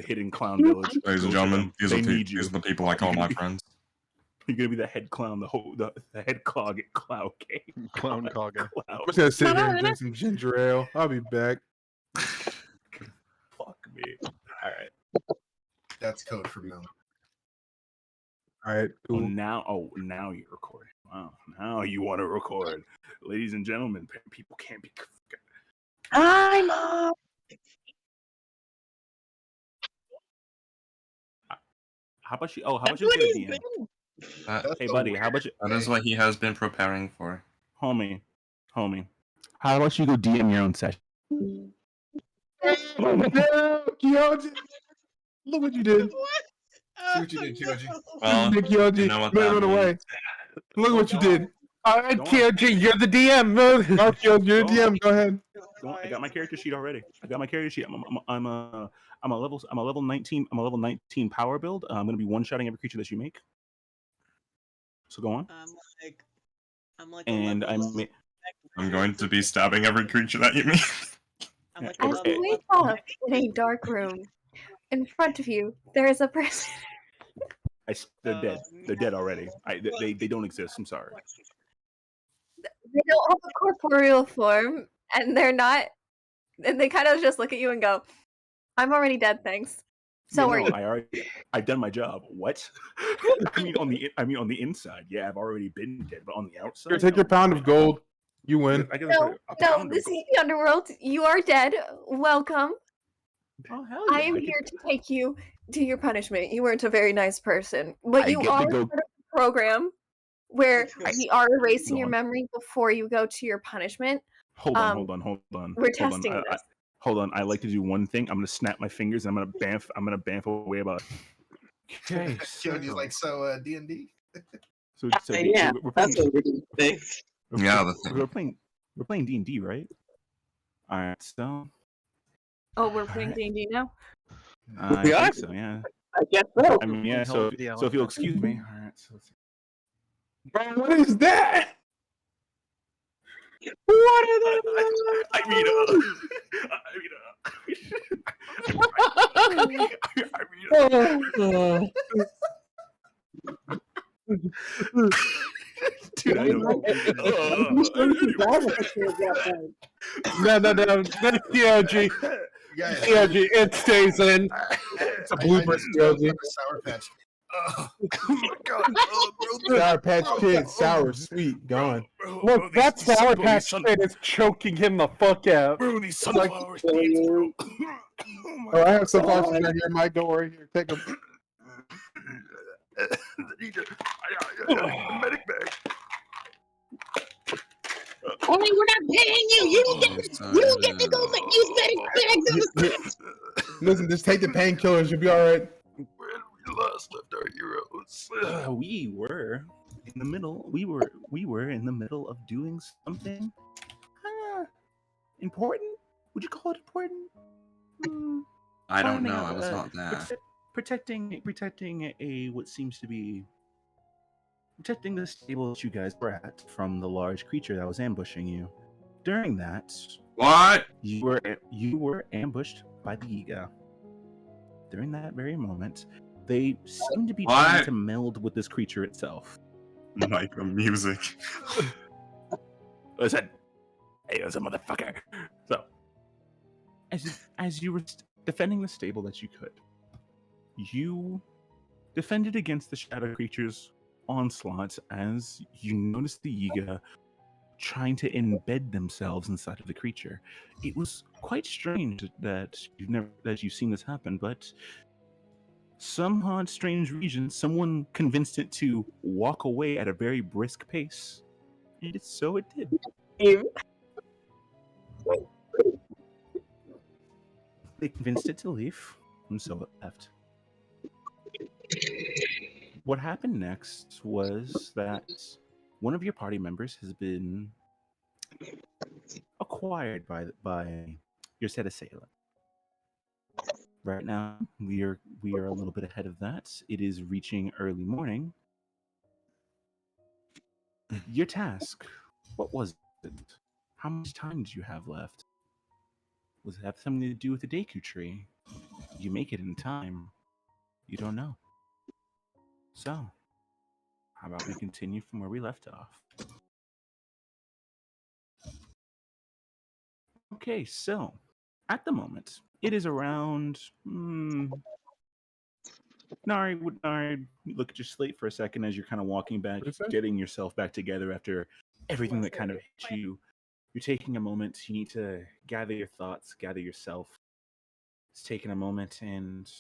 hidden clown village. Ladies and Go to gentlemen, them. these They are need you. these are the people I call my friends. You're gonna be the head clown, the head clog at Cloud Cave. Clown cogger. I'm just gonna sit here and drink some ginger ale. I'll be back. Fuck me. All right. That's code for Mel. All right, Oh, cool. now you're recording. Wow. Now you want to record, ladies and gentlemen. People can't be. I'm up. How about you? Oh, how about That's you what get a he's DM? been. Hey, buddy. How about you? That is what he has been preparing for. Homie. How about you go DM your own session? No, Kyoji. Look what you did. What? See what you did, Kyoji. Well, Kyoji, you know what man, that run away. Look what you did. All right, Go on. Kyoji, you're the DM. Move. Oh, Kyoji, you're Go DM. Go ahead. I got my character sheet already. I'm a level 19. I'm a level 19 power build. I'm gonna be one-shotting every creature that you make. So go on. I'm like. And I'm going to be stabbing every creature that you meet. I'm like As a As you wake up in a dark room, in front of you, there is a person. They're dead. They're dead already. They don't exist. I'm sorry. They don't have a corporeal form, and they're not. And they kind of just look at you and go, "I'm already dead, thanks." So are you. I've done my job. What? I mean on the inside. Yeah, I've already been dead, but on the outside. Here, take your pound of gold. You win. No, this is the underworld. You are dead. Welcome. Oh hell I am here to take you to your punishment. You weren't a very nice person, but I you get to are go- part of the program where we are erasing Go your on. memory before you go to your punishment. Hold on. We're testing this. Hold on. I like to do one thing. I'm gonna snap my fingers and I'm gonna bamf away about. Okay. Kyoji's like, so D&D? So Yeah, we're that's playing, what we're doing. Thanks. Yeah, the thing. we're playing D&D, right? All right. So Oh, we're playing D&D now? I We are? think so. Yeah. I guess so. I mean, yeah. So if you'll excuse me. All right. So Bro, what is that? What are they? Dude, I know. No, that's Kyoji. Guys, Kyoji, it stays in. It's a I blooper, just jumped Kyoji. on the Sour Patch. Oh my god. Sour Patch Kid, sour, sweet, gone. Look, that Sour Patch Kid is choking him the fuck out. Bro, these sunflower seeds, bro. Oh, I have some flowers right here, Mike. Don't worry. Here, take them. Medic bag. Only we're not paying you. You get to go use medic bags on the Listen, just take the painkillers. You'll be all right. We lost left our heroes. We were in the middle. We were in the middle of doing something important. Would you call it important? I don't Finding know. out, I was not there. protecting a what seems to be protecting the stable that you guys were at from the large creature that was ambushing you. During that, What? you were ambushed by the Yiga. During that very moment, they seem to be trying to meld with this creature itself. Like the music. Listen, hey, there's a motherfucker. So, as you were defending the stable that you could, you defended against the shadow creature's onslaught as you noticed the Yiga trying to embed themselves inside of the creature. It was quite strange that you've seen this happen, but some odd strange region, someone convinced it to walk away at a very brisk pace. And so it did. They convinced it to leave, and so it left. What happened next was that one of your party members has been acquired by your set assailant. Right now, we are a little bit ahead of that. It is reaching early morning. Your task, what was it? How much time did you have left? Was it have something to do with the Deku tree? Did you make it in time? You don't know. So, how about we continue from where we left off? Okay, so at the moment, it is around. Nari, look at your slate for a second as you're kind of walking back, What is that? getting yourself back together after everything that kind of hit you. You're taking a moment. You need to gather your thoughts, gather yourself. It's taking a moment, and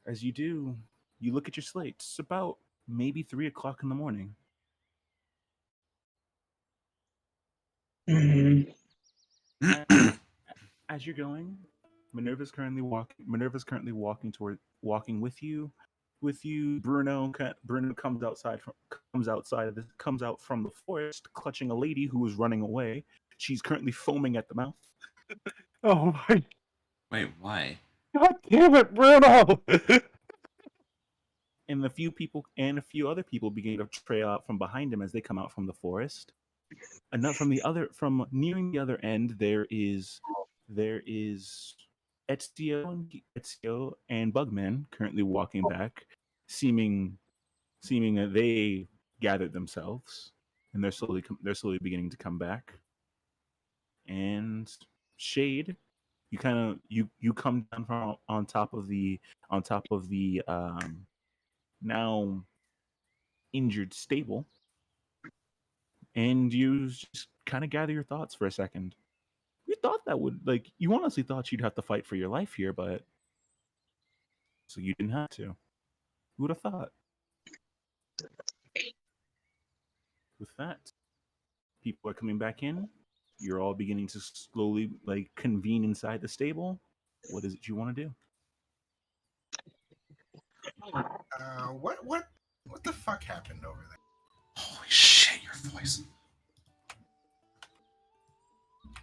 as you do, you look at your slate. It's about maybe 3 o'clock in the morning. Mhm. As you're going, Minerva's currently walking with you. Bruno comes out from the forest, clutching a lady who is running away. She's currently foaming at the mouth. Oh my Wait, why? god damn it, Bruno! And a few other people begin to trail out from behind him as they come out from the forest. And from nearing the other end, there is Ezio and Bugman currently walking back, seeming that they gathered themselves, and they're slowly beginning to come back. And Shade, you come down from on top of the now injured stable, and you just kind of gather your thoughts for a second. You thought that would you honestly thought you'd have to fight for your life here, but so you didn't have to. Who would have thought? With that, people are coming back in. You're all beginning to slowly convene inside the stable. What is it you want to do? What the fuck happened over there? Holy shit, your voice.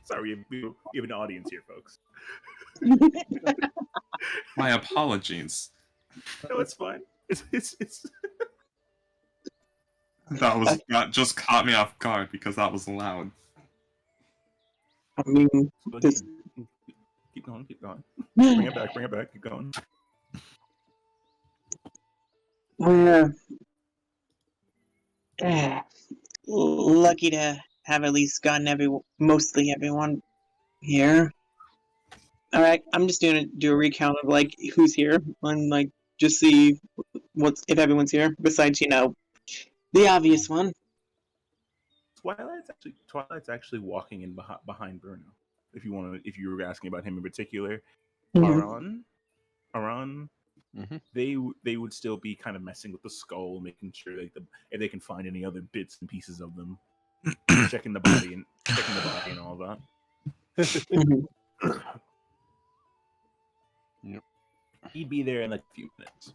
Sorry, you have an audience here, folks. My apologies. No, it's fine. It's That just caught me off guard because that was loud. I mean, this, keep going. Bring it back. Keep going. we're lucky to have at least gotten mostly everyone here. All right, I'm just gonna do a recount of who's here and just see if everyone's here besides the obvious one. Twilight's actually walking in behind Bruno. If you were asking about him in particular, Mhm. Aran, Mhm. they would still be kind of messing with the skull, making sure if they can find any other bits and pieces of them, checking the body and all that. Mhm. Yep. He'd be there in a few minutes.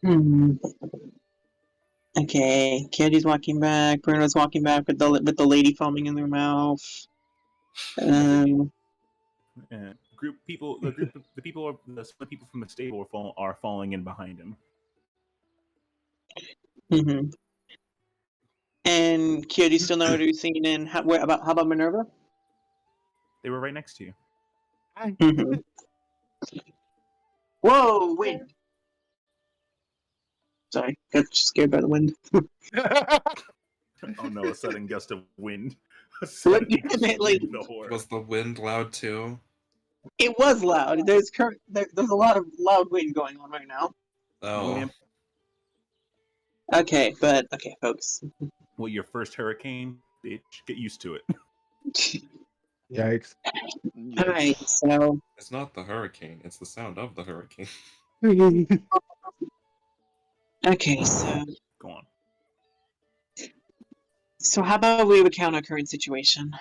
Hmm. Okay, Candy's walking back. Bruno's walking back with the lady foaming in their mouth. The people from the stable are falling in behind him. Mm-hmm. And Kyo, do you still know what you're seeing? And how about Minerva? They were right next to you. Mm-hmm. Whoa, wind! Sorry, got scared by the wind. Oh no! A sudden gust of wind. Legitimately, The horror. Was the wind loud too? it was loud. There's a lot of loud wind going on right now. Oh. Yep. Okay, folks. Well, your first hurricane, bitch. Get used to it. Yikes. All right, so It's not the hurricane, it's the sound of the hurricane. okay, so Go on. how about we recount our current situation?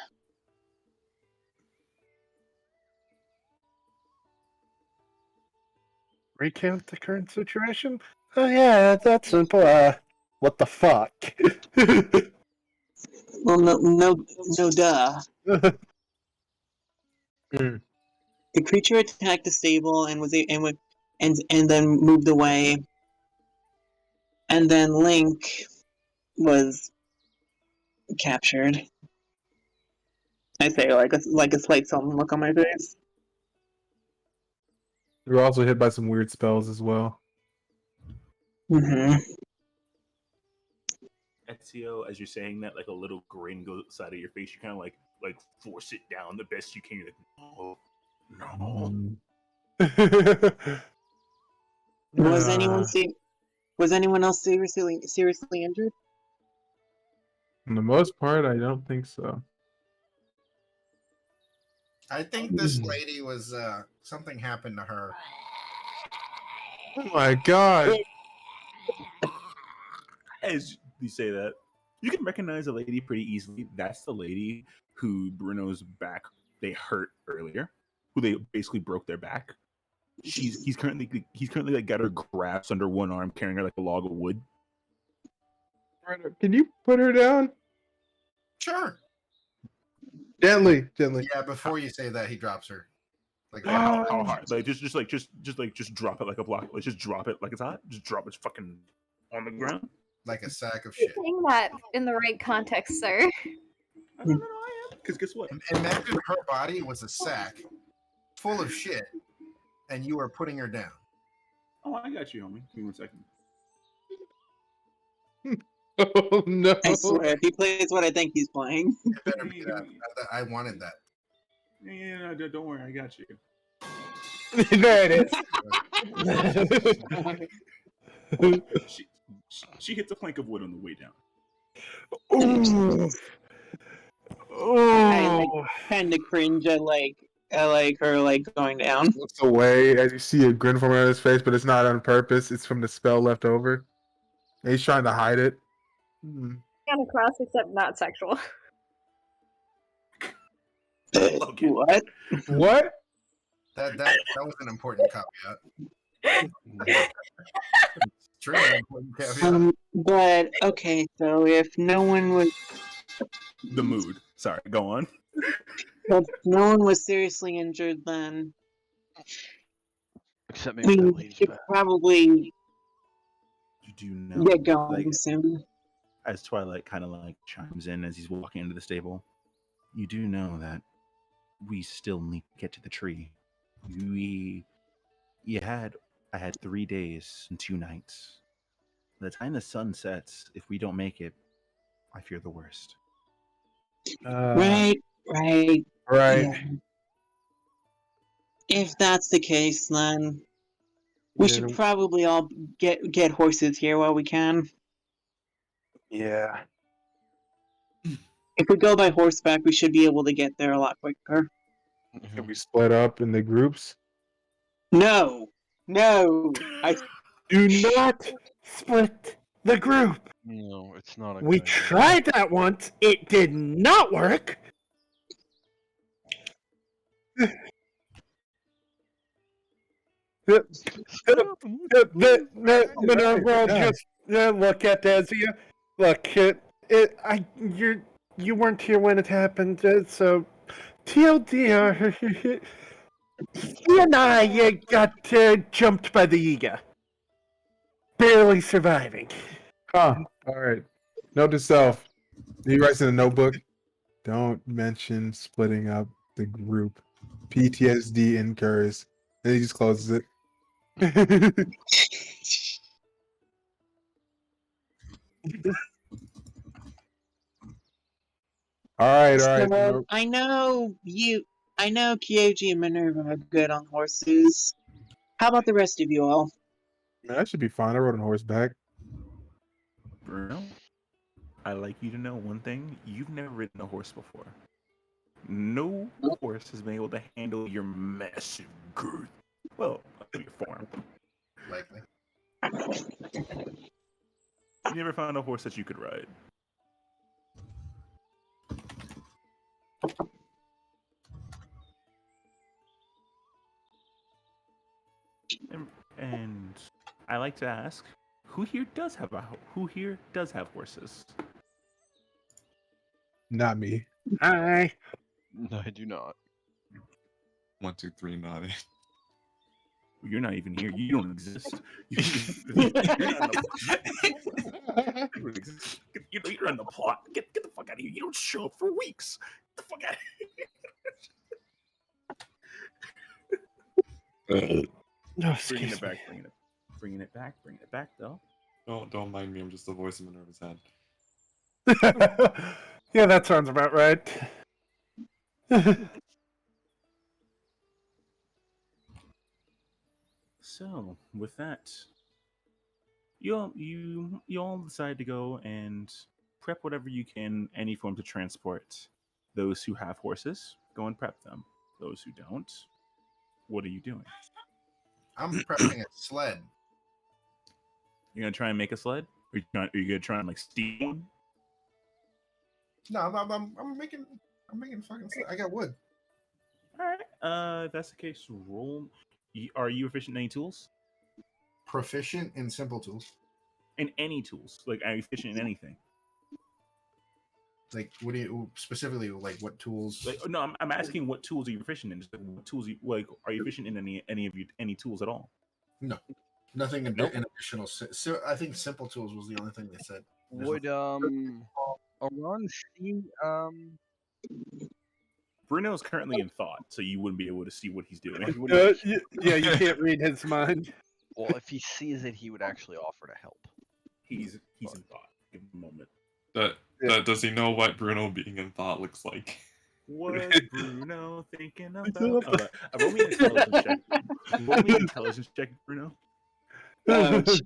Recount the current situation? Oh yeah, that's simple. What the fuck? Well, no, duh. Mm. The creature attacked the stable and then moved away. And then Link was captured. I say like a slight sullen look on my face. You're also hit by some weird spells as well. Mm-hmm. Ezio, as you're saying that, like a little grin goes outside of your face. You kind of like force it down the best you can. You're like, no. Was anyone Was anyone else seriously injured? For the most part, I don't think so. I think this lady was something happened to her. Oh my god! As you say that, you can recognize a lady pretty easily. That's the lady who Bruno's back they hurt earlier, who they basically broke their back. He's currently like got her grasped under one arm, carrying her like a log of wood. Can you put her down? Sure. Gently. Yeah, before you say that, he drops her. Like Like, how hard? Like just drop it like a block. Like just drop it like it's hot. Just drop it fucking on the ground. like a sack of You're shit. saying that in the right context, sir. I am. Because guess what? Imagine her body was a sack full of shit, and you were putting her down. Oh, I got you, homie. Give me 1 second. Oh no! I swear, if he plays what I think he's playing. It better be that. I wanted that. Yeah, no, don't worry, I got you. There it is. She hits a plank of wood on the way down. Ooh. I Ooh. kind of cringe at her like going down. Looks away as you see a grin forming on his face, but it's not on purpose. It's from the spell left over. And he's trying to hide it. Kind of cross, except not sexual. Okay. What? What? That was an important caveat. Extremely important caveat. But okay, so if no one was The mood. Sorry, go on. if no one was seriously injured, then Except I maybe that mean, lady's should back. probably You do know, get going like, soon. as Twilight kind of like chimes in as he's walking into the stable, you do know that we still need to get to the tree. I had 3 days and 2 nights. By the time the sun sets, if we don't make it, I fear the worst. Right. Right. Yeah. If that's the case, then we should probably all get horses here while we can. Yeah. If we go by horseback, we should be able to get there a lot quicker. Can we split up in the groups? No, I Do not split the group. No, it's not a We good idea. tried that once. It did not work. Minerva just look at Ezio. Look, you weren't here when it happened, so TLDR, he and I got jumped by the Yiga, barely surviving. Huh. All right. Note to self. He writes in a notebook. Don't mention splitting up the group. PTSD incurs. And he just closes it. All right. So, I know Kyoji and Minerva are good on horses. How about the rest of you all? Man, that should be fine. I rode on horseback. Bruno, I'd like you to know one thing. You've never ridden a horse before. No horse has been able to handle your massive girth. Well, your form. Likely. You never found a horse that you could ride. And I like to ask, who here does have horses? Not me. Hi. No, I do not. 1, 2, 3, nodding. You're not even here. You don't exist. You're not in the, you don't exist. You're in the plot. Get the fuck out of here. You don't show up for weeks. Get the fuck out of here. No, Bringing excuse it back. me. Bringing it back. Bringing it back though. Don't mind me. I'm just the voice in Minerva's head. Yeah, that sounds about right. So with that, you all decide to go and prep whatever you can, any form to transport. Those who have horses, go and prep them. Those who don't, what are you doing? I'm prepping a sled. You're gonna try and make a sled? Are you gonna try and like steal one? No, I'm making a fucking sled. I got wood. All right. If that's the case, roll. Are you efficient in any tools? Proficient in simple tools. In any tools? Like, are you efficient in anything? Like, what do you specifically like? What tools? Like, no, I'm asking what tools are you efficient in? Just like, what tools are you efficient in any tools at all? No, nothing in, Nope. in additional. So I think simple tools was the only thing they said. There's Would Aron see Bruno's currently in thought, so you wouldn't be able to see what he's doing. Yeah, you can't read his mind. well, if he sees it, he would actually offer to help. He's in thought. Give him a moment. Does he know what Bruno being in thought looks like? What's Bruno thinking about? Roll me an intelligence check. Roll me an intelligence check, Bruno. That's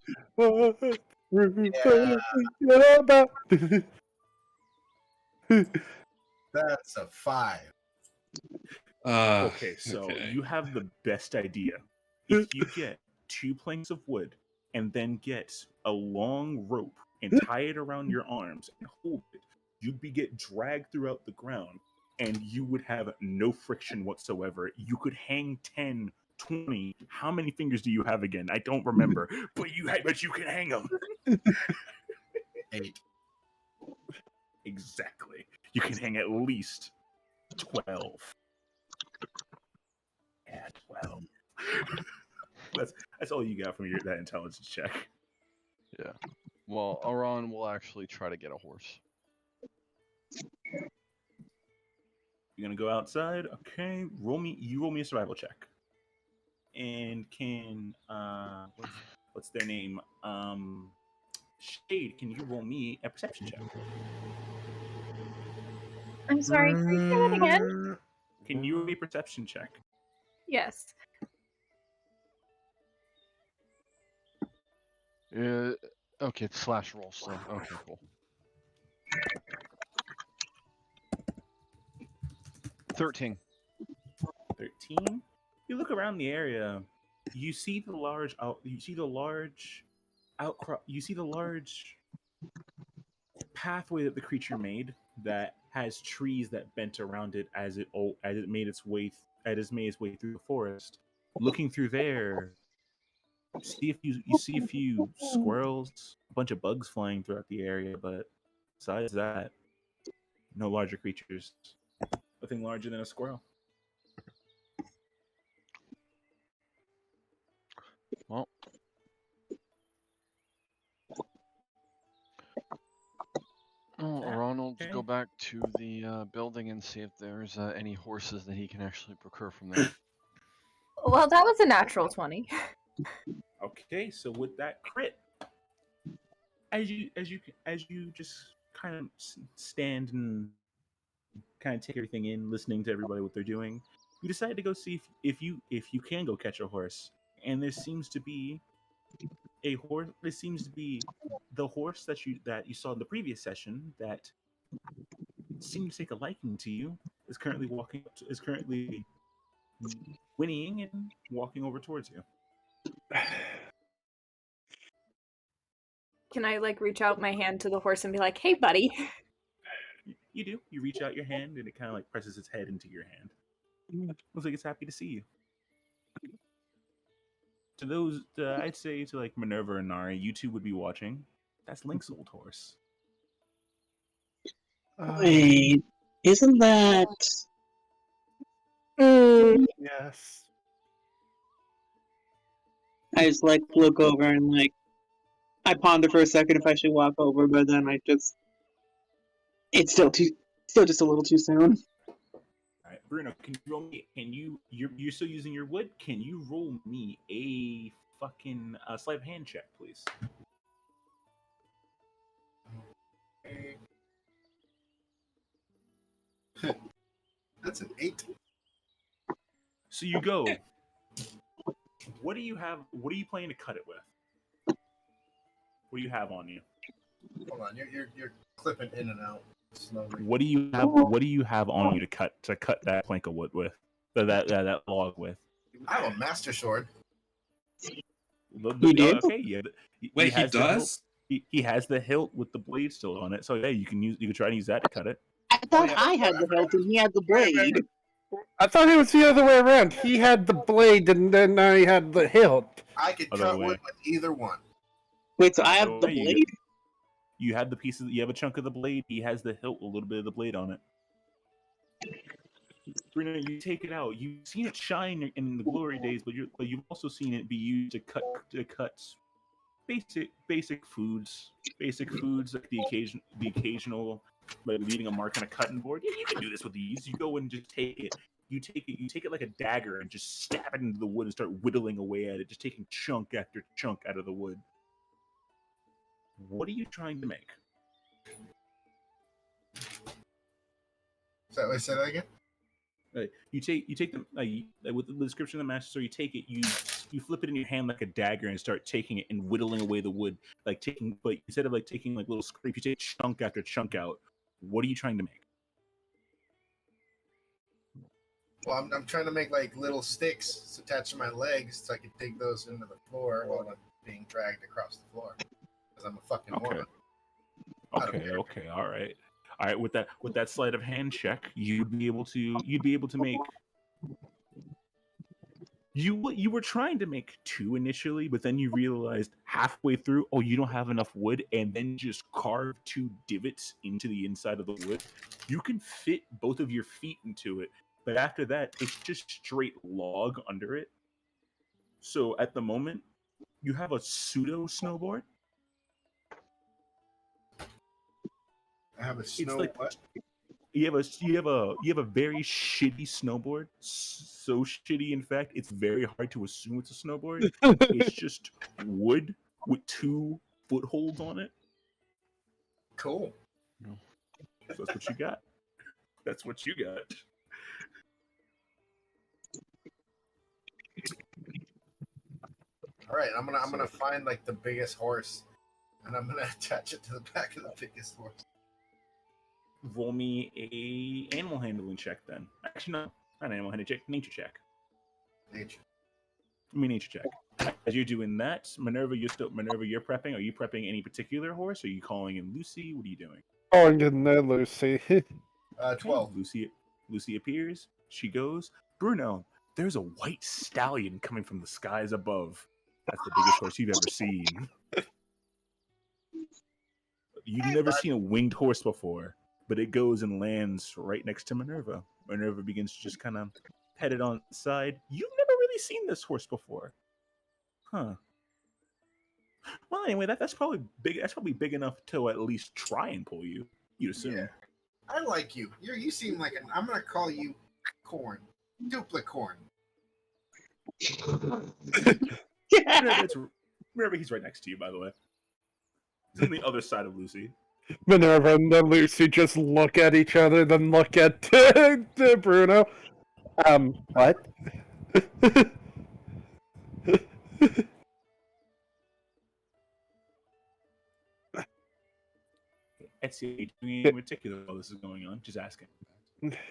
a 5. Okay, so you have the best idea. If you get 2 planks of wood and then get a long rope and tie it around your arms and hold it, you'd get dragged throughout the ground and you would have no friction whatsoever. You could hang 10, 20. How many fingers do you have again? I don't remember, but you can hang them. 8. Exactly. You can hang at least 12. Yeah, 12. That's all you got from that intelligence check. Yeah. Well, Aron will actually try to get a horse. You're gonna go outside. Okay. Roll me a survival check. And can what's their name? Shade, can you roll me a perception check? I'm sorry, can you say that again? Can you roll me a perception check? Yes. Okay, it's slash roll, so okay, cool. 13. 13. You look around the area. You see the large outcrop. You see the large pathway that the creature made that has trees that bent around it as it made its way through the forest. Looking through there, you see a few squirrels, a bunch of bugs flying throughout the area, but besides that, no larger creatures. Nothing larger than a squirrel. Well, Aron will go back to the building and see if there's any horses that he can actually procure from there. Well, that was a natural 20. Okay, so with that crit, as you just kind of stand and kind of take everything in, listening to everybody what they're doing, you decide to go see if you can go catch a horse. And there seems to be a horse. This seems to be the horse that you saw in the previous session that seemed to take a liking to you. Is currently whinnying and walking over towards you. Can I reach out my hand to the horse and be like, "Hey, buddy"? You do. You reach out your hand and it kind of presses its head into your hand. Looks like it's happy to see you. To those, I'd say to Minerva and Nari, you two would be watching. That's Link's old horse. Wait, isn't that? Yes. I just like look over and like I ponder for a second if I should walk over, but then it's still just a little too soon. All right, Bruno, can you roll me? You're still using your wood? Can you roll me a fucking sleight of hand check, please? That's an 8. So you go. What do you have? What are you planning to cut it with? What do you have on you? Hold on, you're clipping in and out slowly. What do you have? What do you have on you to cut that plank of wood with? That log with? I have a master sword. You do? Okay, yeah. Wait, he has the hilt. does? He has the hilt with the blade still on it. So yeah, you can try to use that to cut it. I thought yeah. I had the hilt and he had the blade. I thought it was the other way around. He had the blade and then I had the hilt. I could Other cut way. wood with either one. Wait, so I have the Other way, blade? You have the pieces. You have a chunk of the blade. He has the hilt, a little bit of the blade on it. Bruno, you take it out. You've seen it shine in the glory days, but you've also seen it be used to cut basic foods like the occasional like leaving a mark on a cutting board. Yeah, you can do this with these. You go and just take it. You take it like a dagger and just stab it into the wood and start whittling away at it, just taking chunk after chunk out of the wood. What are you trying to make? So say that again. You take them with the description of the master. So you take it, you flip it in your hand like a dagger and start taking it and whittling away the wood, but instead of like taking like little scrape, you take chunk after chunk out. What are you trying to make? Well, I'm trying to make like little sticks attached to my legs so I can take those into the floor while I'm being dragged across the floor. Because I'm a fucking moron. Okay, all right. With that sleight of hand check, you'd be able to make. You were trying to make 2 initially, but then you realized halfway through, oh, you don't have enough wood, and then just carve 2 divots into the inside of the wood. You can fit both of your feet into it, but after that, it's just straight log under it. So at the moment, you have a pseudo snowboard. I have a snow like- what? You have a very shitty snowboard. So shitty, in fact, it's very hard to assume it's a snowboard. It's just wood with 2 footholds on it. Cool. So that's what you got. That's what you got. All right, I'm gonna find like the biggest horse, and I'm gonna attach it to the back of the biggest horse. Roll me a animal handling check then. Actually, no, not animal handling check. Nature check. Nature. Nature check. As you're doing that, Minerva, you're prepping. Are you prepping any particular horse? Are you calling in Lucy? What are you doing? Oh, I'm getting there, Lucy. 12. Lucy appears. She goes, Bruno, there's a white stallion coming from the skies above. That's the biggest horse you've ever seen. You've never seen a winged horse before, but it goes and lands right next to Minerva. Minerva begins to just kind of pet it on the side. You've never really seen this horse before. Huh. Well, anyway, that's probably big. That's probably big enough to at least try and pull you. You'd assume. Yeah. I like you. You seem like an. I'm gonna call you Corn. Duplicorn. Minerva, he's right next to you, by the way. He's on the other side of Lucy. Minerva and then Lucy just look at each other, then look at Bruno. What? Etsy, doing in particular while this is going on? Just asking. Wait,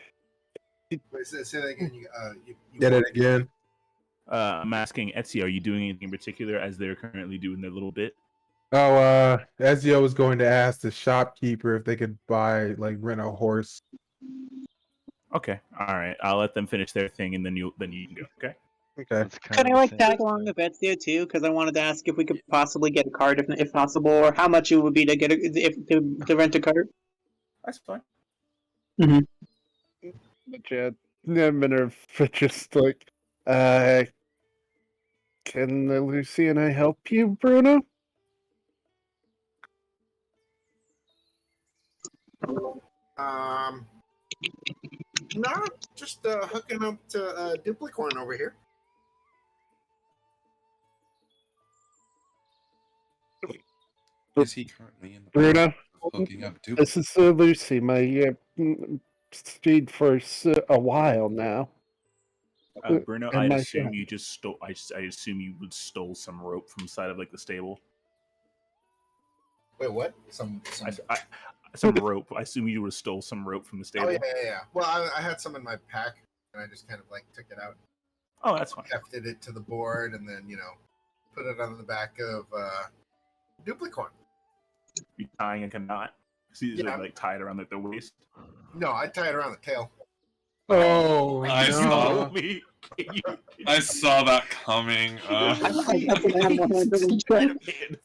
say that again. You Get it again. I'm asking Etsy, are you doing anything in particular as they're currently doing their little bit? Oh, Ezio was going to ask the shopkeeper if they could rent a horse. Okay, all right. I'll let them finish their thing, and then you can go. Okay. Okay. That's kind Can I of the like same tag as along the- with Ezio too? Because I wanted to ask if we could possibly get a cart if possible, or how much it would be to get to rent a cart. That's fine. Minerva just like, Can Lucy and I help you, Bruno? No, just hooking up to Duplicorn over here. Is he currently in the Bruno, process of hooking up to? this is Lucy, my speed force a while now. Bruno, and I'd my assume friend. you just stole. I assume you would stole some rope from the side of like the stable. Wait, what? Some Some rope. I assume you would have stole some rope from the stable. Oh yeah. Well, I had some in my pack, and I just kind of like took it out, Oh, that's fine. hefted it to the board, and then put it on the back of Duplicorn. You tying a knot. So you Yeah. like tie it around like the waist. No, I tie it around the tail. Oh, I You saw- no. told me. I saw that coming.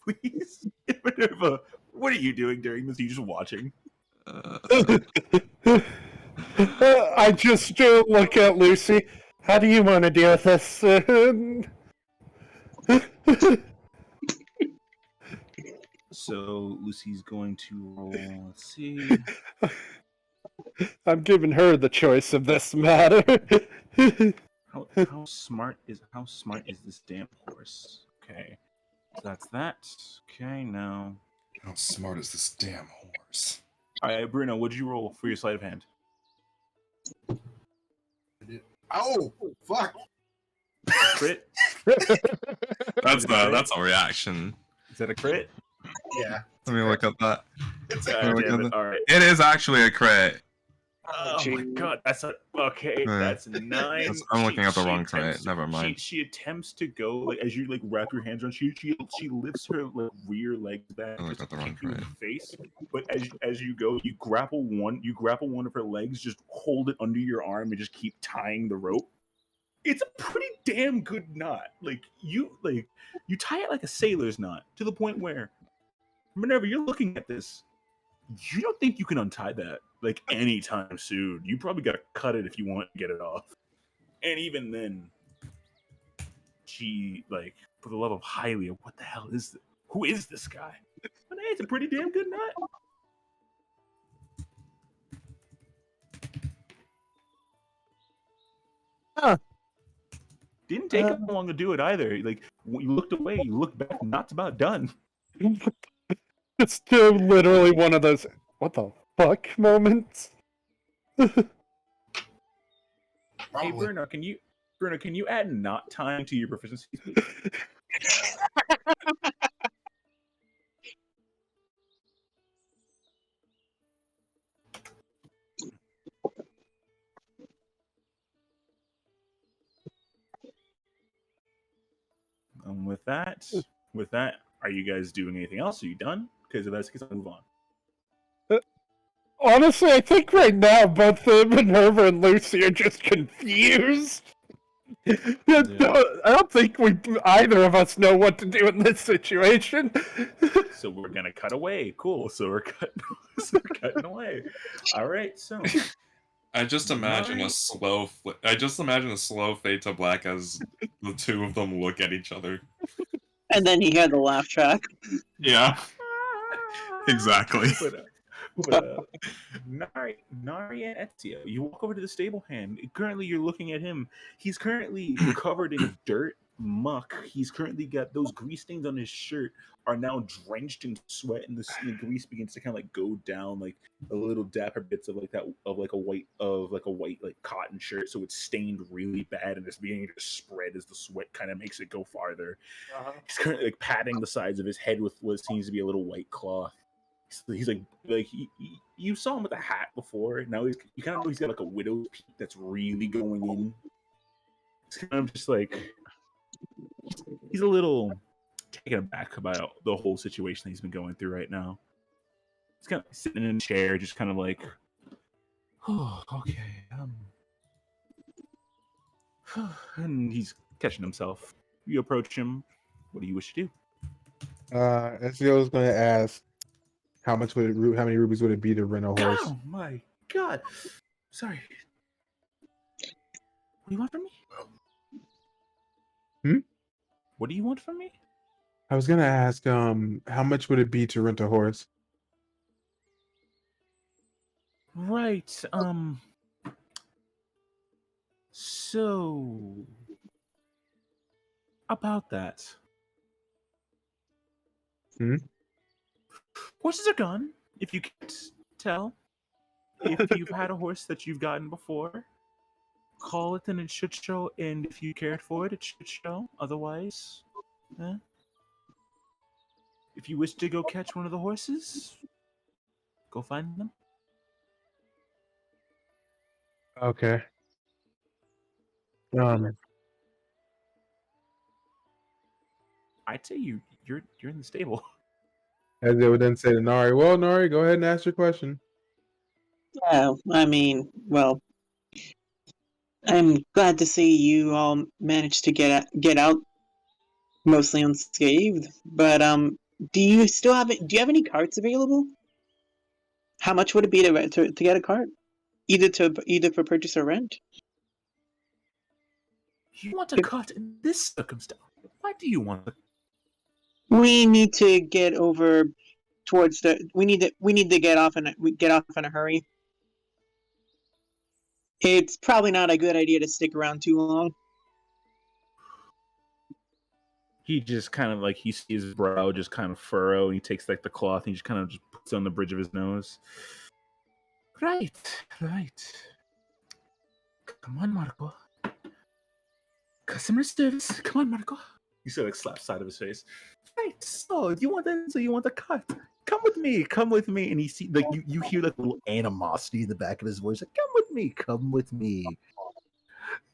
Please. Minerva, what are you doing during this? Are you just watching? I just look at Lucy. How do you want to deal with this? So Lucy's going to roll. Let's see. I'm giving her the choice of this matter. How smart is this damn horse? Okay, so that's that. Okay, now. How smart is this damn horse? All right, Bruno, what'd you roll for your sleight of hand? Oh, fuck! Crit? That's a reaction. Is that a crit? Yeah. Let me look up that. It's God Let me look damn at it! that. All right. It is actually a crit. Oh my god, that's okay. Yeah. That's 9. I'm looking at the She wrong attempts crit. Never mind. She attempts to go like as you like wrap your hands around. She lifts her like rear legs back I just looked to at the wrong kick you in crit. the face. But as you go, you grapple one of her legs, just hold it under your arm, and just keep tying the rope. It's a pretty damn good knot. Like you tie it like a sailor's knot to the point where whenever you're looking at this, you don't think you can untie that like anytime soon. You probably gotta cut it if you want to get it off. And even then, she like, for the love of Hylia, what the hell is this? Who is this guy? But hey, it's a pretty damn good nut. Huh. Didn't take him long to do it either. Like when you looked away, you looked back, knot's about done. It's still literally one of those what the fuck moments. Hey Probably. Bruno, can you add knot time to your proficiency, please? With that, are you guys doing anything else? Are you done? Because if that's the case, I'll move on. Honestly, I think right now both Minerva and Lucy are just confused. I don't think either of us know what to do in this situation. So we're gonna cut away. Cool. So we're cutting away. All right. So I just imagine a slow fade to black as the two of them look at each other. And then you hear the laugh track. Yeah. Exactly. Nari and Ezio, you walk over to the stable hand. Currently, you're looking at him. He's currently covered in dirt, muck. He's currently got those grease stains on his shirt are now drenched in sweat, and the grease begins to kind of like go down like a little dapper bits of like that of like a white like cotton shirt. So it's stained really bad, and it's beginning to spread as the sweat kind of makes it go farther. He's currently like patting the sides of his head with what seems to be a little white cloth. He's like you saw him with a hat before. Now you kind of know he's got like a widow's peak that's really going in. It's kind of just like he's a little taken aback about the whole situation that he's been going through right now. He's kind of sitting in a chair, just kind of like, oh, okay, and he's catching himself. You approach him. What do you wish to do? Ezio was going to ask, how many rubies would it be to rent a horse? Oh my god! Sorry. What do you want from me? Hmm? What do you want from me? I was gonna ask, how much would it be to rent a horse? Right. So about that. Hmm? Horses are gone. If you can't tell, if you've had a horse that you've gotten before, call it and it should show. And if you cared for it, it should show. Otherwise, if you wish to go catch one of the horses, go find them. Okay. I'd say you're in the stable. As they would then say to Nari, well, Nari, go ahead and ask your question. Oh, I mean, well, I'm glad to see you all managed to get out mostly unscathed. But do you still have it? Do you have any carts available? How much would it be to get a cart? Either for purchase or rent? You want a cart in this circumstance? Why do you want a We need to get over towards the. We need to get off in a hurry. It's probably not a good idea to stick around too long. He just kind of like, he sees his brow just kind of furrow, and he takes like the cloth and he just kind of just puts it on the bridge of his nose. Right. Come on, Marco. Customer service. Come on, Marco. He sort of like slaps the side of his face. Right. So you want the cut? Come with me. And you see like you hear like a little animosity in the back of his voice. Like, come with me.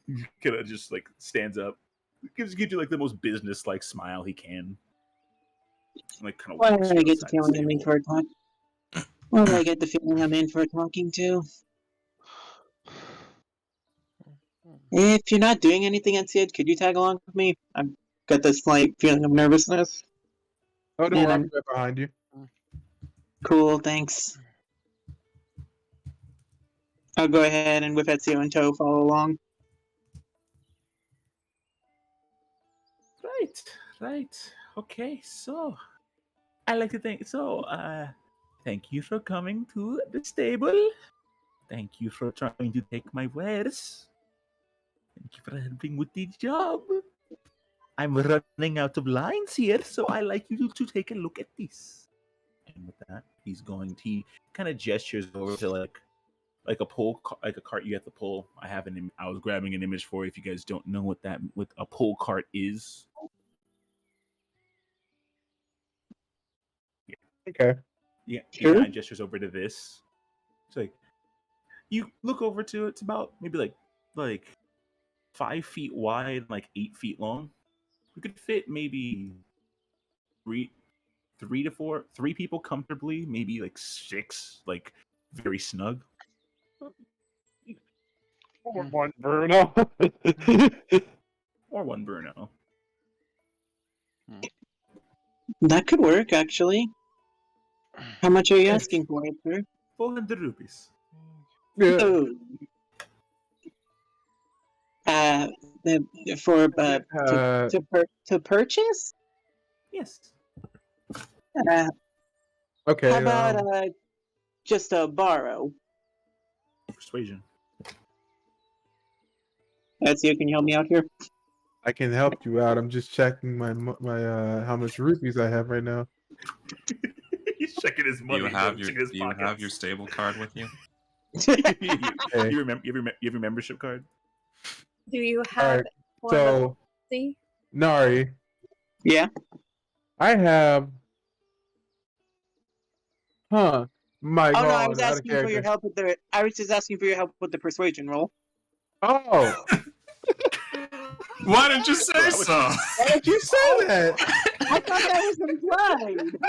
He kind of just like stands up, gives you like the most business like smile he can. Like kind of. Why do I get the feeling I'm in for a talk? Why do I get the feeling I'm in for a talking to? If you're not doing anything at Sid, could you tag along with me? I've got this slight feeling of nervousness. Oh, don't And worry, I'm- I'm right behind you. Cool, thanks. I'll go ahead and with Ezio in tow follow along. Right. Okay, so I like to think so. Thank you for coming to the stable. Thank you for trying to take my wares. Thank you for helping with the job. I'm running out of lines here, so I like you to take a look at this. And with that, he kind of gestures over to like a pull, like a cart you have to pull. I was grabbing an image for you if you guys don't know what a pull cart is. Okay. Yeah, he Sure. kind of gestures over to this. It's like you look over to it. It's about maybe like 5 feet wide, and like 8 feet long. You could fit maybe three to four, 3 people comfortably. Maybe like 6, like very snug. Or one Bruno. Or one Bruno. That could work, actually. How much are you Yes. asking for it, sir? 400 rupees. Yeah. Oh. To purchase? Yes. Okay. How about just a borrow? Persuasion. Ezio, can you help me out here? I can help you out. I'm just checking my how much rupees I have right now. He's checking his Do money. you have your checking his pockets. stable card with you? You remember? You have your membership card? Do you have Alright, one of so the Nari, Yeah. I have. Huh. Mike, Oh no, hold I on, was out of asking for your character. help with the. I was just asking for your help with the persuasion roll. Oh, Why didn't you say so? why did you say that? I thought that was implied.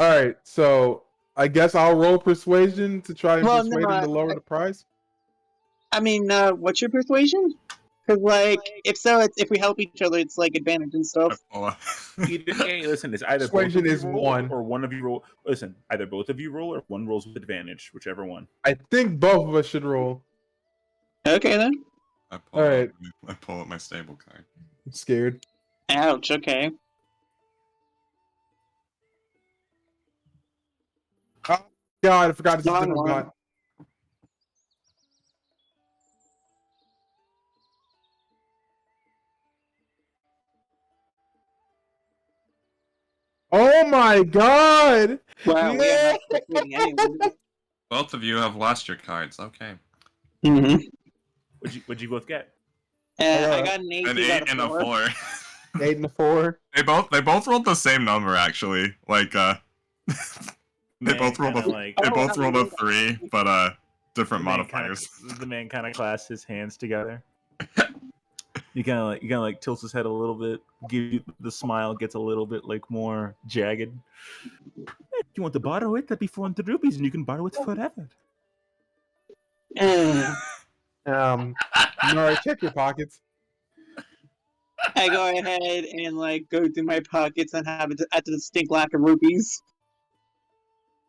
All right, so I guess I'll roll persuasion to try and Well, persuade no, him to lower the price. I mean, what's your persuasion? Because like, if we help each other, it's like advantage and stuff. Hey, listen, it's either Persuasion both of you is roll 1. or one of you roll. Listen, either both of you roll or one rolls with advantage, whichever one. I think both of us should roll. Okay then. I All right. pull up my stable card. scared. Ouch. Okay. Oh, God, I forgot it's a Wrong different one. bot. Oh my God! Wow, we are No! not separating anyone. Both of you have lost your cards. Okay. Mm-hmm. What'd you both get? I got an 8. An You got 8 a and a 4. 4. 8 and a 4. They both rolled the same number actually. Like they Man both rolled kinda a like they Oh, both wow, rolled you a did that. 3, but different modifiers. the man kind of clasps his hands together. He kind of like tilts his head a little bit. Give you the smile gets a little bit like more jagged. If you want to borrow it, that'd be 400 rupees, and you can borrow it forever. Nora, check your pockets. I go ahead and like go through my pockets and have it at the distinct lack of rupees.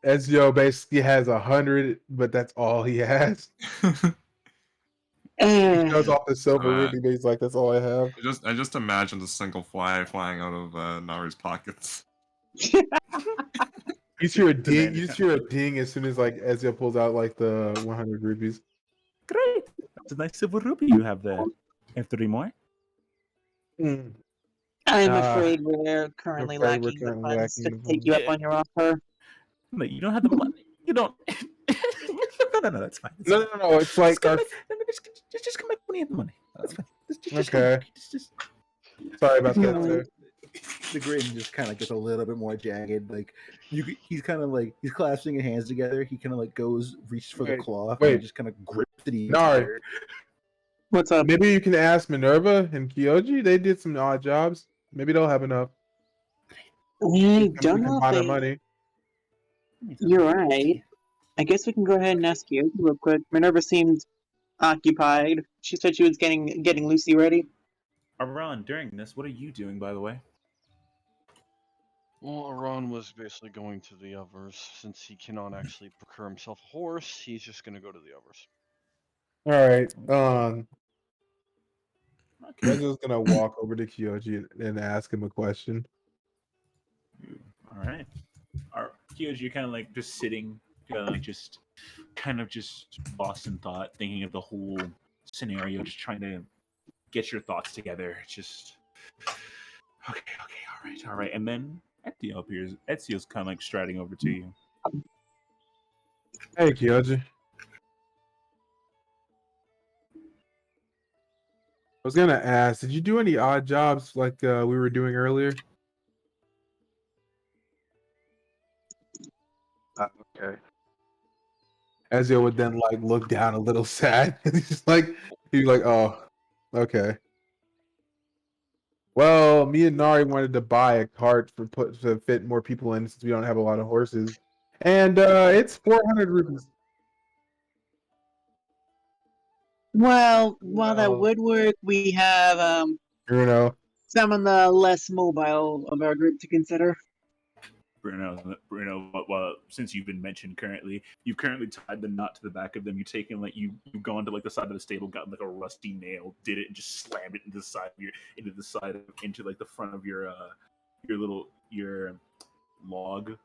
Ezio basically has 100, but that's all he has. He shows off the silver ruby, but he's like, that's all I have. I just imagined a single fly flying out of Nari's pockets. You just hear a The ding. man You just just hear a ding as soon as like Ezio pulls out like the 100 rupees. Great. That's a nice silver rupee you have there. Have 3 more? Mm. I'm Uh, afraid we're currently afraid we're lacking the currently funds lacking to the take funds. you up on your offer. No, you don't have the money. You don't. No, that's fine. It's No, fine. no, no. It's like Just come our... back. No, just come back when you have the money. That's fine. Just Okay. come back. Just... Sorry about that, No. sir. The grin just kind of gets a little bit more jagged. Like he's kind of like he's clasping his hands together. He kind of like goes reach for the Wait, cloth wait. and just kind of grips it even Nari. tighter. What's up? Maybe you can ask Minerva and Kyoji. They did some odd jobs. Maybe they'll have enough. I We don't can know if buy their they. money. You're right. I guess we can go ahead and ask you real quick. Minerva seemed occupied. She said she was getting Lucy ready. Aran, during this, what are you doing, by the way? Well, Aran was basically going to the others. Since he cannot actually procure himself a horse, he's just going to go to the others. All right. Okay. Ezio's gonna walk over to Kyoji and ask him a question. All right. Kyoji, you're kind of like just sitting, just lost in thought, thinking of the whole scenario, just trying to get your thoughts together. Just okay, all right. And then Ezio appears. Ezio's kind of like striding over to you. Hey, Kyoji. I was gonna ask, did you do any odd jobs like we were doing earlier? Okay. Ezio would then like look down a little sad. He's like, oh, okay. Well, me and Nari wanted to buy a cart to fit more people in since we don't have a lot of horses, and it's 400 rupees. Well, while that Well, would work, we have Bruno. some of the less mobile of our group to consider. Bruno, well, since you've been mentioned you've currently tied the knot to the back of them. You've taken you've gone to the side of the stable, gotten like a rusty nail, did it, and just slammed it into the side of the front of your log, your log.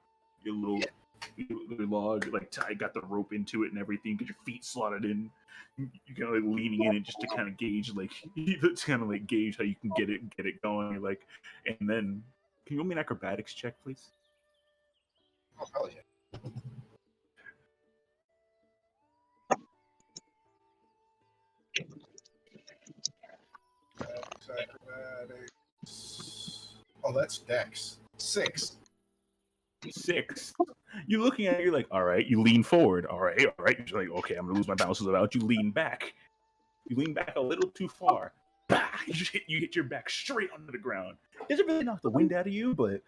Got the rope into it and everything. Get your feet slotted in. You're kind of leaning in it just to kind of gauge gauge how you can get it going. And then can you roll me an acrobatics check, please? Oh, hell yeah. Acrobatics. Oh, that's Dex. 6. 6. You're looking at it, you're like, all right. You lean forward. All right. You're like, okay, I'm going to lose my balance about. You lean back. You lean back a little too far. Bah! You hit your back straight onto the ground. It doesn't really knock the wind out of you, but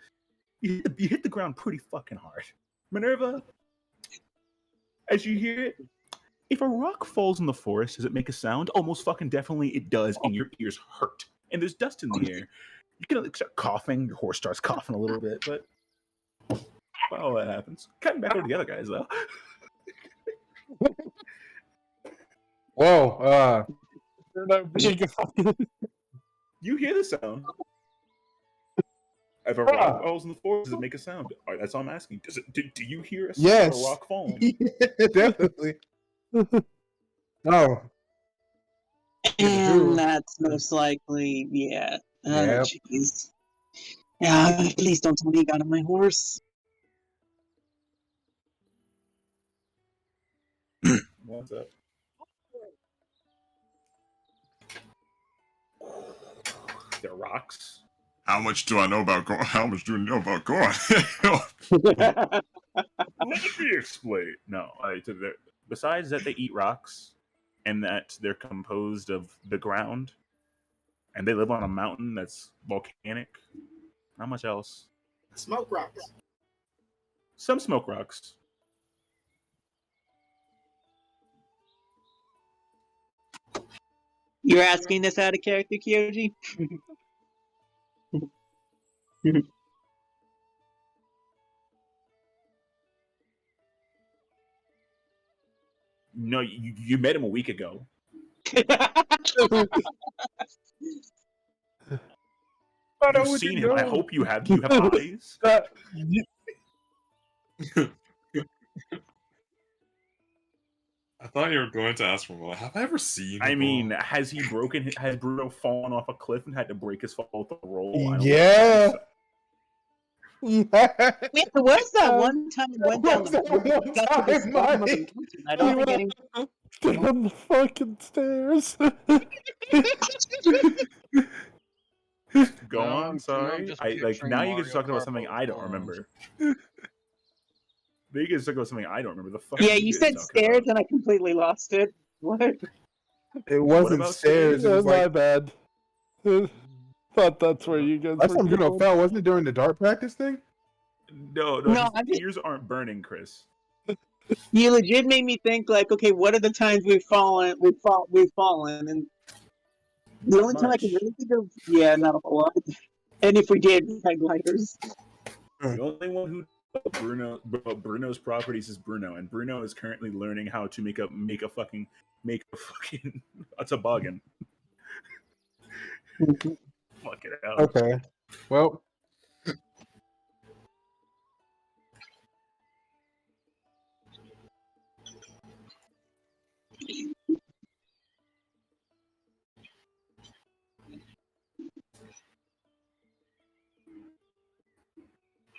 you hit the ground pretty fucking hard. Minerva, as you hear it, if a rock falls in the forest, does it make a sound? Almost fucking definitely it does, and your ears hurt. And there's dust in the air. You can start coughing. Your horse starts coughing a little bit, but well, that happens. Cutting back over to the other guys, though. Whoa. You hear the sound. If a rock falls on the floor, does it make a sound? That's all I'm asking. Does it? Do you hear a sound of a Yes. rock falling? Definitely. Oh. And that's most likely, yeah. Yep. Jeez. Yeah, please don't tell me you got on my horse. What's up? They're rocks. How much do I know about Goron? How much do you know about Goron? Let me explain. No, besides that, they eat rocks, and that they're composed of the ground, and they live on a mountain that's volcanic. Not much else. Smoke rocks. Some smoke rocks. You're asking this out of character, Kyoji? No, you met him a week ago. You've seen him. I hope you have. Do you have eyes? I thought you were going to ask me, well, have I ever seen I him? mean, has Bruno fallen off a cliff and had to break his fall with a roll? Yeah. Man, there was that one time we went down the got to the bottom of the mountain. I don't think anyone... on the fucking stairs. Go No, on, I'm sorry. just Now you picturing get to Mario talk about Kart something both I don't arms. remember. You get to talk about something I don't remember. The fuck. Yeah, are you guys said talking stairs about? and I completely lost it. What? It wasn't about stairs. It was My like bad. Thought that's where you guys last were time Bruno going. fell. Wasn't it during the dart practice thing? No, No, his ears aren't burning, Chris. You legit made me think like, okay, what are the times we've fallen, and the only time I can really think of, yeah, not a whole lot. And if we did, we had gliders. The only one who Bruno's properties is Bruno, and Bruno is currently learning how to make a fucking a toboggan. Fuck it out. Okay. Well.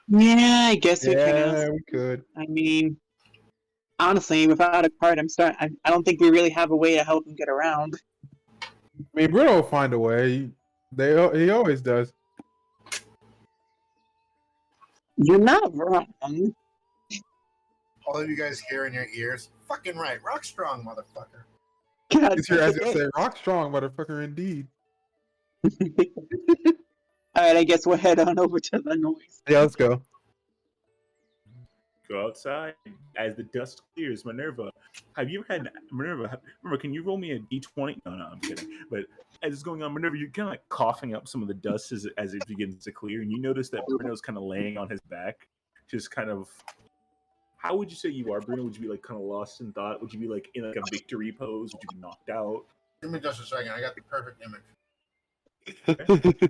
Yeah, I guess we Yeah, can. we could. I mean, honestly, without a cart, I don't think we really have a way to help him get around. I mean, Bruno will find a way. He always does. You're not wrong. All of you guys hear in your ears, fucking right, rock strong, motherfucker. God, It's here as I say, rock strong, motherfucker, indeed. Alright, I guess we'll head on over to the noise. Yeah, let's go. Go outside as the dust clears. Minerva, have you had Minerva? Remember, can you roll me a d20? No, I'm kidding. But as it's going on, Minerva, you're kind of like coughing up some of the dust as it begins to clear, and you notice that Bruno's kind of laying on his back, just kind of. How would you say you are, Bruno? Would you be like kind of lost in thought? Would you be like in like a victory pose? Would you be knocked out? Give me just a second. I got the perfect image. Okay.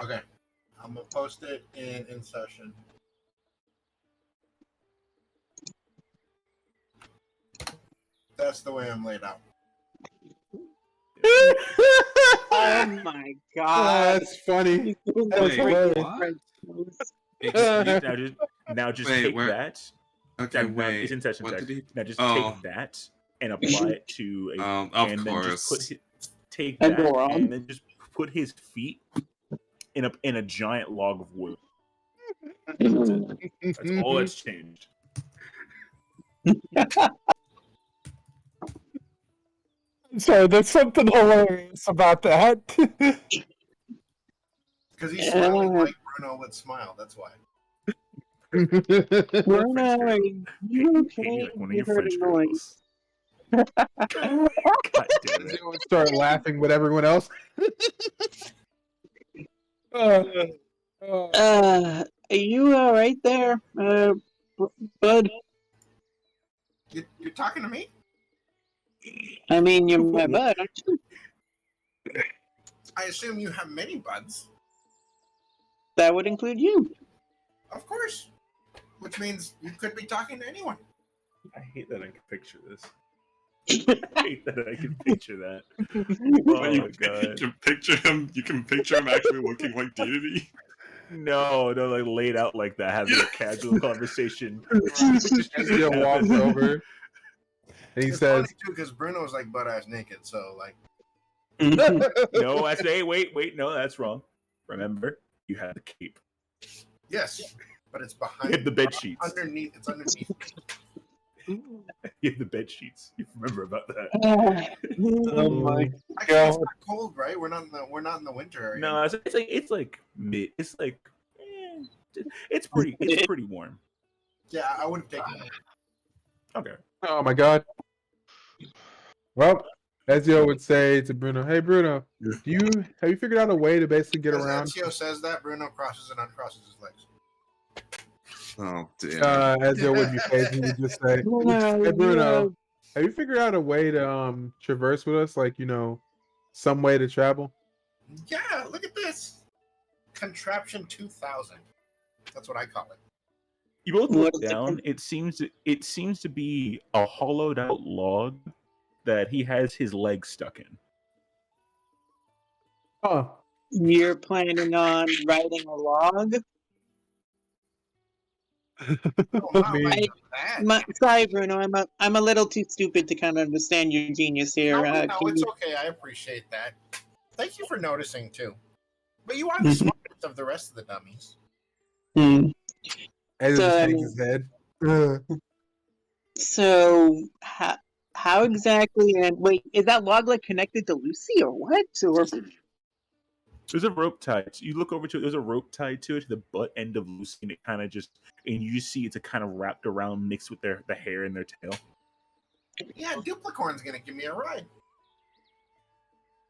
Okay. I'm gonna post it in session. That's the way I'm laid out. Oh my god. That's funny. Wait, Right. Now just Wait, take where- that. Okay, Now, wait. it's in session what text. did he? Now just Oh. take that and apply it to a Of and then just course. take And that go on. and then just put his feet in a giant log of wood. That's it. That's all that's changed. Sorry, there's something hilarious about that. Because he's smiling like Bruno would smile. That's why. Bruno, are Paint you me okay? like one of We your heard French a noise. girls. God damn it. Everyone start laughing with everyone else. Are you alright there, bud? You're talking to me? I mean, you're my bud, aren't you? I assume you have many buds. That would include you. Of course. Which means you could be talking to anyone. I hate that I can picture this. I hate that I can picture that. But you Oh god. can picture him. You can picture him actually looking like Deity. No, like laid out like that, having a casual conversation. Ezio walks over and he It's says, funny too because Bruno's like butt ass naked, so like No, I say, wait, no, that's wrong. Remember, you have the cape. yes, but it's You behind have the bed sheets. underneath. It's underneath. You have the bed sheets. You remember about that? Oh my Actually, it's not cold, right? We're not in the winter area. No, it's like mid. It's like it's pretty warm. Yeah, I would have taken it. Okay. oh my god. Well, Ezio would say to Bruno, "Hey Bruno, have you figured out a way to basically get As around?" Ezio says that, Bruno crosses and uncrosses his legs. Oh damn. Ezio would be phased and would just say, "Hey Bruno, have you figured out a way to traverse with us? Like, some way to travel?" Yeah, look at this. Contraption 2000. That's what I call it. You both What look is it down. It seems to be a hollowed out log that he has his leg stuck in. Oh, You're planning on writing a log? Oh, I not mean, like that. Sorry, Bruno. I'm a little too stupid to kind of understand your genius here. No, Can it's you- okay. I appreciate that. Thank you for noticing too. But you are the smartest of the rest of the dummies. Hmm. Ezio So, just I shakes mean- his head. So how exactly? And wait, is that log like connected to Lucy or what? Or There's a rope tied. You look over to it. There's a rope tied to it, to the butt end of Lucy, and it kind of and you see it's a kind of wrapped around, mixed with the hair in their tail. Yeah, Duplicorn's gonna give me a ride.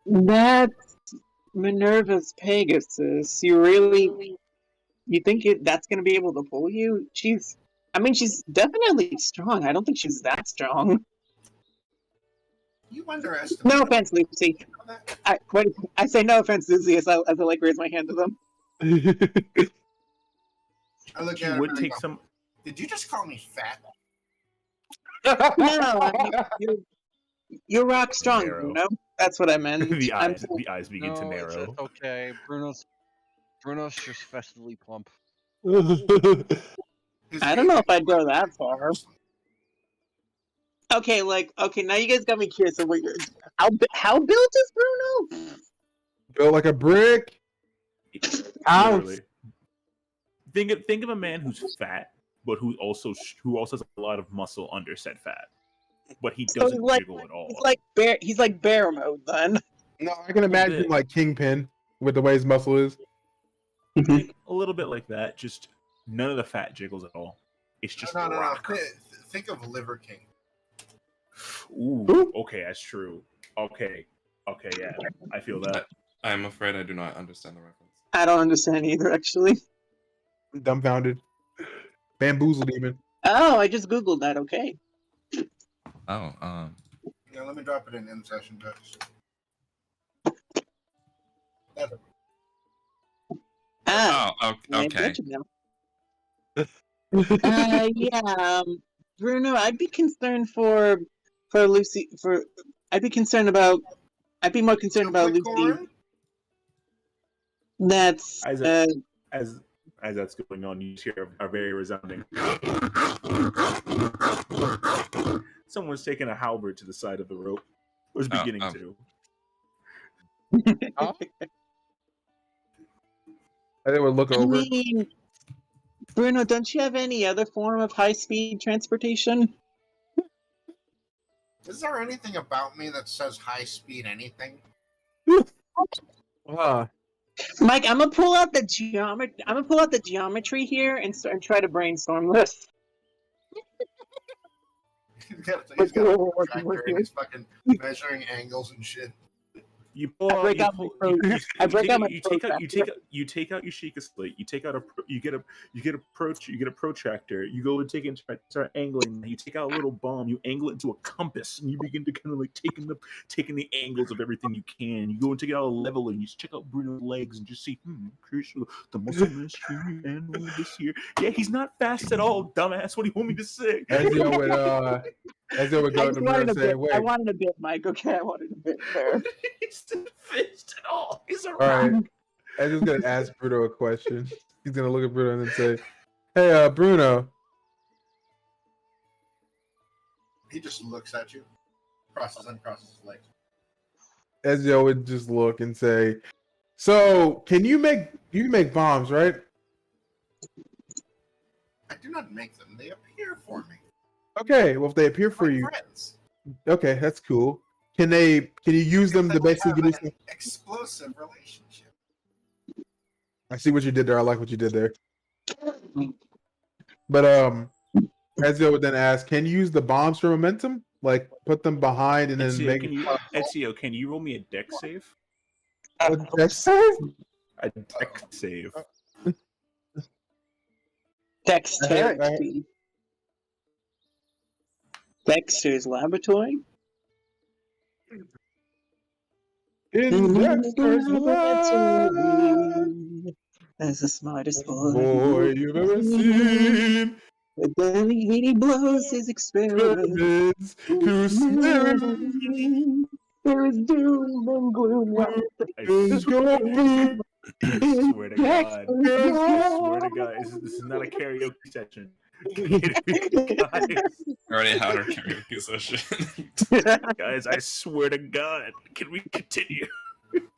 that's Minerva's Pegasus. You think that's gonna be able to pull you? She's definitely strong. I don't think she's that strong. You underestimate. No offense, Lucy. I say no offense, Lucy, as I like raise my hand to them. I look She at him would and I take go, some. Did you just call me fat? No, I mean, you're rock strong, Narrow. Bruno. That's what I meant. The I'm eyes begin to No, narrow. okay. Bruno's just festively plump. I don't know if I'd go that far. Okay, now you guys got me curious. So how built is Bruno? Built like a brick. Literally. Think of a man who's fat, but who also has a lot of muscle under said fat, but he So doesn't he's jiggle at all. He's like bear mode then. No, I can imagine bit. like Kingpin with the way his muscle is. Like, a little bit like that. Just none of the fat jiggles at all. It's just No. rock. Think of Liver King. Ooh, okay, that's true. Okay, yeah, I feel that. I'm afraid I do not understand the reference. I don't understand either, actually. I'm dumbfounded. Bamboozled even. Oh, I just googled that. Okay. Oh, Yeah, let me drop it in session, Dutch. Ah, oh, I okay. get you now. Yeah, Bruno, I'd be concerned for Lucy. I'd be more concerned about Lucy. Duplicorn? That's As that's going on, you hear a very resounding. Someone's taking a halberd to the side of the rope. Was beginning to. I think we'll look I over. mean, Bruno, don't you have any other form of high-speed transportation? Is there anything about me that says high speed anything? Mike, I'm gonna pull out the geometry here and try to brainstorm this. He's got a protractor and he's fucking measuring angles and shit. You pull I out. break You out my pull. pro- I break out my You take out. You protractor. take out. You take out your Sheikah slate. You take out a. You get a. You get a You get a protractor. You go and take it and start angling. You take out a little bomb. You angle it into a compass, and you begin to kind of like taking the angles of everything you can. You go and take it out a level, and you just check out Bruno's legs and just see. Curious, the muscle mesh here and all this here. Yeah, he's not fast at all, dumbass. What do you want me to say? Ezio would go I to just Bruno wanted and a say, bit. I "Wait, wanted a bit, Mike. Okay, I wanted a bit there. He's not fast at all. He's a all right." Ezio's gonna ask Bruno a question. He's gonna look at Bruno and then say, "Hey, Bruno." He just looks at you, uncrosses his legs. Ezio would just look and say, "So, can you make bombs, right?" I do not make them; they appear for me. Okay, well if they appear for My you, friends. okay, that's cool. Can you use them to Because we basically have do an some? explosive relationship. I see what you did there. I like what you did there. But Ezio would then ask, "Can you use the bombs for momentum? Like put them behind and then Ezio, can you roll me a deck save? a deck save?" A deck save. Dexterity. Dexter's laboratory. In Dexter's lab. That's the smartest Boy you've ever seen. But then he blows his experiments To smear there is doom and gloom. I swear to God. I swear to God. This is not a karaoke session. Guys, Already had our karaoke session. guys, I swear to God. Can we continue?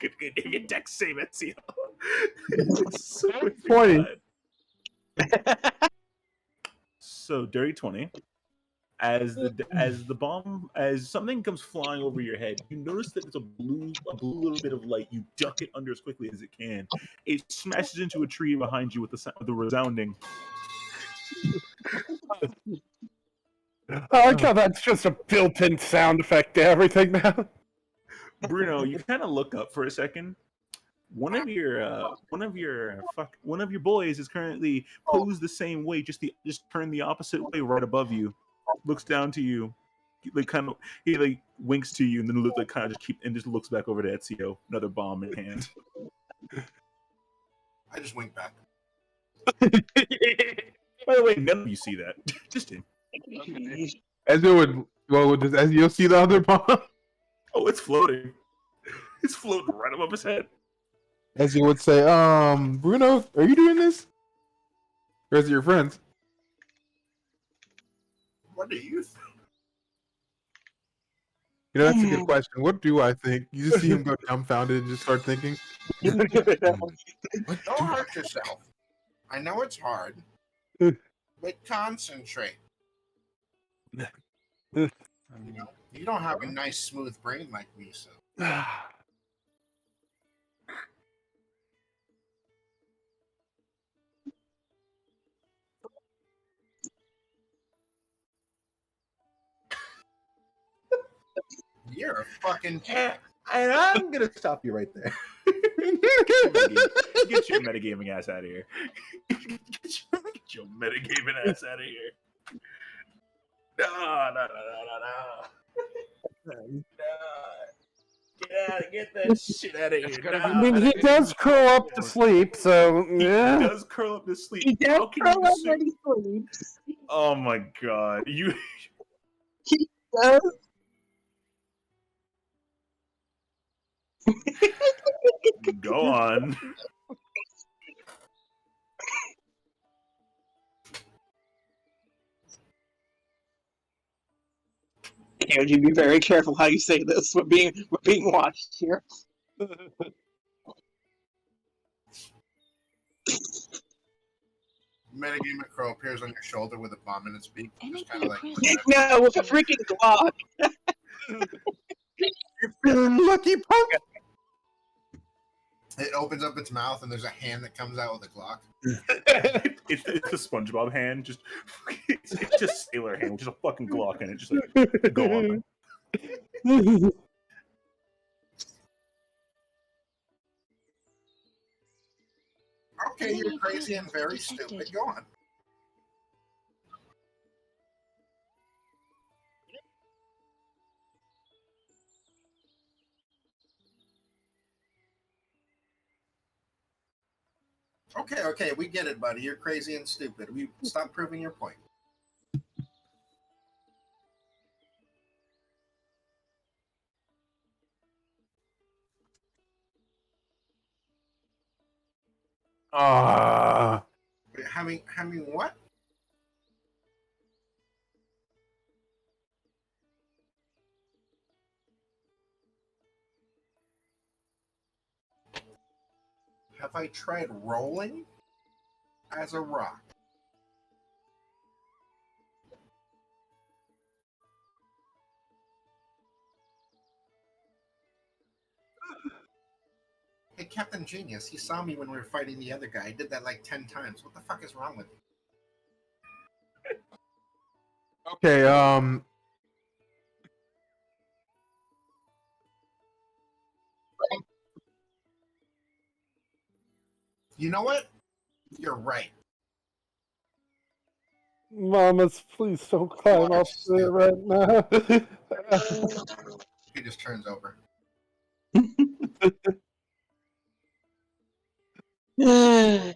Give your deck save, Ezio. So dirty 20. As something comes flying over your head, you notice that it's a blue little bit of light. You duck it under as quickly as it can. It smashes into a tree behind you with the resounding. I like how that's just a built-in sound effect to everything now. Bruno, you kind of look up for a second. One of your boys is currently posed the same way, just turned the opposite way, right above you. Looks down to you, he winks to you, and then just looks back over to Ezio, another bomb in hand. I just wink back. By the way, none of you see that. Just him. Ezio does Ezio see the other bomb? Oh, it's floating. It's floating right above his head. Ezio would say, Bruno, are you doing this? Or is it your friends? What do you think? You know, that's a good question. What do I think? You just see him go dumbfounded and just start thinking. Don't hurt yourself. I know it's hard, but concentrate. You don't have a nice, smooth brain like me, so. You're a fucking. And I'm gonna stop you right there. Get your metagaming ass out of here. Get your metagaming ass out of here. No. Get that shit out of here. I mean, he does curl up to sleep, so yeah. He does curl up to sleep. He does How can curl you up say- when he sleeps. Oh my god. You He does. go on. Would you be very careful how you say this? We're being watched here. Metagamer Crow appears on your shoulder with a bomb in its beak. Just kind of like. No, with a freaking Glock. You're feeling lucky, punk. It opens up its mouth and there's a hand that comes out with a Glock. It's the SpongeBob hand, it's just sailor hand, with just a fucking Glock in it, just like go on. Okay, you're crazy and very stupid. Go on. Okay, we get it, buddy. You're crazy and stupid. We stop proving your point. Having what? Have I tried rolling as a rock? Hey, Captain Genius, he saw me when we were fighting the other guy. I did that like 10 times. What the fuck is wrong with you? Okay, You know what? You're right. Mamas, please don't climb up there right now. He just turns over.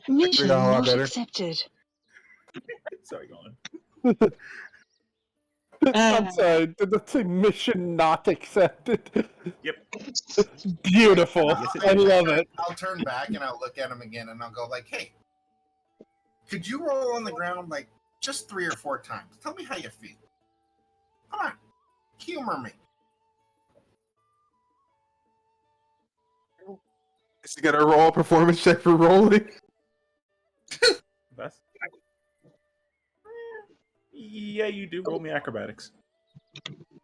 Mission not accepted. Sorry, go on. I'm sorry, did the say mission not accepted? Yep. Beautiful. Yes, it I is. love it. I'll turn back and I'll look at him again and I'll go like, hey, could you roll on the ground like just 3 or 4 times? Tell me how you feel. Come on. Humor me. is he gonna roll a performance check for rolling? Best. Yeah, you do. Roll me acrobatics.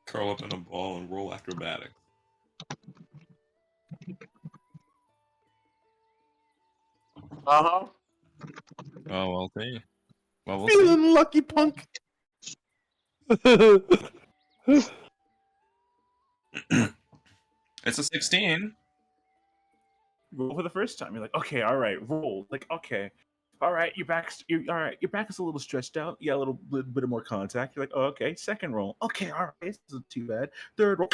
Curl up in a ball and roll acrobatics. Uh-huh. Oh, well, see. Well, we'll see. Feeling lucky, punk. It's a 16. Roll for the first time. You're like, okay, all right, roll. Like, okay, all right, your back's all right. Your back is a little stretched out. You got a little bit of more contact. You're like, oh, okay. Second roll. Okay, all right, this isn't too bad. Third roll.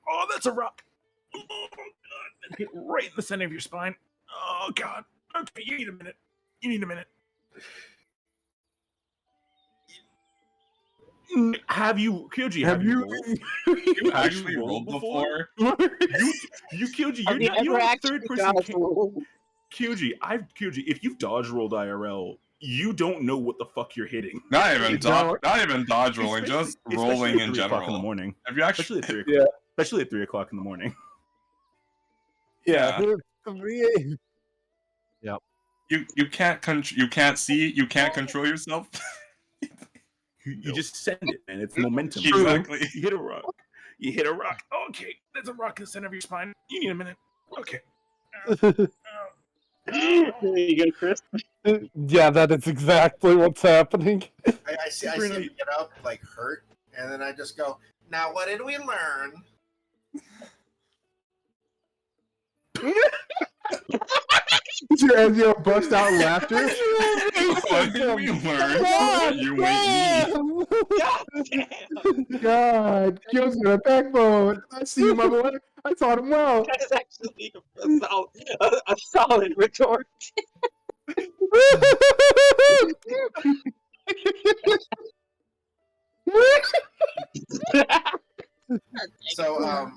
Oh, that's a rock. Oh, God. Hit right in the center of your spine. Oh God. Okay, you need a minute. You need a minute. Have you, Kyoji? Have you You actually rolled before? You Kyoji, Have you you're ever the actually third person. dodged rolled? Kyoji, if you've dodge rolled IRL, you don't know what the fuck you're hitting. Not even don't. not even dodge rolling, just rolling at in 3 o'clock in the general. morning. Have you actually? Especially at 3 Yeah. o'clock. Especially at 3 o'clock in the morning. Yeah. Yep. You can't see, you can't control yourself. You just send it, man. It's momentum. Exactly. You hit a rock. You hit a rock. Okay, there's a rock in the center of your spine. You need a minute. Okay. There you go, Chris. Yeah, that is exactly what's happening. I see him get up like hurt, and then I just go, now what did we learn? As you bust out laughter. What did we learn? You ain't me. God, kills me a backbone. I see you, my boy. I taught him well. That's actually a solid retort. So,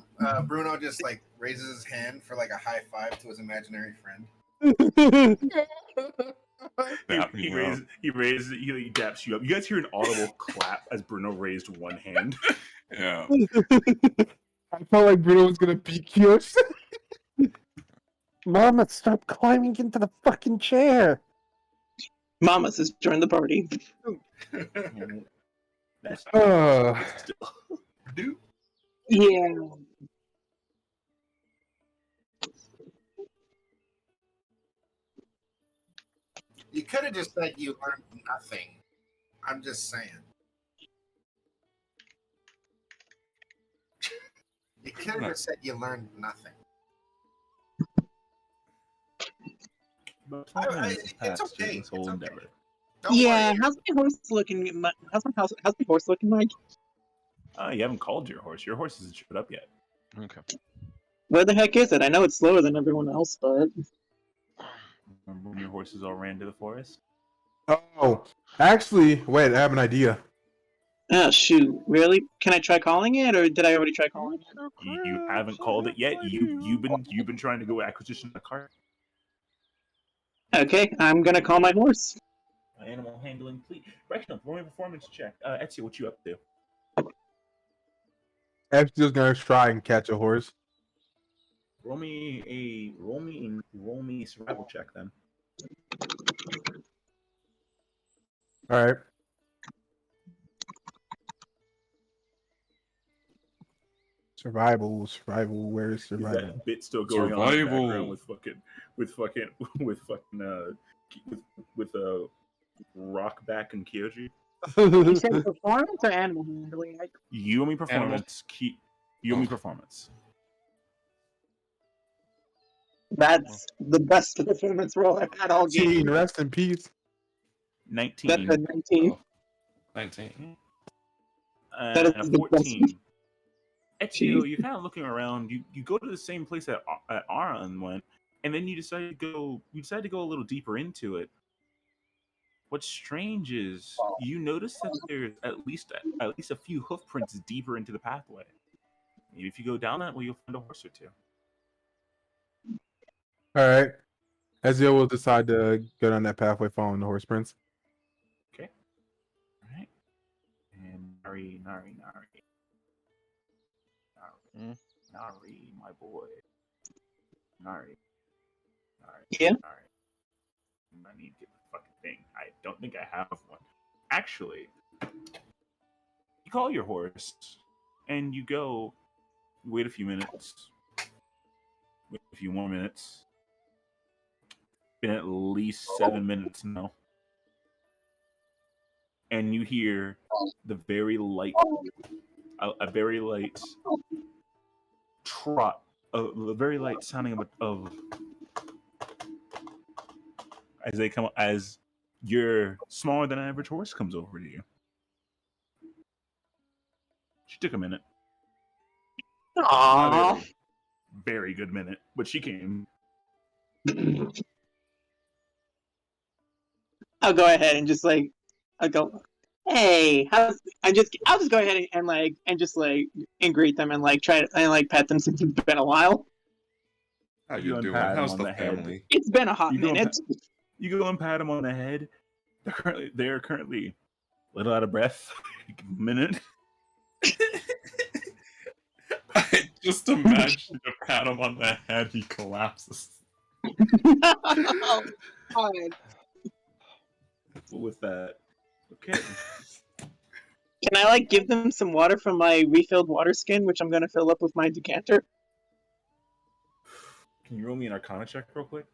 Bruno just like raises his hand for like a high five to his imaginary friend. He daps you up. You guys hear an audible clap as Bruno raised one hand. Yeah. I felt like Bruno was gonna beat Kyoshi. Mama, stop climbing into the fucking chair. Mamas has joined the party. That's Dude. Yeah. You could have just said you learned nothing. I'm just saying. You could have just said you learned nothing. About 20 minutes has it's passed okay. through this whole It's okay. endeavor. Don't Yeah, worry. how's my horse looking? How's my horse looking, Mike? You haven't called your horse. Your horse hasn't showed up yet. Okay. Where the heck is it? I know it's slower than everyone else, but Remember when your horses all ran to the forest? Oh, actually, wait, I have an idea. oh shoot, really? Can I try calling it, or did I already try calling it? You haven't called it yet. You've been trying to go acquisition a cart. Okay, I'm gonna call my horse. Animal handling, please. Correction, roll me a performance check. Ezio, what you up to? Ezio's gonna try and catch a horse. Roll me a survival check then. All right. Survival. Where is Is survival? that bit still going on in the Survival. background with rock back and Kyoji? You said performance or animal handling? You owe me performance. You owe me performance. That's the best performance roll I've had all game. Rest in peace. 19. That's a 19. 19. That is And a the best. 14. Ezio, you're kind of looking around. You go to the same place that Aran went, and then you decide to go a little deeper into it. What's strange is you notice that there's at least a few hoof prints deeper into the pathway. Maybe if you go down that way, you'll find a horse or two. All right. Ezio will decide to go down that pathway following the horse prints. Okay. All right. And Nari, my boy. Nari. Yeah? Nari. I need to get the fucking thing. I don't think I have one. Actually, you call your horse, and you go. Wait a few minutes. Wait a few more minutes. Been at least 7 minutes now. And you hear the very light, a very light trot, a very light sounding of as your smaller than average horse comes over to you. She took a minute. Not Aww. a very good minute, but she came. I'll go ahead and just like, I'll go, hey, I'll just go ahead and greet them and like try to and like pet them since it's been a while. How You you doing? unpat him How's on the the head. family? It's been a hot You go minute. You go and pat him on the head. They're currently a little out of breath. Minute. I just imagine to pat him on the head, he collapses. Oh, God. With that. Okay. Can I like give them some water from my refilled water skin, which I'm gonna fill up with my decanter? Can you roll me an Arcana check real quick?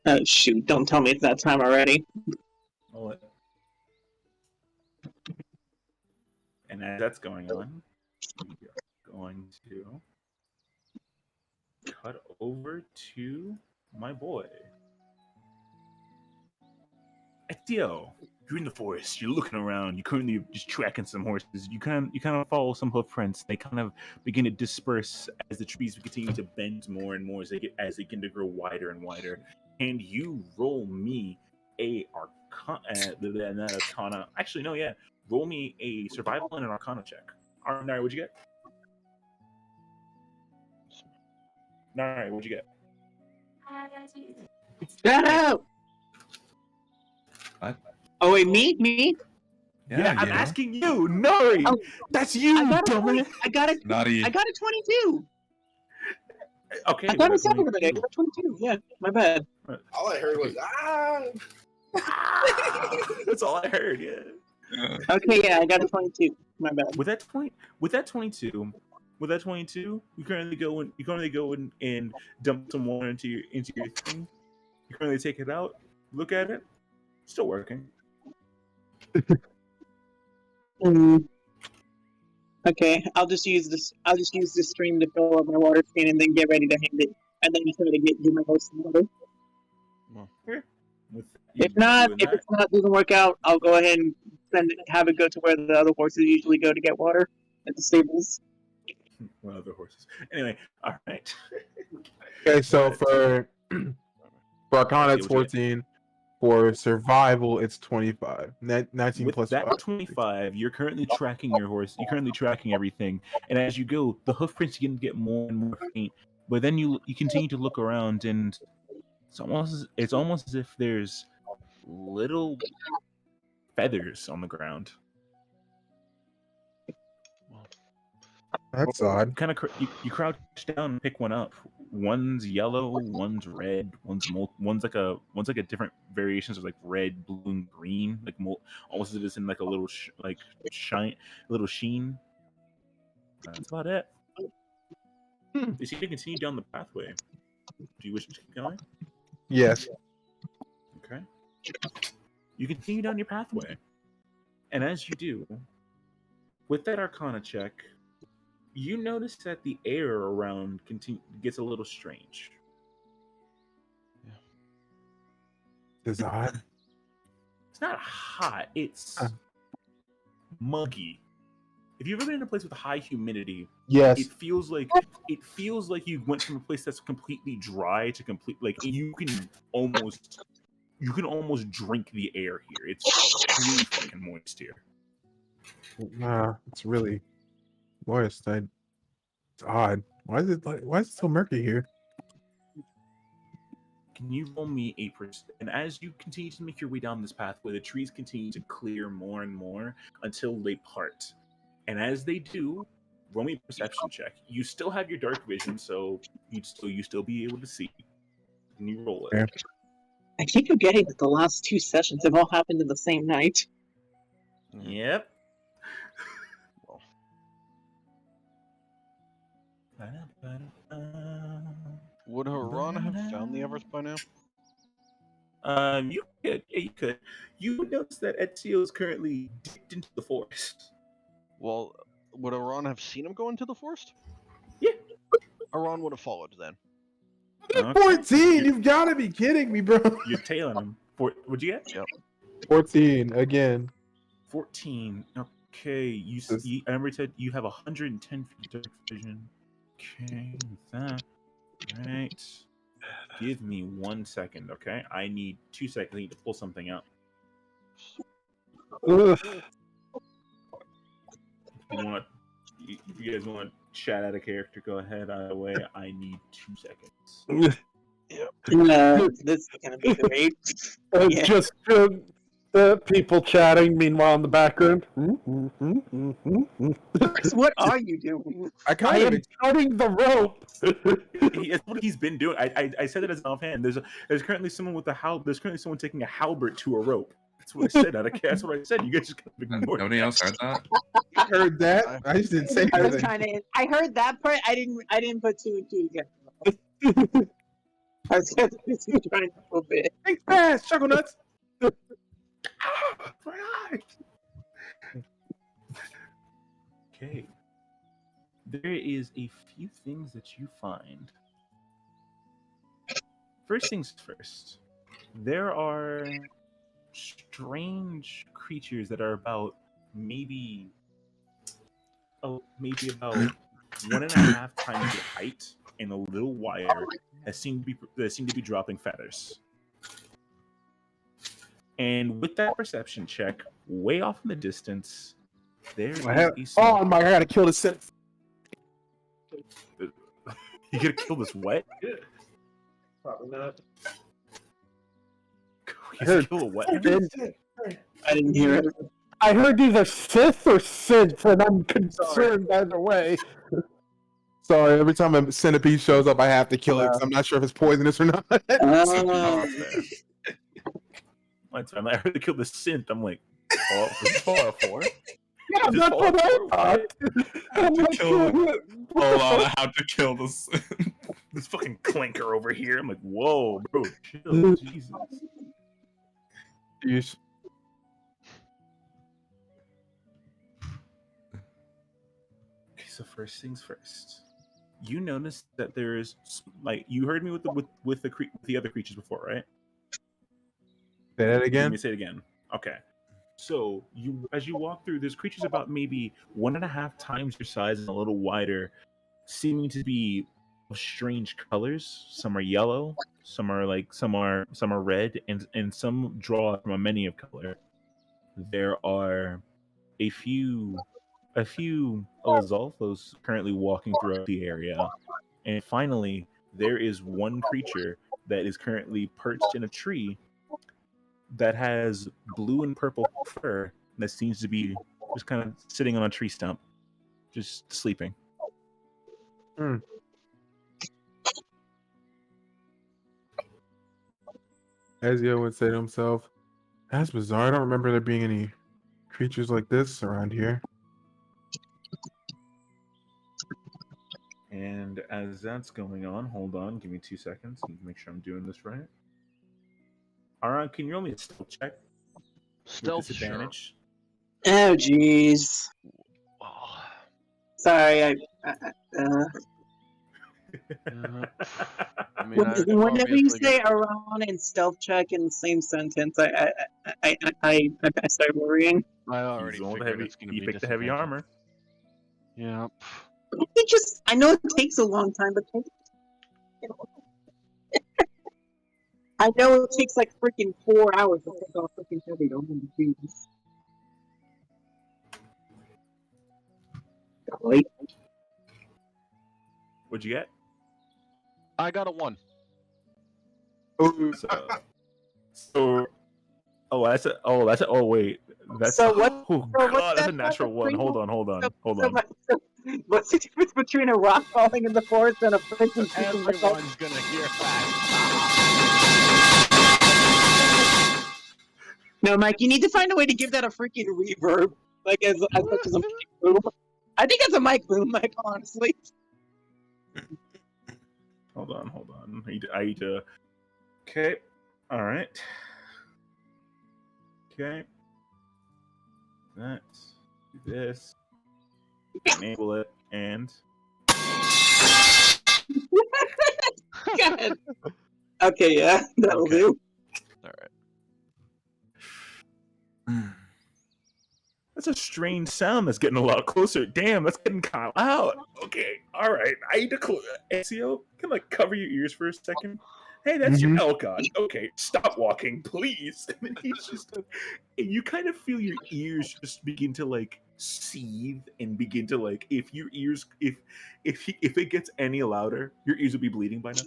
Oh shoot! Don't tell me it's that time already. I'll let... And as that's going on, we are going to cut over to my boy. Ezio, you're in the forest. You're looking around. You're currently just tracking some horses. You kind of follow some hoof prints. They kind of begin to disperse as the trees continue to bend more and more as they begin to grow wider and wider. And you roll me a Arcana. Actually, no, yeah. Roll me a survival and an Arcana check. Nari, what'd you get? Nari, what'd you get? Shut up! What? Oh wait, me? Yeah, I'm asking you, Nari. Oh, that's you, I got dumbass. I got it. Naughty. I got a 22. Okay, I got a 7 today. I got 22. Yeah, my bad. All I heard was That's all I heard. Yeah. Okay, yeah, I got a 22. My bad. With that 22, you currently go and dump some water into your thing. You currently take it out, look at it, still working. Okay, I'll just use this stream to fill up my water skin and then get ready to hand it, and then try to give my horse some water. With If you not, doing if that, it's not doesn't work out, I'll go ahead and have it go to where the other horses usually go to get water at the stables. one of the horses. Anyway, all right. Okay, so But- for Arcana Let's it's see what you 14. For survival, it's 25. 19 with plus that 5. 25, you're currently tracking your horse. You're currently tracking everything, and as you go, the hoof prints begin to get more and more faint. But then you continue to look around, and it's almost as if there's little feathers on the ground. That's odd. Kind of you crouch down and pick one up. One's yellow, one's red, one's like a different variations of like red, blue, and green, like almost as if it's in like a little little sheen. That's about it. You seem to continue down the pathway. Do you wish to keep going? Yes. Okay. You continue down your pathway, and as you do, with that Arcana check, you notice that the air around gets a little strange. It's odd. It's not hot. It's muggy. If you've ever been in a place with high humidity, Yes. it feels like you went from a place that's completely dry to you can almost drink the air here. It's really fucking moist here. It's really moist. It's odd. Why is it so murky here? Can you roll me 8%? And as you continue to make your way down this pathway, the trees continue to clear more and more until they part. And as they do, roll me a perception check. You still have your dark vision, so you still be able to see. Can you roll it? I keep forgetting that the last 2 sessions have all happened in the same night. Yep. Would Haran have found the others by now? You could. Yeah, you could. You would notice that Ezio is currently dipped into the forest. Well, would Haran have seen him go into the forest? Yeah. Haran would have followed then. Okay. 14! You've got to be kidding me, bro. You're tailing him. What'd you get? Yep. 14 again. 14. Okay. I remember you said you have 110 feet of dark vision. Okay, with that. Right. Give me 1 second, okay? I need 2 seconds. I need to pull something out. Ugh. If you guys want to chat out of character, go ahead. Either way, I need 2 seconds. This is gonna be great. Yeah. Just people chatting, meanwhile in the background. What are you doing? I I am cutting the rope. That's what he's been doing. I said it as an offhand. There's currently someone with There's currently someone taking a halberd to a rope. That's what I said. That's what I said. You guys just kind of ignored. Nobody else heard that? I heard that. I just didn't say I was anything. trying to. I heard that part. I didn't put 2 and 2 together. I was trying to a bit. Thanks, pass, chuckle nuts. Okay. There is a few things that you find. First things first. There are strange creatures that are about maybe about 1.5 times your height and a little wider that seem to be dropping feathers. And with that perception check, way off in the distance, there is a Oh my! I gotta kill this synth. You gotta kill this what? Probably not. You gotta kill a what? I didn't hear it. I heard either Sith or Synth, and I'm concerned either way. Sorry, every time a centipede shows up, I have to kill it because I'm not sure if it's poisonous or not. That's fine. I heard they killed the synth. I'm like, oh, this is far for. Yeah, that's what I thought. Hold on, I have to kill this. This fucking clinker over here. I'm like, whoa, bro, chill, Jesus. Yeesh. Okay, so first things first. You notice that there's you heard me with the other creatures before, right? Say that You want me again. to say it again? Okay. So as you walk through, there's creatures about maybe 1.5 times your size and a little wider, seeming to be of strange colors. Some are yellow, some are red, and some draw from a many of color. There are a few Elizalfos currently walking throughout the area, and finally there is one creature that is currently perched in a tree that has blue and purple fur that seems to be just kind of sitting on a tree stump, just sleeping. Ezio would say to himself, "That's bizarre. I don't remember there being any creatures like this around here." And as that's going on, hold on, give me 2 seconds. Need to make sure I'm doing this right. Alright, can you roll me a stealth check with Stealth, sure. disadvantage? Oh, jeez. Oh, Sorry, I mean, whenever you obviously say Iran and stealth check in the same sentence, I start worrying. I already He's the one with figured the heavy. it's going to He be picked the heavy disadvantage. armor. Yeah. I know it takes a long time, but I know it takes like freaking 4 hours to take off freaking heavy armor. Jeez. Golly. What'd you get? I got a 1. So oh wait, that's So what? oh So what's god, that's that a natural one. between- Hold on. What's the difference between a rock falling in the forest and a person speaking myself? Everyone's going to hear that. No, Mike, you need to find a way to give that a freaking reverb, like as much as a mic boom. I think it's a mic boom, Mike. Honestly. Hold on. I need to. Okay. All right. Okay. Let's do this. Enable it and. God. Okay, yeah, that'll Okay. do. All right. That's a strange sound that's getting a lot closer. Damn, that's getting kind of loud. Okay, all right. I need to SEO, can like cover your ears for a second. Hey, that's your oh god. Okay, stop walking, please. And then he's just, and you kind of feel your ears just begin to like seethe and begin to like if your ears if it gets any louder, your ears will be bleeding by now.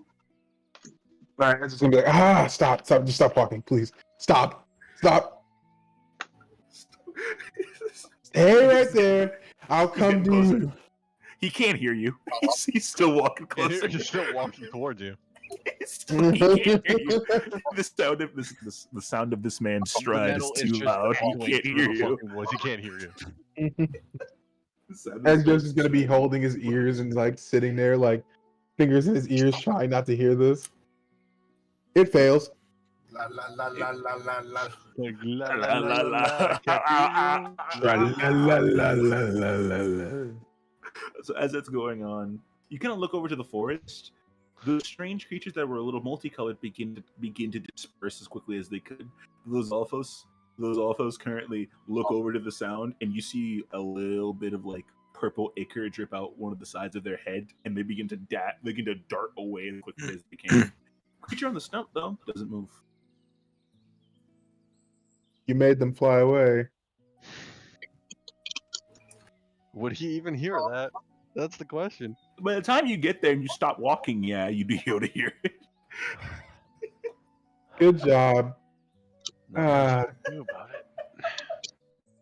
All right, it's just gonna be like, stop, just stop walking, please, stop. Stay right there. I'll come to you. He can't hear you. He's still walking closer. He's still walking towards you. He can't hear you. The sound of this man's stride is too loud. He can't hear you. He can't hear you. And Joe's just gonna be holding his ears and like sitting there, like fingers in his ears, trying not to hear this. It fails. La la la la la la la. Like, la la la la. Can't hear you. La la la la la la. So as that's going on, you kind of look over to the forest. Those strange creatures that were a little multicolored begin to disperse as quickly as they could. Those alphos currently look over to the sound, and you see a little bit of like purple ichor drip out one of the sides of their head, and they begin to dart away as quickly as they can. Creature on the stump though doesn't move. You made them fly away. Would he even hear that? That's the question. By the time you get there and you stop walking, yeah, you'd be able to hear it. Good job. Nothing else I can do about it.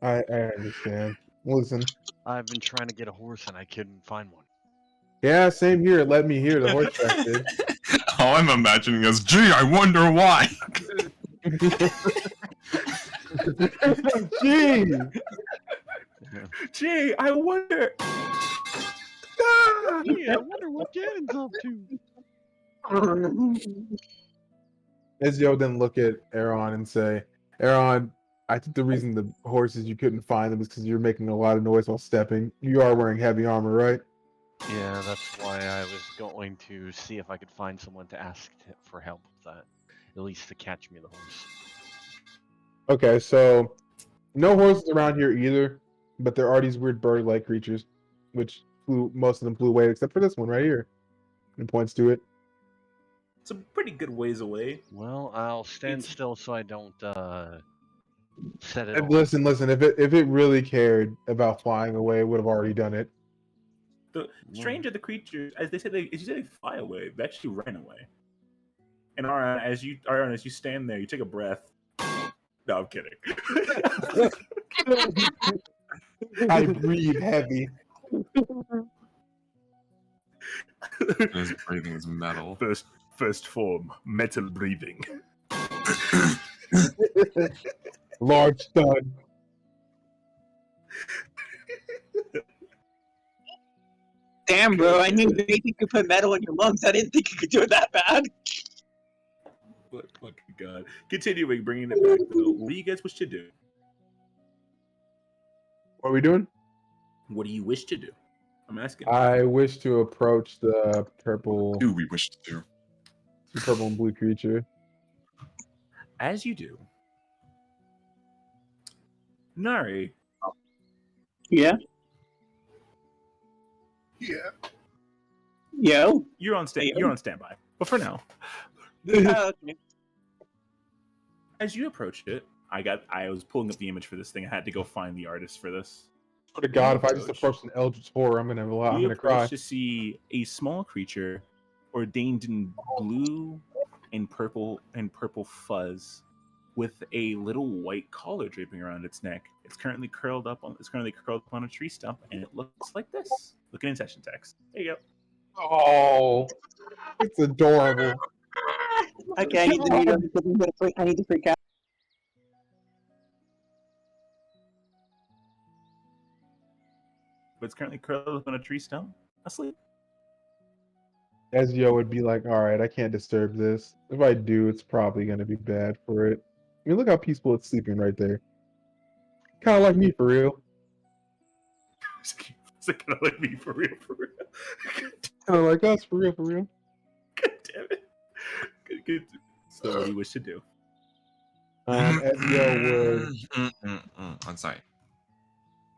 I understand. Listen. I've been trying to get a horse and I couldn't find one. Yeah, same here. Let me hear the horse track did. All I'm imagining is, gee, I wonder why. Gee, I wonder. Gee, I wonder what Gannon's up to. Ezio then look at Aaron and say, Aaron, I think the reason the horses you couldn't find them is because you're making a lot of noise while stepping. You are wearing heavy armor, right? Yeah, that's why I was going to see if I could find someone to ask for help with that. At least to catch me the horse. Okay, so no horses around here either, but there are these weird bird-like creatures, which most of them flew away, except for this one right here. And points to it. It's a pretty good ways away. Well, I'll stand It's- still so I don't set it And off. listen. If it really cared about flying away, it would have already done it. The stranger the creatures, as you say they fly away. They actually ran away. And Ariana, as you stand there, you take a breath. No, I'm kidding. I breathe heavy. His breathing is metal. First form, metal breathing. Large stud. Damn, bro! I knew you could put metal in your lungs. I didn't think you could do it that bad. But fucking god. Continuing, bringing it back though. What do you guys wish to do? What are we doing? What do you wish to do? I'm asking. I wish to approach the purple, Do we wish to do? purple and blue creature. As you do, Nari, Yeah. Yeah. Yo. you're on Hey, you're on standby. But for now, Oh, okay. as you approach it, I was pulling up the image for this thing. I had to go find the artist for this. Swear to God, if I just approach an eldritch horror, I'm gonna cry. To see a small creature ordained in blue and purple fuzz with a little white collar draping around its neck. It's currently curled up on a tree stump, and it looks like this. Look at in session text. There you go. Oh, it's adorable. Okay, I need the meter because I need to freak out. But it's currently curled up on a tree stump, asleep. Ezio would be like, "All right, I can't disturb this. If I do, it's probably gonna be bad for it." I mean, look how peaceful it's sleeping right there. Kind of like me, for real. It's kind of like me, for real, for real. Kind of like us, for real, for real. God damn it. Good. So what do you wish to do? Ezio I'm sorry.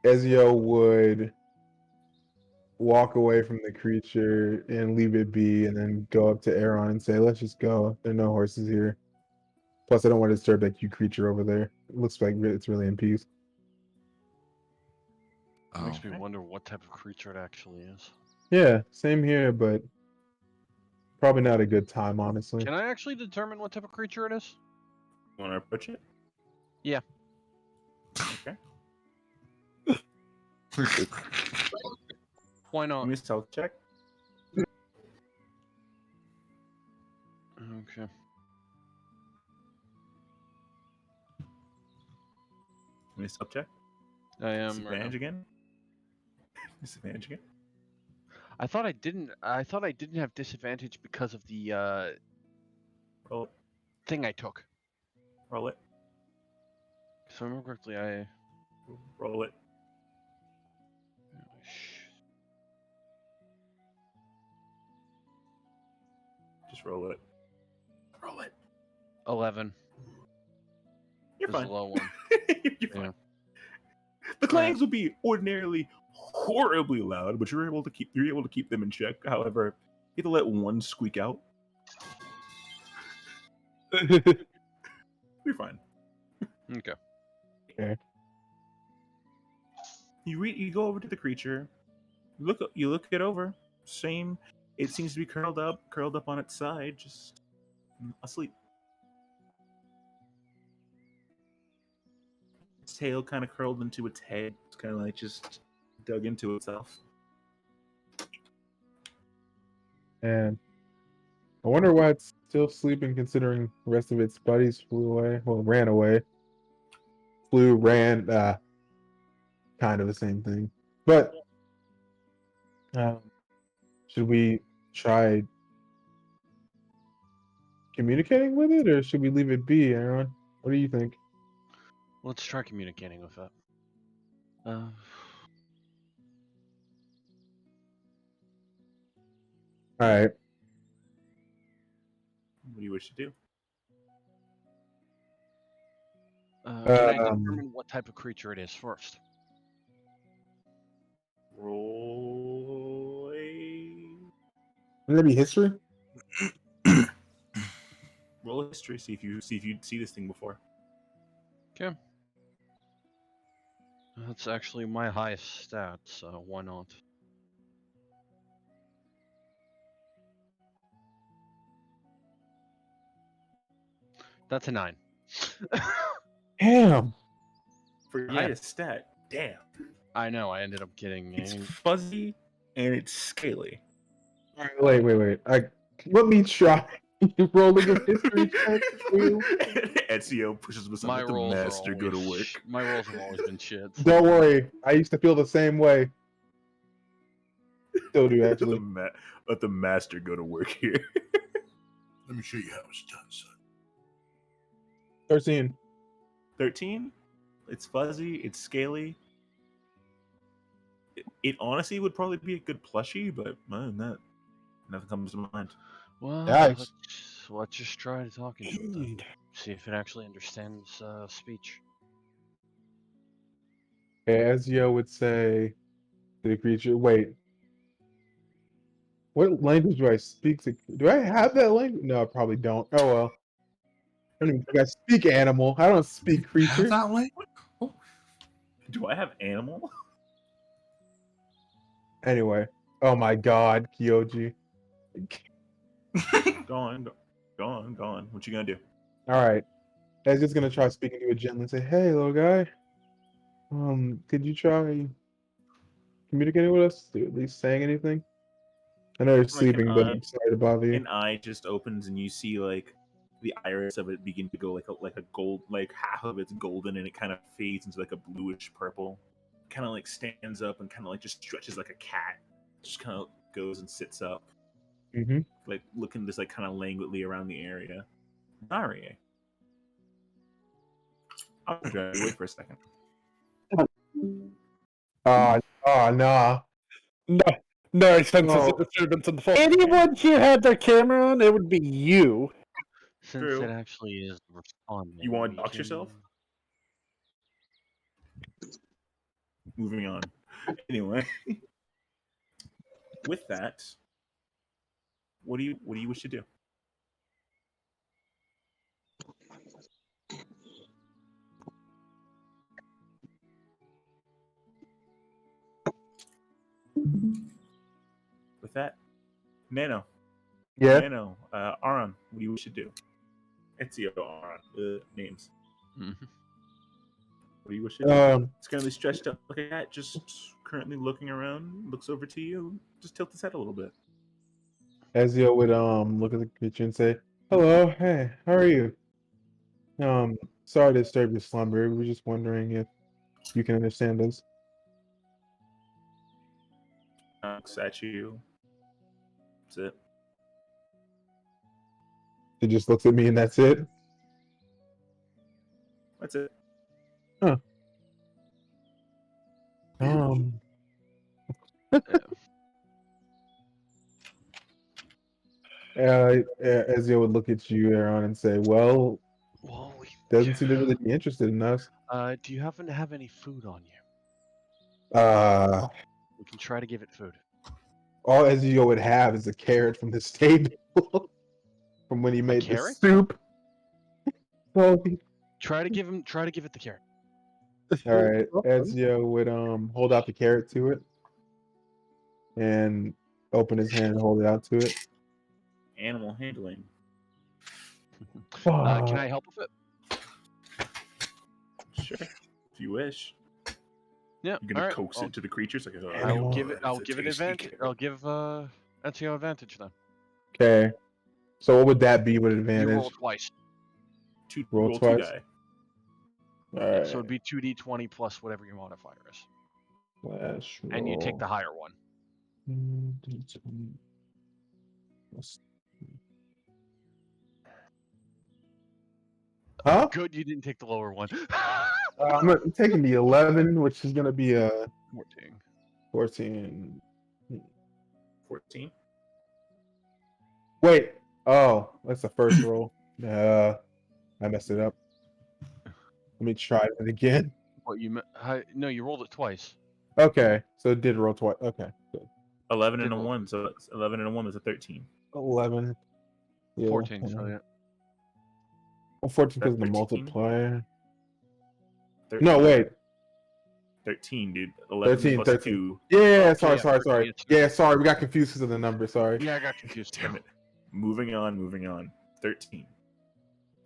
would walk away from the creature and leave it be, and then go up to Aaron and say, "Let's just go. There are no horses here. Plus, I don't want to disturb that cute creature over there. It looks like it's really in peace." Oh. Makes me wonder what type of creature it actually is. Yeah, same here, but probably not a good time, honestly. Can I actually determine what type of creature it is? You want to approach it? Yeah. Okay. Why not? Give me a stealth check. Okay. Give me a stealth check. I am. Disadvantage again. Disadvantage again. I thought I didn't have disadvantage because of the Roll it. thing I took. Roll it. If I remember correctly, I. Roll it. Just roll it. Roll it. 11. You're It was fine. a low one. You're fine. Yeah. The clangs would be ordinarily horribly loud, but you're able to keep them in check. However, you have to let one squeak out. You're fine. Okay. Okay. You go over to the creature. You look it over. Same. It seems to be curled up on its side, just asleep. Its tail kind of curled into its head. It's kind of like just dug into itself. And I wonder why it's still sleeping, considering the rest of its buddies flew away. Well, ran away. Flew, ran, kind of the same thing. But should we try communicating with it, or should we leave it be, Aaron? What do you think? Let's try communicating with it. All right. What do you wish to do? Can I Um, determine what type of creature it is first? Roll a Wouldn't that be history? roll a history. See if you see this thing before. Okay. That's actually my highest stat, so why not? That's a 9. Damn. For your Yeah. highest stat, damn. I know, I ended up getting It's a... fuzzy and it's scaly. All right, wait. Let me try. Rolling a history check. Too. Ezio pushes himself. My Let the rolls are master go to always work. my rolls have always been shit. so- Don't worry. I used to feel the same way. Still do, actually. Let the master go to work here. Let me show you how it's done, son. 13. 13. It's fuzzy. It's scaly. It honestly would probably be a good plushie, but man, nothing comes to mind. Well, Nice. let's just try talking to it then. See if it actually understands speech. Ezio would say to the creature, wait. What language do I speak to? Do I have that language? No, I probably don't. Oh well. I don't even think I speak animal. I don't speak creature. Have that language? Oh, Do I have animal? Anyway. Oh my god, Kyoji. Go on. What you gonna do? Alright. Ezio's gonna try speaking to it gently and say, hey little guy. Could you try communicating with us? At least saying anything? I know you're sleeping, but I'm sorry to bother you. An eye just opens and you see like the iris of it begin to go like a gold, like half of it's golden and it kind of fades into like a bluish purple. Kind of like stands up and kind of like just stretches like a cat. Just kind of goes and sits up, Mm-hmm. like looking just like kind of languidly around the area. Nari. I'm gonna wait for a second. Nah. No sense of Oh. disturbance in the phone. Anyone here had their camera on, it would be you. Since True. it actually is responding. You want we to dox yourself? Moving on. Anyway, with that, what do you wish to do? With that, Nano, Yeah. Aron, what do you wish to do? Ezio, Aron, names. Mhm. What do you wish to do? Um, It's currently stretched up like a cat, just currently looking around, looks over to you, just tilts his head a little bit. Ezio would look at the creature and say, hello, hey, how are you? Sorry to disturb your slumber. We were just wondering if you can understand us. Looks at you. That's it. He just looks at me and that's it. That's it. Huh. Ezio would look at you, Aaron, and say, well, Well, doesn't seem to really be interested in us. do you happen to have any food on you? We can try to give it food. All Ezio would have is a carrot from the stable from when he made the carrot? soup. Well, Try to give it the carrot. all right, Ezio would hold out the carrot to it and open his hand and hold it out to it. Animal handling. Can I help with it? Sure, if you wish. Yeah. You're gonna all right. coax it to the creatures like I'll Oh, give it. I'll it's a give it tasty advantage. carrot. I'll give Ezio advantage then. Okay. So what would that be with You advantage? roll twice. Roll Roll twice? 2 die. All right. So it'd be 2d20 plus whatever your modifier is, Slash roll. and you take the higher one. D20 plus- Huh? Good, you didn't take the lower one. I'm taking the 11, which is gonna be a 14. 14. 14. Wait. Oh, that's the first roll. I messed it up. Let me try it again. What you? No, you rolled it twice. Okay, so it did roll twice. Okay, good. 11 and Did a roll. 1, so it's 11 and a 1 is a 13. 11. Yeah. 14. So yeah. Well, 14 because of the 13? multiplier. 13. No, wait. 13, dude. 11 13, plus 13. 2. Yeah, Okay, sorry, yeah, sorry, 13, sorry. it's Yeah, 13. sorry, we got confused because of the number. Sorry. Yeah, I got confused too. Damn it. Moving on. 13.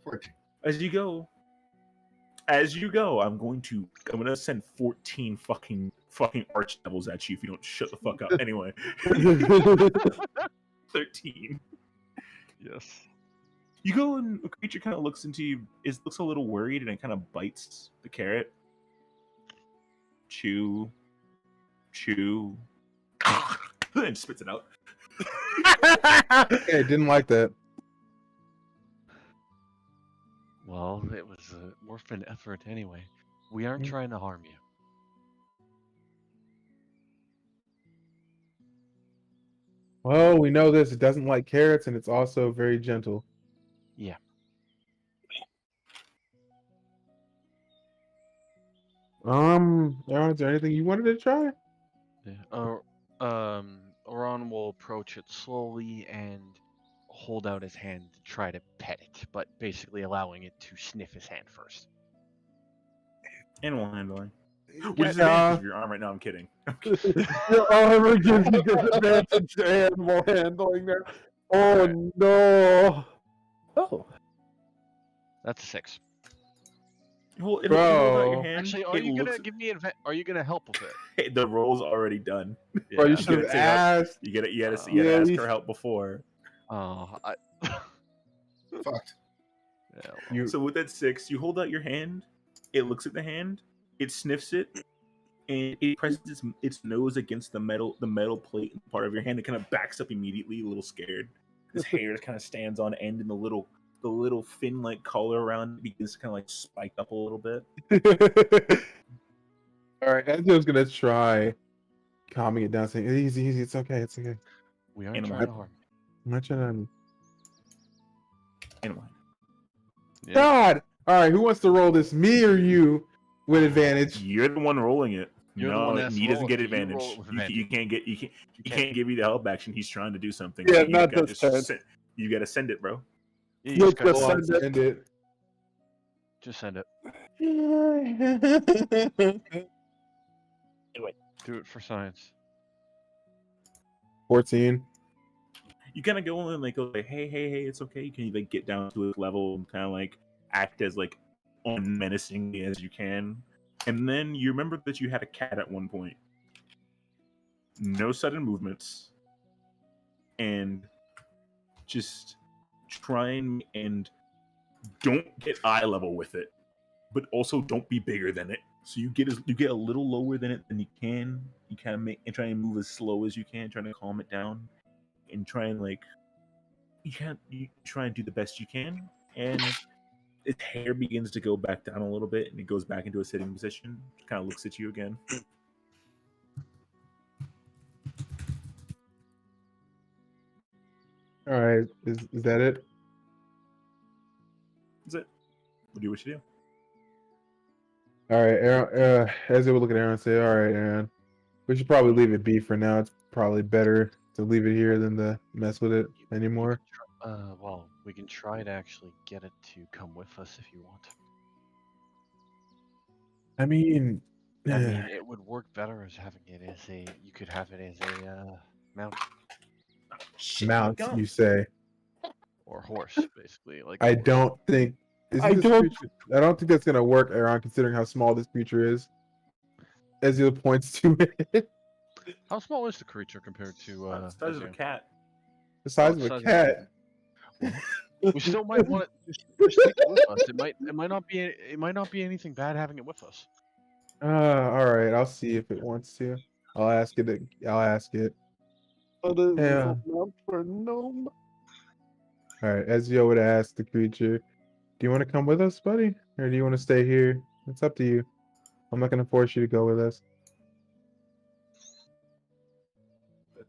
14. As you go, I'm gonna send 14 fucking archdevils at you if you don't shut the fuck up. Anyway. 13. Yes. You go and a creature kind of looks into you, looks a little worried, and it kind of bites the carrot. Chew, and spits it out. Okay, didn't like that. Well, it was worth an effort anyway. We aren't trying to harm you. Well, we know this. It doesn't like carrots, and it's also very gentle. Yeah. Aaron, is there anything you wanted to try? Yeah. Oran will approach it slowly and hold out his hand to try to pet it, but basically allowing it to sniff his hand first. Animal handling. Which Yeah, is advantage of your arm right now. I'm kidding. Your armor gives you disadvantage to animal handling there. Oh Right. no. Oh. That's a 6. Well, it'll hold out your Bro. hand. Actually, are it you gonna looks- give me are you gonna help with it? The roll's already done. Bro, you Yeah. should have gotta take asked. You gotta Yeah, ask you her help before. Oh, Fucked. yeah. Well, You, So with that 6, you hold out your hand. It looks at the hand. It sniffs it, and it presses its nose against the metal plate part of your hand. It kind of backs up immediately, a little scared. His hair kind of stands on end, and the little fin like collar around it begins to kind of like spike up a little bit. all right, Ezio's gonna try calming it down, saying, "Easy, it's okay, it's okay." we aren't Animal trying to harm I'm not trying to. Anyway, you. Yeah. God! All right, who wants to roll this? Me or you? With advantage. you're the one rolling it. You're the No, one that's he doesn't get rolling it. You advantage. roll it with You advantage. can't give you the help action. He's trying to do something. Yeah, So not this turn. You gotta send it, bro. You You'll just gotta just Go on, send it. send it. Just send it. Do it for science. 14. You kind of go in and like go like, hey, it's okay. You can like get down to his level and kind of like act as like unmenacingly as you can. And then you remember that you had a cat at one point. No sudden movements. And just try and don't get eye level with it, but also don't be bigger than it. So you get a little lower than it than you can. You kind of make and try and move as slow as you can, trying to calm it down, and try and like you try and do the best you can. And its hair begins to go back down a little bit, and it goes back into a sitting position. Kind of looks at you again. All right, is that it? That's it. We'll do what you do. All right, Aaron. As they would look at Aaron and say, "All right, Aaron, we should probably leave it be for now. It's probably better to leave it here than to mess with it anymore." Well, we can try to actually get it to come with us if you want. I mean, It would work better as having it as you could have it as a mount mount, you say? or horse, basically. Like I don't think. I don't- I don't think that's gonna work, Aaron, considering how small this creature is. Ezio points to it. How small is the creature compared to The size of a Ezio? cat. The size Oh, of a size cat. We still might want to just take it with us. It might not be anything bad having it with us. All right. I'll see if it wants to. I'll ask it. I'll ask it. What is Yeah. a mount for a gnome? All right. Ezio would ask the creature, "Do you want to come with us, buddy, or do you want to stay here? It's up to you. I'm not gonna force you to go with us."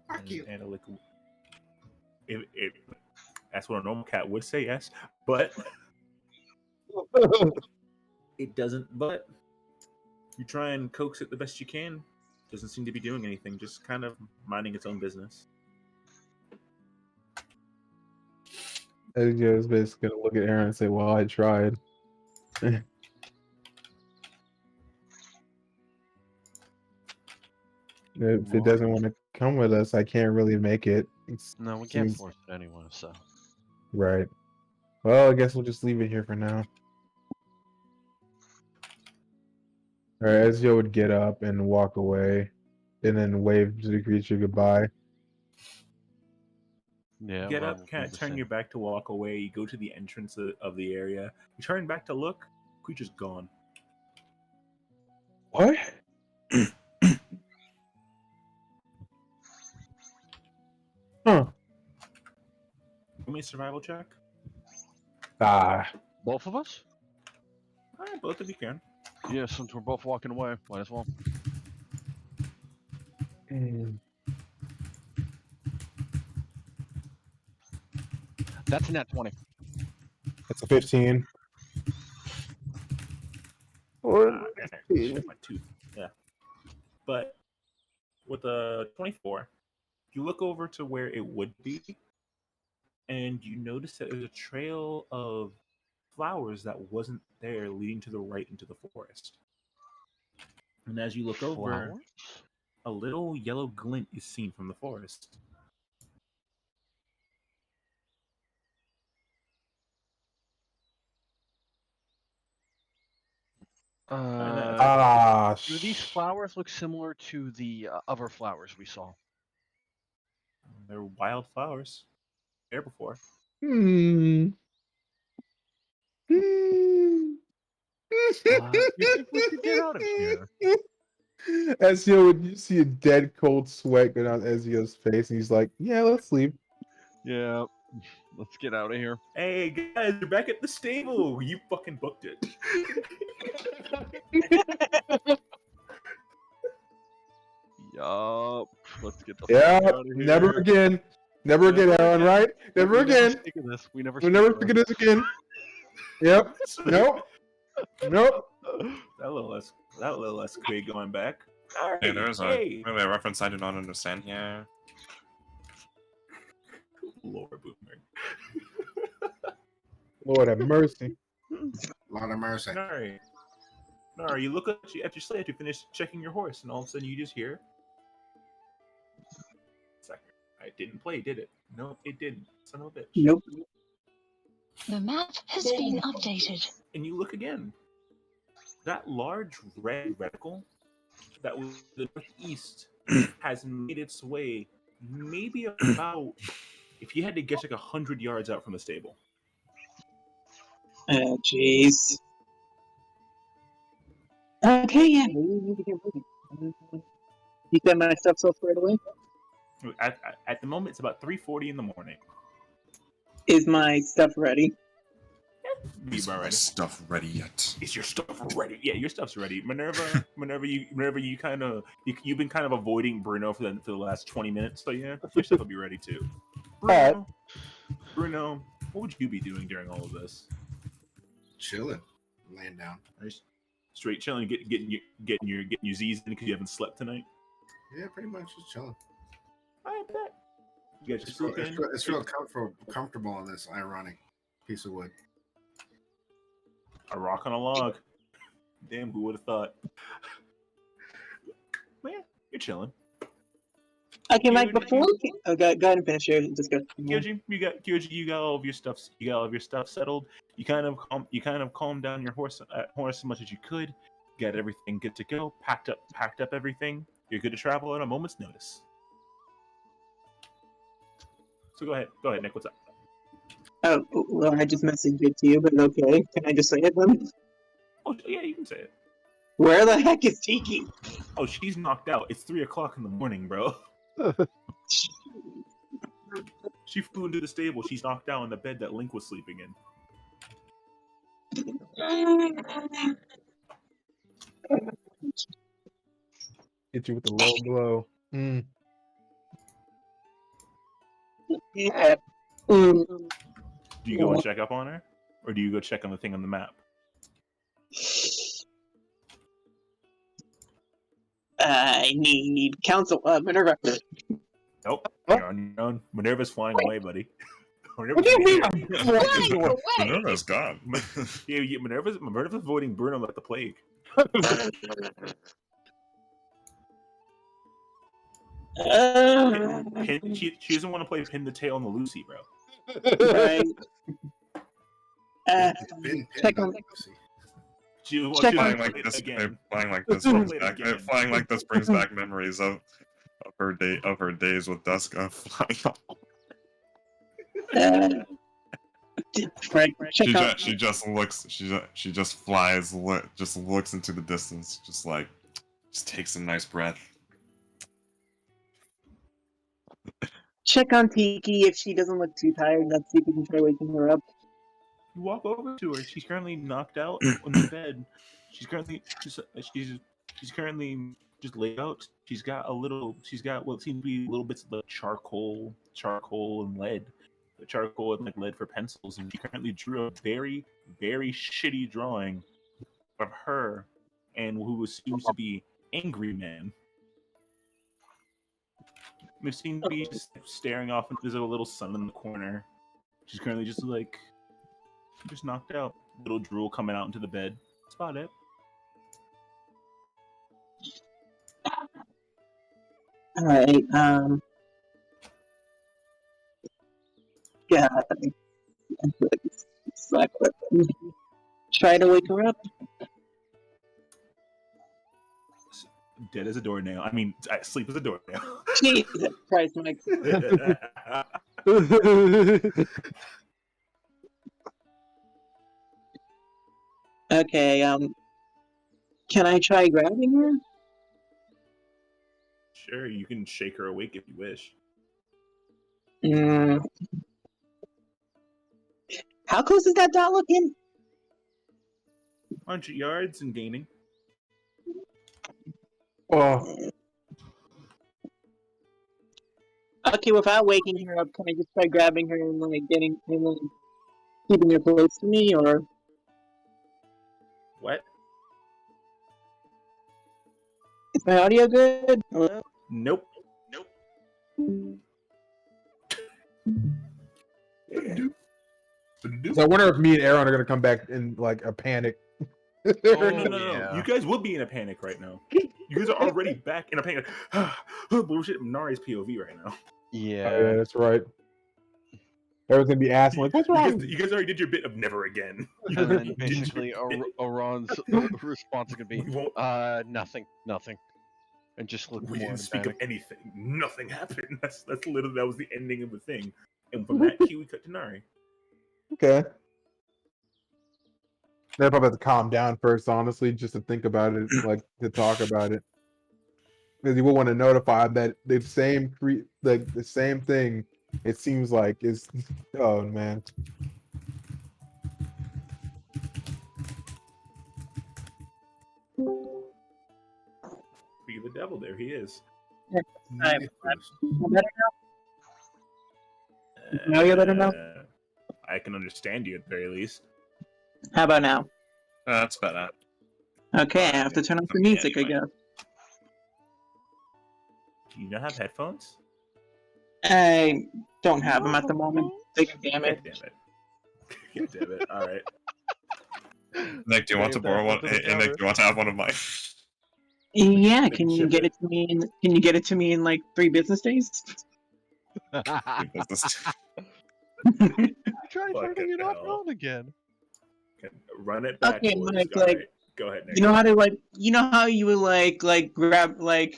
Fuck you. And like, that's what a normal cat would say, yes. But It doesn't, but you try and coax it the best you can. Doesn't seem to be doing anything, just kind of minding its own business. Ezio is basically gonna look at Aaron and say, "Well, I tried." If it doesn't want to come with us, I can't really make it. No, we can't Seems force it anyway, so. right. Well, I guess we'll just leave it here for now. All right, Ezio would get up and walk away, and then wave to the creature goodbye. Yeah, Get Ron up, will kind do of the turn same. your back to walk away. You go to the entrance of the area. You turn back to look. Creature's gone. What? Huh. Give me a survival check. Ah. Both of us? Alright, both of you can. Yeah, since we're both walking away, might as well. That's a net 20. That's a 15. Shit, my tooth. Yeah. But with a 24, you look over to where it would be, and you notice that there's a trail of flowers that wasn't there leading to the right into the forest. And as you look over, Flowers? a little yellow glint is seen from the forest. Do these flowers look similar to the other flowers we saw? They're wild flowers. There before. Hmm. You think we should get out of here? Ezio, would you see a dead cold sweat go down Ezio's face, and he's like, "Yeah, let's leave." Yeah, let's get out of here. Hey guys, you're back at the stable. You fucking booked it. Yup. Let's get the Yeah, fuck out of here. never again. Never again, Aaron, right? Never We again. Never speak of this. We never We'll speak never of forget this again. Yep. Nope. Nope. That little less Quig going back. All right. Hey, there's hey. a reference I do not understand here. Lord Boomer. Lord have mercy. Lot of mercy. Nari. Nari, you look at your slate to finish checking your horse, and all of a sudden you just hear. I didn't play, did it? No, it didn't. Son of a bitch. Nope. The map has been updated. And you look again. That large red reticle that was the northeast has made its way maybe about, if you had to guess, like 100 yards out from the stable. Oh, jeez. Okay, yeah, we need to get moving. You said my stuff's all squared away? At the moment, it's about 3:40 in the morning. Is my stuff ready? Is my stuff ready yet? Is your stuff ready? Yeah, your stuff's ready. Minerva, you kind of you've been kind of avoiding Bruno for the last 20 minutes, so yeah, your stuff will be ready too. Bruno, what would you be doing during all of this? Chilling, laying down. Straight chilling, getting your Z's in because you haven't slept tonight. Yeah, pretty much just chilling. I bet. You guys sleep in. It's real comfortable on this ironic piece of wood. A rock on a log. Damn, who would have thought? Man, you're chilling. Okay, Mike. Before go ahead and finish here. Just go. Kyoji, you got all of your stuff. You got all of your stuff settled. You kind of calmed down your horse as much as you could. Got everything good to go. Packed up everything. You're good to travel at a moment's notice. So go ahead, Nick. What's up? Oh, well, I just messaged it to you, but okay. Can I just say it then? Oh yeah, you can say it. Where the heck is Tiki? Oh, she's knocked out. It's 3:00 in the morning, bro. She flew into the stable. She's knocked out in the bed that Link was sleeping in. Hit you with the low blow. Yeah. Do you go and check up on her, or do you go check on the thing on the map? I need counsel. Minerva. Nope. You're on your own. Minerva's flying away, buddy. What do you mean I'm flying away? Minerva's gone. Yeah, Minerva's avoiding Bruno like the plague. She doesn't want to play pin the tail on the Lucy, bro. Right. Check on. She Check flying on. like this. again. Flying like this brings back. Flying like this brings back memories of her days with Duska. Frank, check out. She just looks. She just flies. Just looks into the distance. Just takes a nice breath. Check on Tiki if she doesn't look too tired. Let's see if we can try waking her up. You walk over to her. She's currently knocked out on the bed. She's currently just laid out. She's got what seems to be little bits of the charcoal and lead. The charcoal and like lead for pencils, and she currently drew a very, very shitty drawing of her and who seems to be Angry Man. They seem to be just staring off, and there's a little sun in the corner. She's currently just knocked out. Little drool coming out into the bed. That's about it. All right. Yeah. Try to wake her up. Dead as a doornail. I mean, sleep as a doornail. Jesus Christ, Mike. Okay. Can I try grabbing her? Sure, you can shake her awake if you wish. How close is that dot looking? 100 yards and gaining. Oh, Okay, without waking her up, can I just try grabbing her and keeping her close to me, or? What? Is my audio good? Hello? Nope. so I wonder if me and Aaron are gonna come back in like a panic. No. You guys would be in a panic right now. You guys are already back in a panic. Bullshit, Nari's POV right now. Yeah. Oh, yeah, that's right. Everyone's gonna be asking like, "What's wrong?" You guys already did your bit of never again. You And already then did your basically bit. Oran's response is gonna be, We won't- nothing, and just look We more didn't in speak panic. of anything. Nothing happened. That's literally that was the ending of the thing. And from that cue, we cut to Nari. Okay. They probably have to calm down first, honestly, just to think about it, like to talk about it. Because you will want to notify that the same the same thing. It seems like is. Oh man. Be the devil. There he is. Better now? Now you're better now? I can understand you at the very least. How about now? That's better. Okay, I have to turn off the music, I guess. Do you not have headphones? I don't have them at the moment. Damn it. God damn it. All right. Nick, do you want to borrow one? Hey, Nick, do you want to have one of mine? Yeah, can you get it to me in like 3 business days? Try turning it off on again. Run it back. Okay, boys. Mike, All like, right. Go ahead, Nick. you know how you would like grab like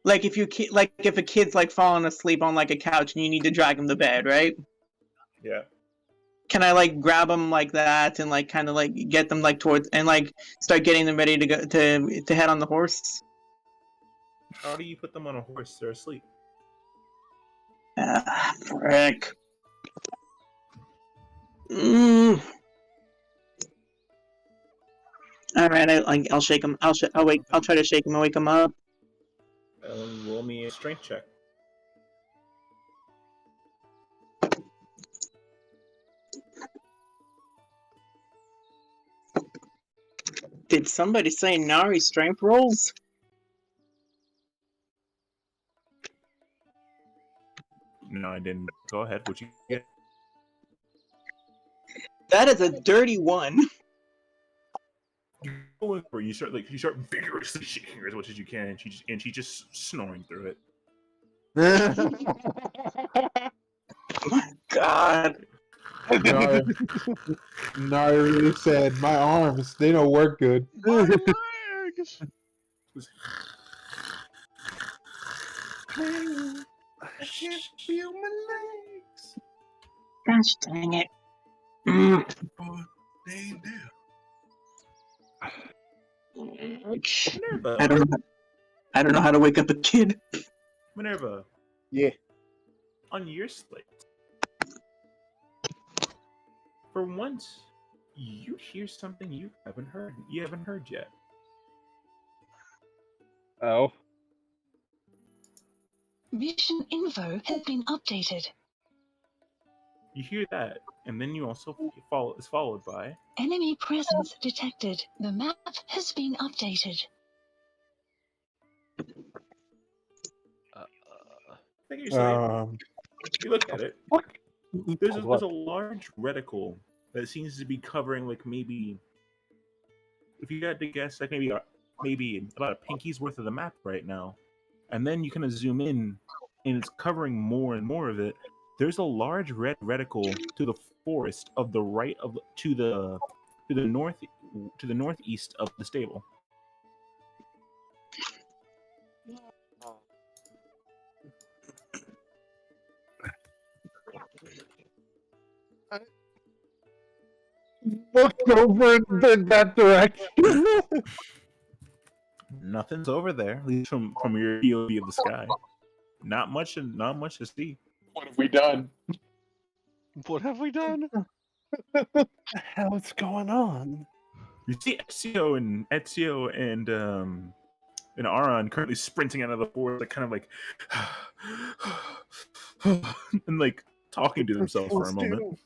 if if a kid's like falling asleep on like a couch and you need to drag him to bed, right? Yeah. Can I like grab them like that and like kind of like get them like towards and like start getting them ready to go to head on the horse? How do you put them on a horse? They're asleep. Frick. All right, I'll shake him. I'll try to shake him and wake him up. Roll me a strength check. Did somebody say Nari strength rolls? No, I didn't. Go ahead. What you get? That is a dirty one. You start vigorously shaking her as much as you can, and she's just snoring through it. Oh my god. Nari really said, "My arms, they don't work good." My legs. I can't feel my legs. Gosh dang it. Oh, they ain't there. Minerva, I don't know how to wake up a kid. Minerva. Yeah. On your slate, for once, you hear something you haven't heard. You haven't heard yet. Oh. Mission info has been updated. You hear that, and then you also is followed by Enemy presence detected. The map has been updated. Thank you, Slade. You look at it. There's a large reticle that seems to be covering like maybe, if you had to guess, like maybe about a pinky's worth of the map right now, and then you kind of zoom in, and it's covering more and more of it. There's a large red reticle to the forest of the right of to the northeast of the stable. Look over in that direction. Nothing's over there, at least from your POV of the sky. Not much to see. What have we done? What have we done? What the hell's going on? You see Ezio and Aron currently sprinting out of the forest, like kind of like and like talking to themselves for a moment.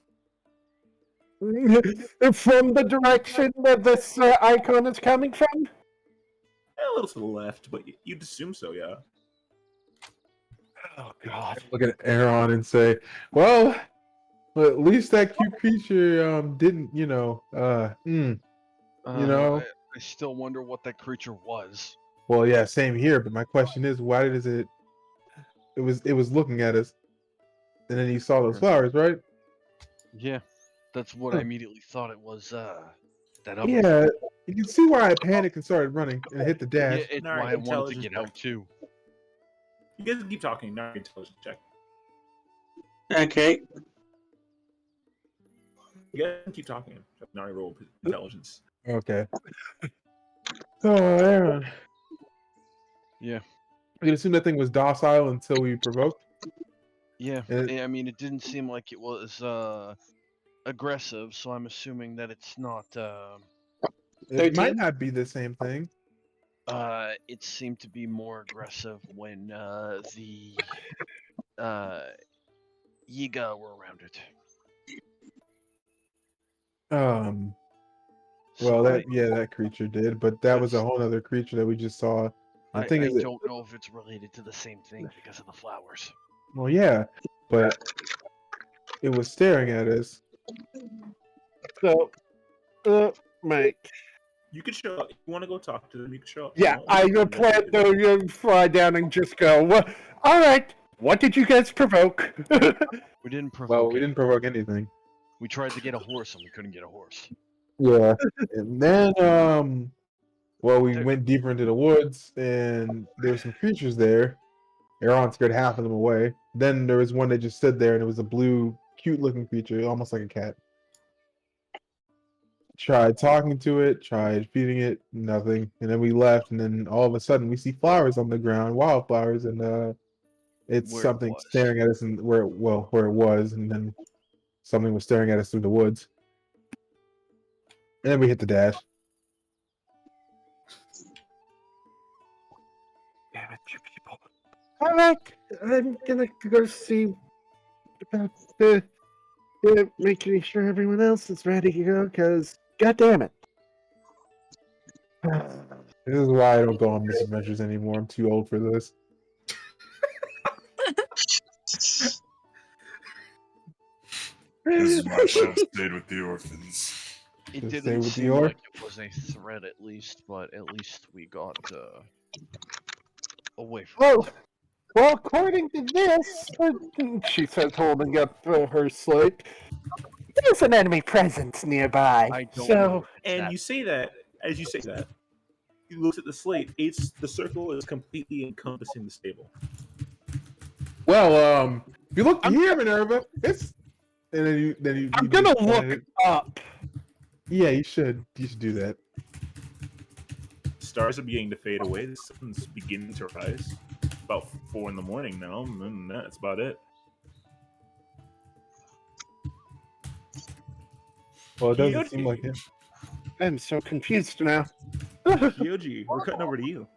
From the direction that this icon is coming from? A little to the left, but you'd assume so, yeah. Oh god. Look at Aaron and say, "Well, at least that cute creature didn't, I still wonder what that creature was. Well, yeah, same here. But my question is, why does it? It was looking at us, and then he saw those flowers, right? Yeah, that's what I immediately thought it was. That other. Yeah, you can see why I panicked and started running and hit the dash. Yeah, it's All right, why I wanted to intelligence get check. out too. You guys can keep talking. Not intelligence check. Okay. You guys can keep talking. Nari roll intelligence. Okay. Oh, Aaron. Yeah. You can assume that thing was docile until we provoked. Yeah, And I mean, it didn't seem like it was aggressive, so I'm assuming that it's not. it might 13? not be the same thing. It seemed to be more aggressive when the Yiga were around it. Well, So that creature did, but that was a whole other creature that we just saw. The I thing is, don't know if it's related to the same thing because of the flowers. well, yeah, but it was staring at us. So, Mike. You could show up. If you want to go talk to them, you can show up. Yeah, I plan to fly down and just go, well, all right, what did you guys provoke? We didn't provoke. Well, we didn't provoke anything. We tried to get a horse and we couldn't get a horse. Yeah, and then well, we went deeper into the woods, and there were some creatures there. Aaron scared half of them away. Then there was one that just stood there, and it was a blue, cute-looking creature, almost like a cat. Tried talking to it, tried feeding it, nothing. And then we left, and then all of a sudden we see flowers on the ground, wildflowers, and it's Where it something was. staring at us, and where it was, and then something was staring at us through the woods. And then we hit the dash. Damn it, you people. All right, I'm gonna go see about making sure everyone else is ready to go, because god damn it. This is why I don't go on misadventures anymore. I'm too old for this. This is why I should have stayed with the orphans. It Just stay didn't with the seem orc? like it was a threat, at least, but at least we got away from Well, it. well, according to this, she says, holding up her slate, there's an enemy presence nearby. I don't know So, if it's And that you say that, as you say that, you look at the slate. It's the circle is completely encompassing the stable. Well, if you look here, Minerva, it's and then you. I'm you gonna just look point it- up. Yeah, you should. You should do that. Stars are beginning to fade away. The sun's beginning to rise. About 4 in the morning now, and that's about it. Well, it doesn't seem Kyoji. like it. I'm so confused now. Kyoji, we're cutting over to you.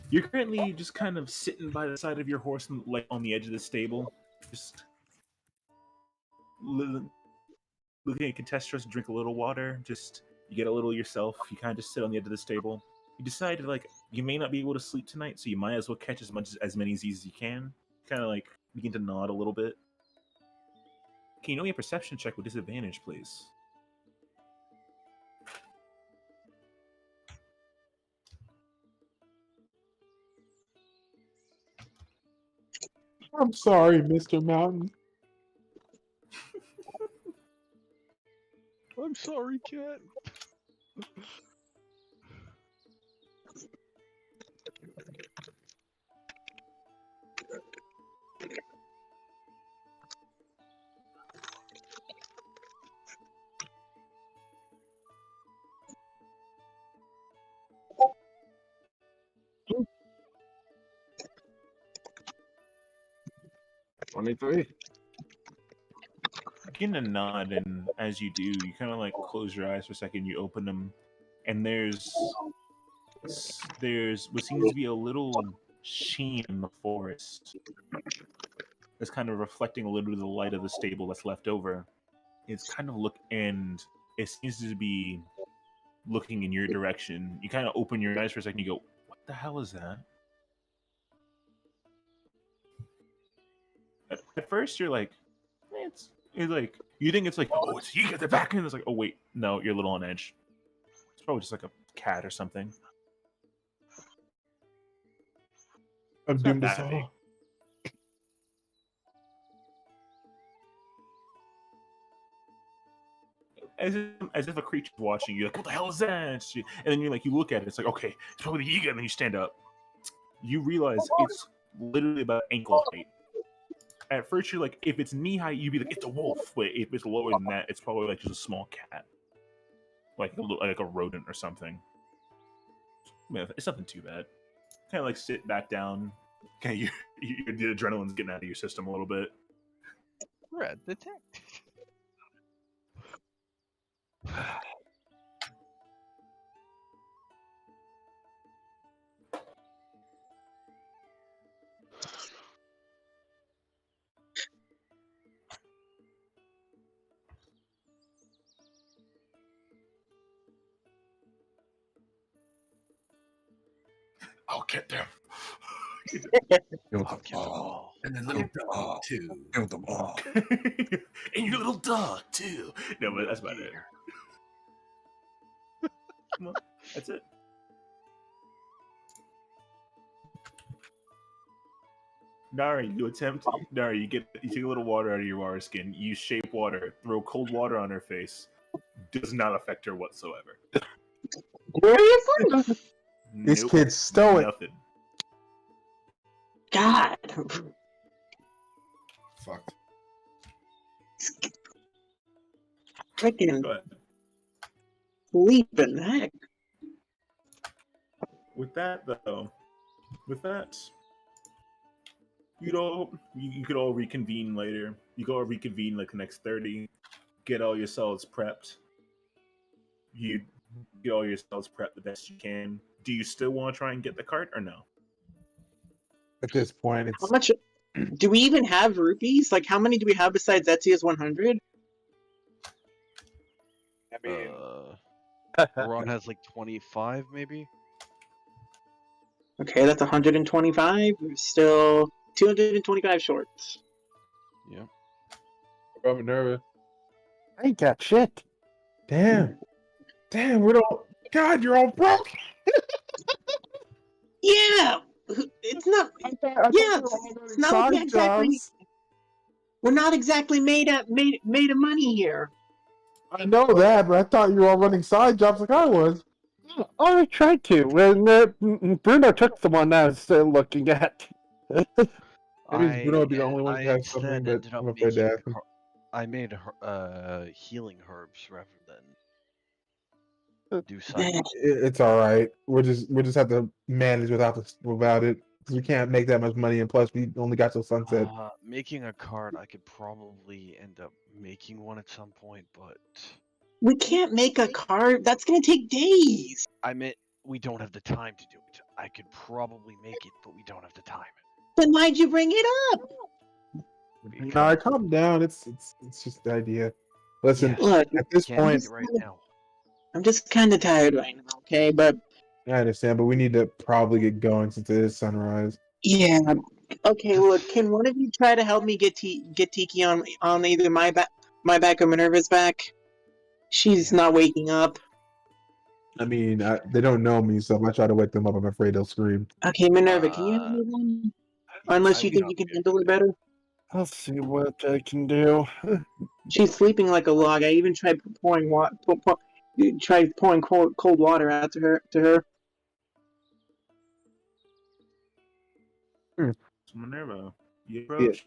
You're currently just kind of sitting by the side of your horse, like on the edge of the stable, just looking at Contestros, drink a little water. Just you get a little yourself. You kind of just sit on the edge of the stable. You decide like you may not be able to sleep tonight, so you might as well catch as many Z's as you can. Kind of like begin to nod a little bit. Can you know me a perception check with disadvantage, please? I'm sorry, Mr. Mountain. I'm sorry, cat. $23. Begin to nod, and as you do, you kind of like close your eyes for a second. You open them, and there's what seems to be a little sheen in the forest. It's kind of reflecting a little bit of the light of the stable that's left over. It's kind of and it seems to be looking in your direction. You kind of open your eyes for a second. You go, "What the hell is that?" At first, you're like, It's like you think it's like, oh, it's Yiga, they're back in. It's like, oh wait, no, you're a little on edge. It's probably just like a cat or something. I'm It's not doomed us that big. all. As if a creature's watching you, like, what the hell is that? And then you're like, you look at it, it's like, okay, it's probably the Yiga, and then you stand up. You realize it's literally about ankle height. At first, you're like, if it's knee height, you'd be like, it's a wolf. But if it's lower than that, it's probably like just a small cat, like a rodent or something. I mean, it's nothing too bad. Kind of like sit back down. Kind of the adrenaline's getting out of your system a little bit. Red detect. I'll get them. I'll kill them all. And the little dog too. Kill them all. And your little dog too. No, but that's about it. Well, that's it. Nari, you take a little water out of your water skin, you shape water, throw cold water on her face. Does not affect her whatsoever. Where are you from? These kids stole it. Nothing. God. Fucked. Freaking Go ahead. sleeping heck. With that, though, you could all reconvene later. You could all reconvene like the next 30. Get all your cells prepped. You get all your cells prepped the best you can. Do you still want to try and get the cart or no? At this point, How it's much do we even have rupees? Like, how many do we have besides Etzia's 100? I mean, Ron has like 25, maybe. Okay, that's 125. We're still 225 shorts. Yeah. I'm nervous. I ain't got shit. Damn. Damn, we're all. God, you're all broke. Yeah, it's not. I thought Yeah, we were all it's running not like side we're exactly. jobs. We're not exactly made of money here. I know that, but I thought you were all running side jobs like I was. Oh, I tried to. When Bruno took the one I was looking at. Maybe Bruno would be the only one I who has instead something, but ended up I'm afraid to making. ask him. I made healing herbs rather than do side. It's all right. We just have to manage without it because we can't make that much money, and plus we only got till sunset. Making a card, I could probably end up making one at some point, but We can't make a card. That's gonna take days. I meant we don't have the time to do it. I could probably make it, but we don't have the time. Then why'd you bring it up? No, I calm down. It's just the idea. Listen, Yes, Look, at this can't point, make it right now. I'm just kind of tired right now. Okay, but I understand, but we need to probably get going since it is sunrise. yeah. Okay, look. Can one of you try to help me get Tiki on either my back or Minerva's back? She's not waking up. I mean, they don't know me, so if I try to wake them up, I'm afraid they'll scream. Okay, Minerva, can you help me then? Unless you think you can handle it better. I'll see what I can do. She's sleeping like a log. I even tried pouring cold water out to her. So Minerva, you approach.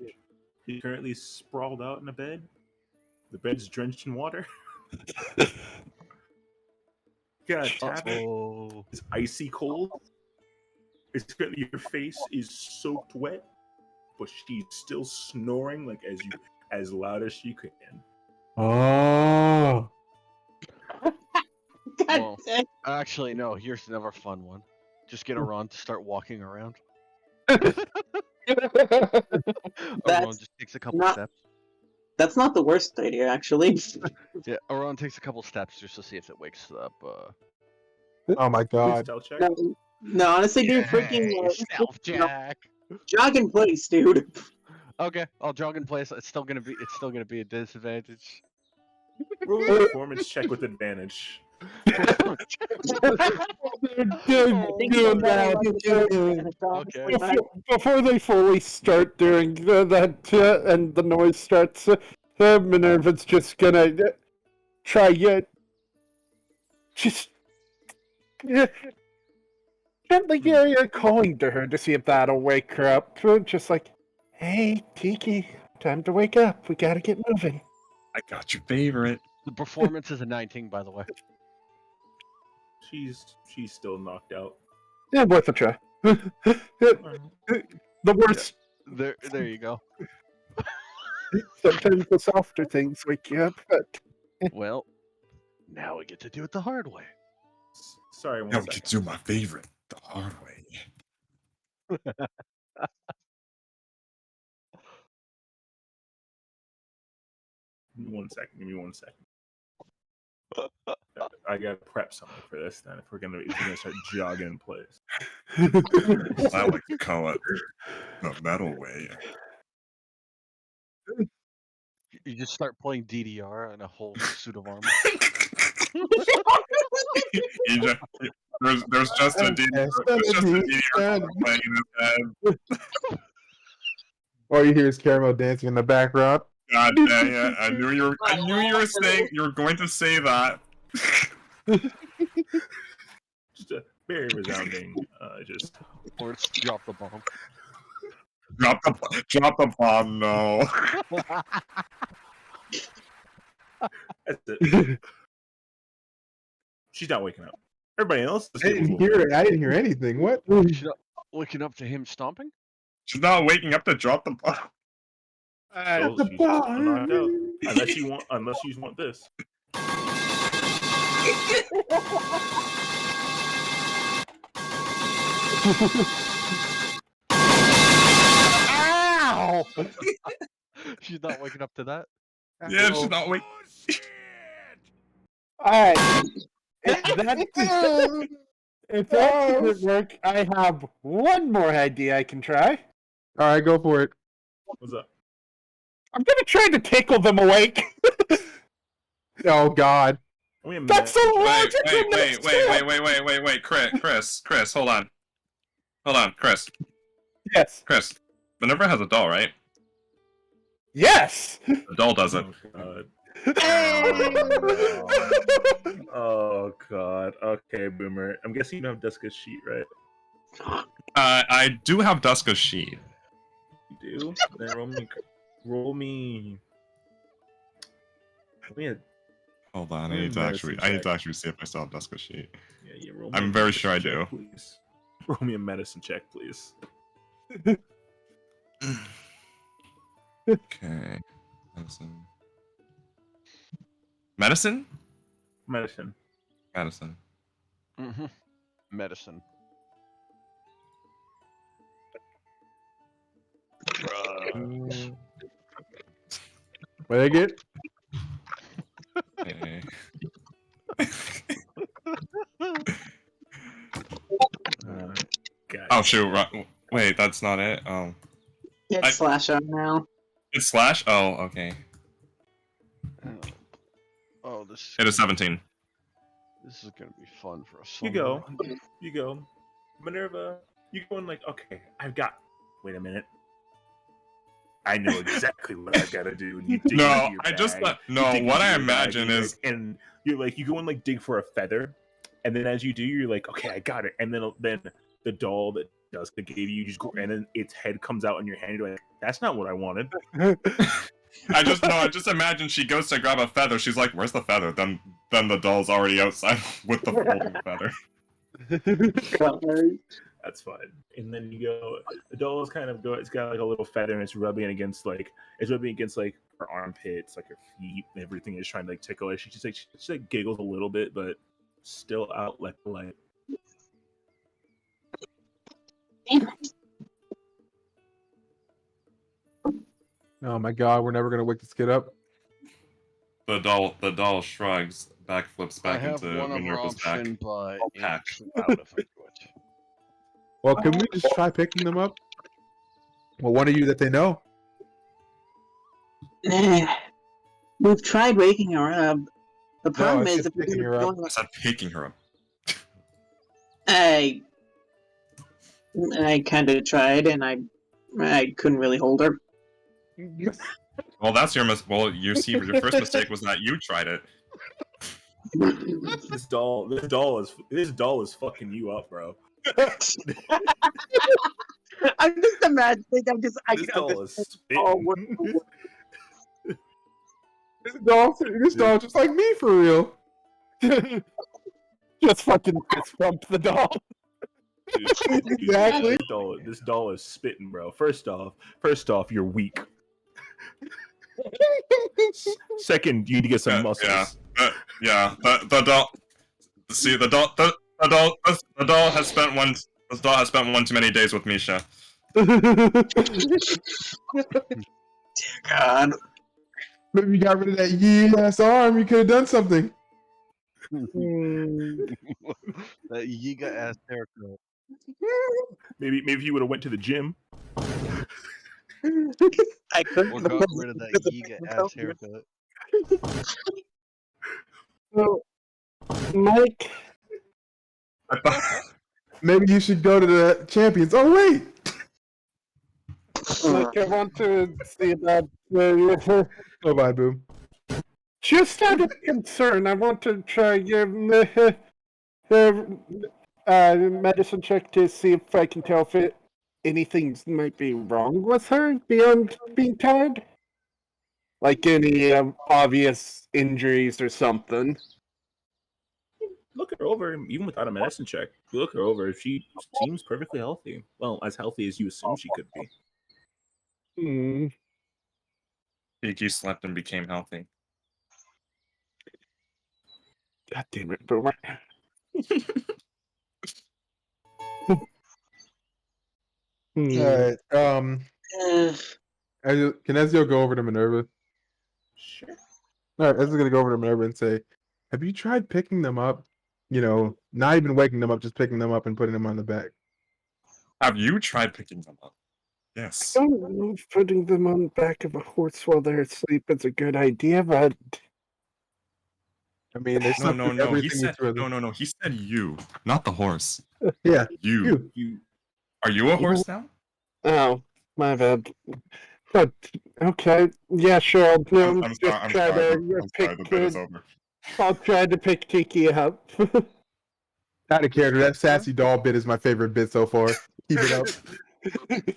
He's currently sprawled out in a bed. The bed's drenched in water. Got a tablet. It's icy cold. It's currently your face is soaked wet, but she's still snoring like as loud as she can. Oh. Well, actually, no. Here's another fun one. Just get Aron to start walking around. Aron just takes a couple steps. That's not the worst idea, actually. Yeah, Aron takes a couple steps just to see if it wakes up. Oh my god. Stealth check? No, honestly, dude, freaking stealth check. Jog in place, dude. Okay, I'll jog in place. It's still gonna be a disadvantage. Roll a performance check with advantage. Before they fully start doing that and the noise starts, Minerva's just gonna try just gently calling to her to see if that'll wake her up. Just like, hey, Tiki, time to wake up. We gotta get moving. I got your favorite. The performance is a 19, by the way. She's still knocked out. Yeah, worth a try. The worst. Yeah, there you go. Sometimes the softer things wake you up, but well, now we get to do it the hard way. Sorry, one now second. we can do my favorite, the hard way. Give me one second. I gotta prep something for this then. If we're gonna start jogging in place. I like to call it the metal way. You just start playing DDR in a whole suit of armor. There's just a DDR playing in his head. All you hear is Caramel dancing in the background. God dang it! I knew you were going to say that. Just a very resounding, just. Or it's drop the bomb. Drop the bomb, no. That's it. She's not waking up. Everybody else. I didn't hear it. I didn't hear anything. What? She's not waking up to him stomping? She's not waking up to drop the bomb. So she's still knocked out. Unless you want this. ow! She's not waking up to that. Yeah, she's not waking. Alright. If that doesn't work, I have one more idea I can try. All right, go for it. What's up? I'm gonna try to tickle them awake. Oh God. That's the Wait, Chris, hold on, Chris. Yes. Chris, Minerva has a doll, right? Yes. The doll does it. Oh God. Oh God. Okay, Boomer. I'm guessing you don't have Duska's sheet, right? I do have Duska's sheet. You do? Then roll me. Hold on, I Roll me need to medicine actually check. see if I still have Duska's sheet. Yeah, roll me I'm a very medicine sure I check, do. Please. Roll me a medicine check, please. Okay. Medicine? Medicine. Mm-hmm. Medicine. What I get? Okay. Guys. Oh shoot! Wait, that's not it. It's slash on now. It's slash. Oh, okay. Oh, this. It is 17. This is gonna be fun for us. You go. Minerva, you go in like, okay, wait a minute. I know exactly what I gotta do. And you dig No, into your I just bag. no. You dig What into I your bag, imagine is, and you're like, you go and like dig for a feather, and then as you do, you're like, okay, I got it. And then the doll that Duska gave you just go, and then its head comes out in your hand. You're like, that's not what I wanted. I just imagine she goes to grab a feather. She's like, "Where's the feather?" Then the doll's already outside with the folding feather. That's fine. And then you go. The doll is kind of go. It's got like a little feather, and it's rubbing against like her armpits, like her feet. Everything is trying to like tickle her. She just like giggles a little bit, but still out like the light. Oh my God, we're never gonna wake this kid up. The doll shrugs, backflips back I have into one other Minerva's back. option, but Pack. it's loud if I do it. Well, can we just try picking them up? Well, one of you that they know. We've tried waking her up. The problem I is said if we picking keep her up. going, I said picking her up. I kind of tried, and I couldn't really hold her. Well, that's your Well, you see, your first mistake was that you tried it. This doll is fucking you up, bro. I'm just imagining. This doll is spitting. This doll just like me for real. Just fucking fist bump the doll. Exactly. This doll is spitting, bro. First off, you're weak. Second, you need to get some muscles. The doll. See, the doll has spent one. The doll has spent one too many days with Misha. Dear God. Maybe you got rid of that ass arm. You could have done something. That Yiga ass haircut. Maybe if you would have went to the gym. I couldn't. Or got rid of that Yiga ass haircut. So, Mike, Maybe you should go to the champions. Oh wait. Mike, I want to see about Oh bye, Boom. just out of concern. I want to try your medicine check to see if I can tell if anything might be wrong with her beyond being tired. Like any obvious injuries or something. Look her over, even without a medicine check. You look her over. She seems perfectly healthy. Well, as healthy as you assume she could be. Kiki slept and became healthy. God damn it, Boomer. Alright. Can Ezio go over to Minerva? Sure. Alright, Ezio's gonna go over to Minerva and say, "Have you tried picking them up?" not even waking them up, just picking them up and putting them on the back. Have you tried picking them up? Yes. I don't know if putting them on the back of a horse while they're asleep is a good idea, but I mean, they No, slept no, through no. He everything we said threw at no, them. no, no. He said you, not the horse. Yeah, You. you. Are you a horse now? oh, my bad. But okay, yeah, sure. I'll I'm just sorry. I'm try sorry. to I'm sorry. The pick. bit is over. I'll try to pick Tiki up. Out of character, that sassy doll bit is my favorite bit so far. Keep it up.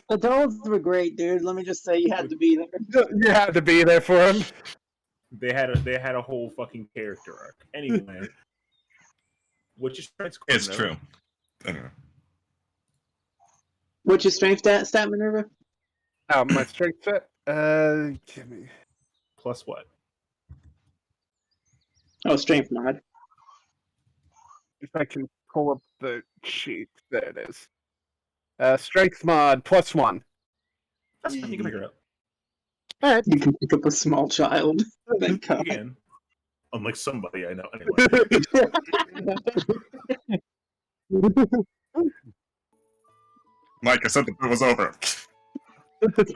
The dolls were great, dude. Let me just say, you had to be there. You had to be there for him. They had a whole fucking character arc. Anyway, what's your strength score? It's true. Anyway. What's your strength stat, Minerva? My strength set. Give me. Plus what? Oh, strength mod. If I can pull up the sheet, there it is. Strength mod +1. That's fine. You can pick her up. All right. You can pick up a small child. Thank God. Again, unlike somebody I know. Anyway, Mike, I said the bit was over.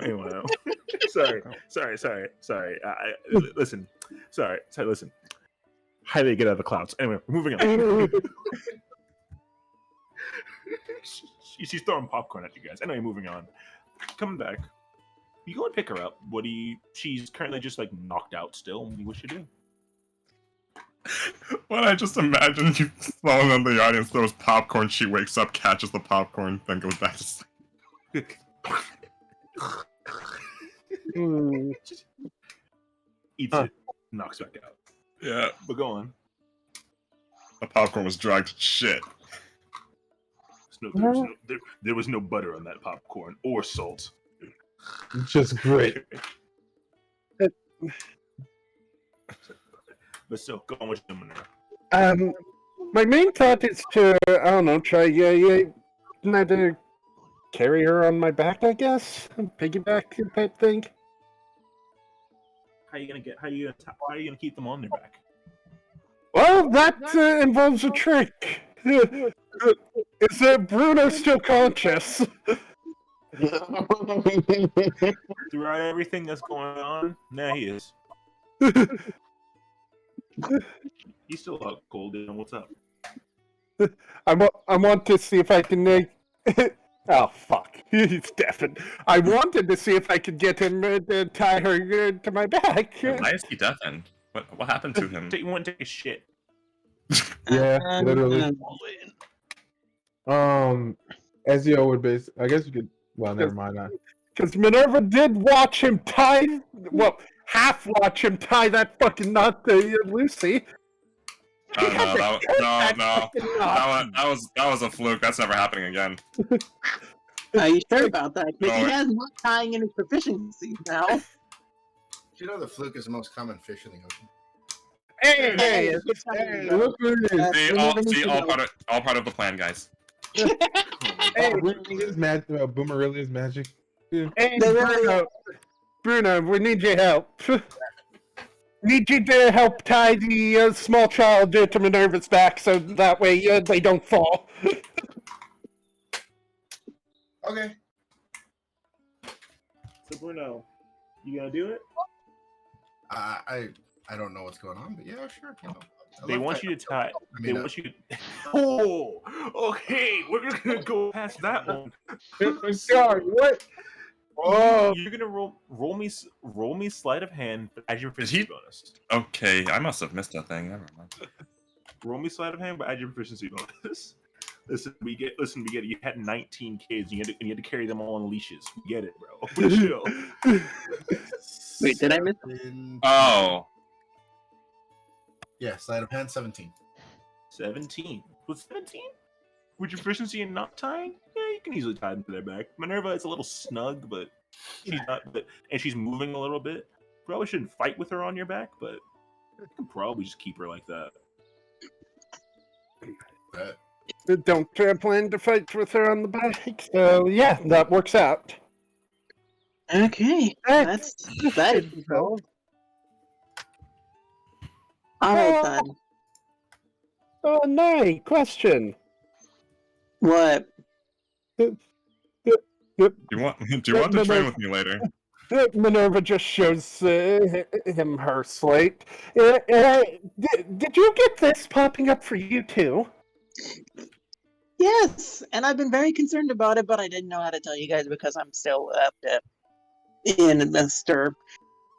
anyway, sorry. Listen, sorry. Listen. Highly get out of the clouds. Anyway, moving on. She's throwing popcorn at you guys. Anyway, moving on. Coming back. You go and pick her up. She's currently just like knocked out still. What should you do? Well, I just imagine you falling on the audience, throws popcorn, she wakes up, catches the popcorn, then goes back to sleep. Eats it, knocks back out. Yeah. But go on. The popcorn was dragged to shit. There was no butter on that popcorn or salt. Just great. But still, go on with your maneuver. My main thought is to, I don't know, try to carry her on my back, I guess, piggyback type thing. How are you gonna keep them on their back? Well, that involves a trick. Is Bruno still conscious? Throughout everything that's going on, nah, he is. He's still up cold. What's up? I want to see if I can. Oh fuck, he's deafened. I wanted to see if I could get him to tie her to my back. Why is he deafened? What happened to him? You want to take a shit? Yeah, literally. Ezio would base. I guess you could. Well, never mind. Because Minerva did watch him tie. Well, half watch him tie that fucking knot to Lucy. No. That was a fluke. That's never happening again. Are you sure about that? Because he has not tying in his proficiency now. Do you know the fluke is the most common fish in the ocean? Hey, Look who it is. See, all part of the plan, guys. Hey, Boomerilia's magic. Hey, Bruno, we need your help. Need you to help tie the small child to Minerva's back so that way they don't fall. Okay. So Bruno, you gonna do it? I don't know what's going on, but yeah, sure. They want you to tie. They want you to. Oh, okay. We're gonna go past that one. Sorry, what? Oh, you're gonna roll me sleight of hand as your proficiency bonus. Okay, I must have missed that thing. Never mind. Roll me sleight of hand, but add your proficiency bonus. Listen, we get it. You had 19 kids, and you had to carry them all on leashes. We get it, bro. Chill. Wait, did I miss? Oh. Yeah, sleight of hand 17. 17. Was 17? With your proficiency in not tying? Yeah, you can easily tie them to their back. Minerva is a little snug, but she's not. And she's moving a little bit. Probably shouldn't fight with her on your back, but you can probably just keep her like that. Don't plan to fight with her on the back. So yeah, that works out. Okay, that's that. All right then. Oh, Nye, question. What? Do you want to train with me later? Minerva just shows him her slate. Did you get this popping up for you too? Yes, and I've been very concerned about it, but I didn't know how to tell you guys because I'm still in a stir.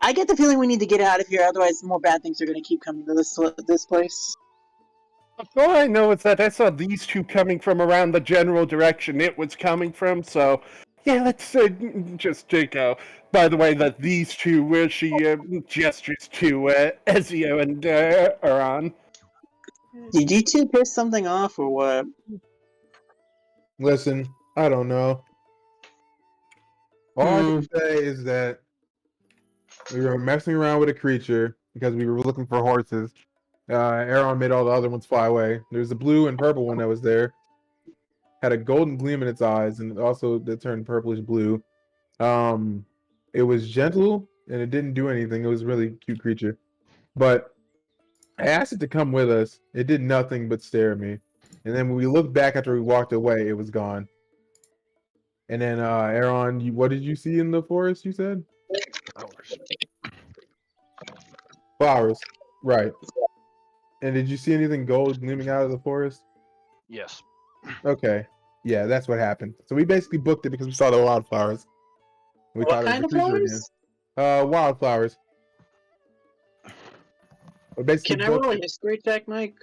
I get the feeling we need to get out of here, otherwise more bad things are going to keep coming to this place. All I know is that I saw these two coming from around the general direction it was coming from, so yeah, let's just go. By the way, that these two, where she gestures to Ezio and Aran. Did you two piss something off, or what? Listen, I don't know. All I can say is that we were messing around with a creature because we were looking for horses. Aaron made all the other ones fly away. There's a blue and purple one that was there. Had a golden gleam in its eyes, and also that turned purplish blue. It was gentle and it didn't do anything. It was a really cute creature. But I asked it to come with us. It did nothing but stare at me. And then when we looked back after we walked away, it was gone. And then Aaron, what did you see in the forest, you said? Flowers. Right. And did you see anything gold gleaming out of the forest? Yes. Okay. Yeah, that's what happened. So we basically booked it because we saw the wildflowers. We What thought it was kind a of creature flowers? again. Wildflowers. We basically Can I roll booked a it. history check, Mike?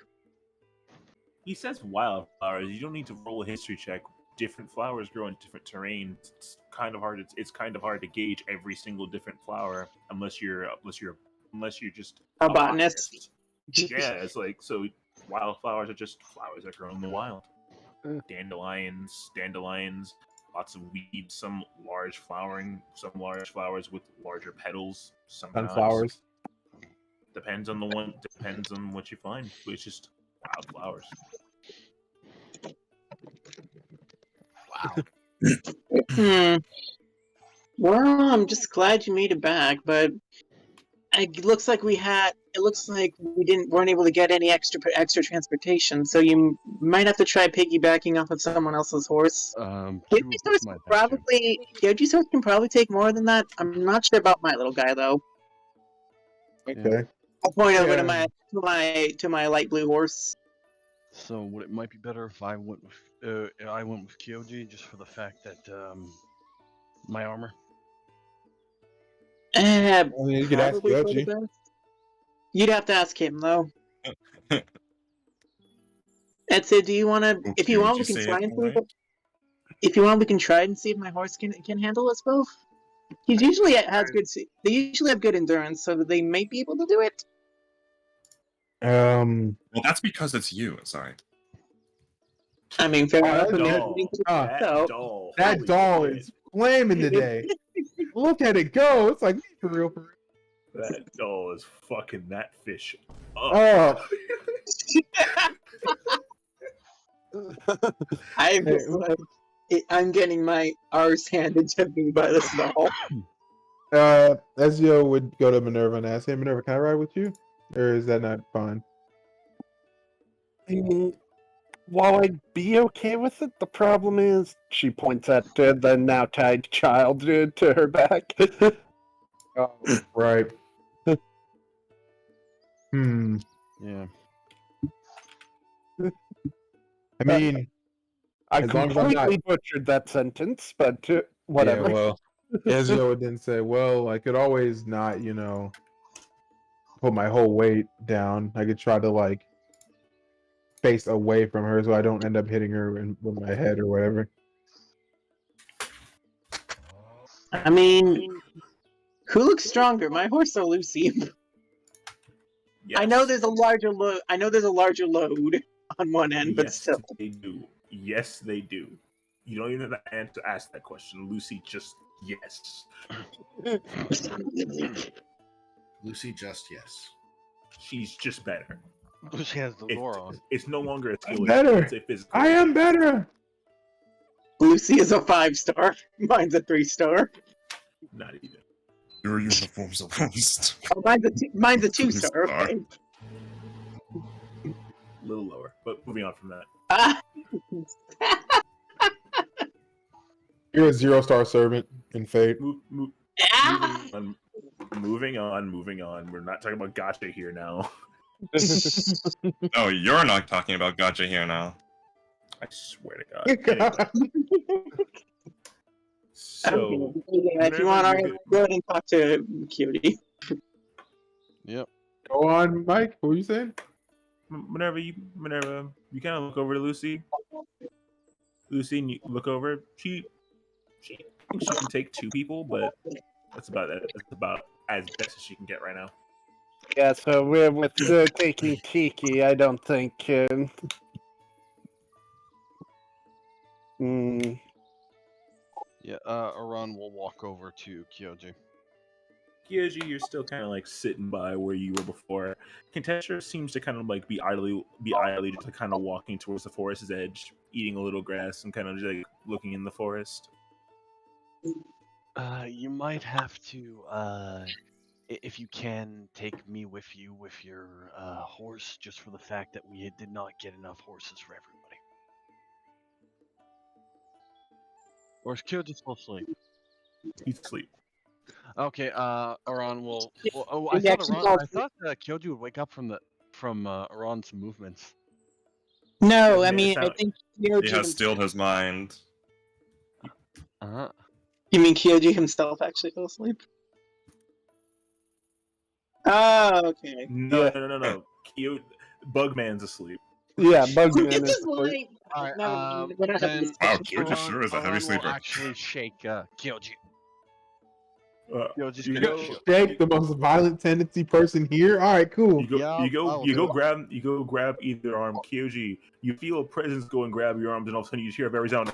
He says wildflowers. You don't need to roll a history check. Different flowers grow in different terrains. It's kind of hard. It's kind of hard to gauge every single different flower unless you're just A botanist. Yeah, it's like so. Wildflowers are just flowers that grow in the wild. Dandelions, lots of weeds. Some large flowers with larger petals. Sometimes Sunflowers. depends on the one. Depends on what you find. But it's just wildflowers. Hmm. Well, I'm just glad you made it back, but it looks like we weren't able to get any extra transportation, so you might have to try piggybacking off of someone else's horse. Source can probably take more than that. I'm not sure about my little guy though. Okay. I'll point over to Yeah. my light blue horse. So would it might be better if I went with Kyoji just for the fact that my armor. I mean, you could ask Probably for the Yoshi. best. You'd have to ask him though. Etsu, do you want to? If you want, we can try and see. If you want, we can try and see if my horse can handle us both. They usually have good endurance, so that they may be able to do it. Well, that's because it's you. Sorry. I mean, fair enough. That doll is flaming today. Look at it go. It's like for real, for real. That doll is fucking that fish up. I'm getting my arse handed to me by this doll. Ezio would go to Minerva and ask, "Hey, Minerva, can I ride with you? Or is that not fine?" While I'd be okay with it, the problem is she points at the now tied child to her back. Right. Yeah. I mean, I as long as I'm completely not... butchered that sentence, but whatever. Yeah, well, Ezio would then say, "Well, I could always not, put my whole weight down. I could try to face away from her so I don't end up hitting her with my head or whatever." I mean, who looks stronger, my horse or Lucy? Yes. I know there's a larger load. On one end, but still. They do. Yes, they do. You don't even have to ask that question. Lucy just yes. Lucy just yes. She's just better. Lucy has the lore on. It's no longer a skill. I'm better. It's a physical. I am better. Lucy is a 5-star. Mine's a 3-star. Not even. Your uniform's a roast. Oh, mine's a 2-star. Okay. A little lower. But moving on from that. Ah! You're a 0-star servant in Fate. Ah! Moving on. We're not talking about gotcha here now. No, you're not talking about gotcha here now. I swear to God. Anyway. So, if you want, go ahead and talk to Cutie. Yep. Go on, Mike. What were you saying? Whenever you kind of look over to Lucy, and you look over, she thinks she can take 2 people, but that's about as best as she can get right now. Yeah, so we're with taking Tiki. I don't think. Yeah, Aran will walk over to Kyoji. Kyoji, you're still kind of like sitting by where you were before. Contestra seems to kind of like be idly just like kind of walking towards the forest's edge, eating a little grass and kind of just like looking in the forest. You might have to, if you can, take me with you with your horse, just for the fact that we did not get enough horses for everybody. Or is Kyoji still asleep? He's asleep. Okay, Aran will. Oh, I Yeah, thought Kyoji would wake up from Aran's movements. No, Yeah, I mean, I sound- think He Kyoji. has stilled his mind. You mean Kyoji himself actually fell asleep? Oh, okay. No. Bugman's asleep. Yeah, Bugman It's is just asleep. like, Alright, we're not having then this Wow, discussion. Kyoji sure is a heavy Aran will sleeper. actually shake Kyoji. Kyoji's You gonna go, shoot. Jake, the most violent tendency person here. All right, cool. you go grab either arm. Kyoji, you feel a presence go and grab your arms, and all of a sudden you just hear a very sound.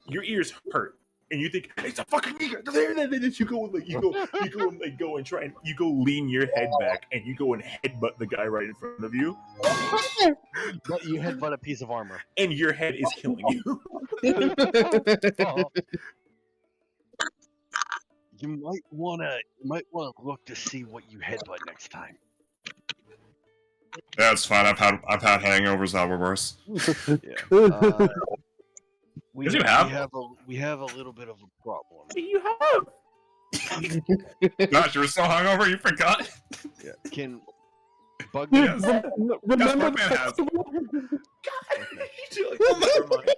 Your ears hurt, and you think it's a fucking Yiga. And then you go and try and you go lean your head back, and you go and headbutt the guy right in front of you. But you headbutt a piece of armor. And your head is killing you. Oh. You might wanna look to see what you headbutt next time. Yeah, it's fine. I've had hangovers that were worse. Yeah. We Yes, you have a little bit of a problem. You have. Gosh, you were so hungover you forgot. Yeah. Can Yes. Bugman? Yes, Remember Bugman has. Never mind.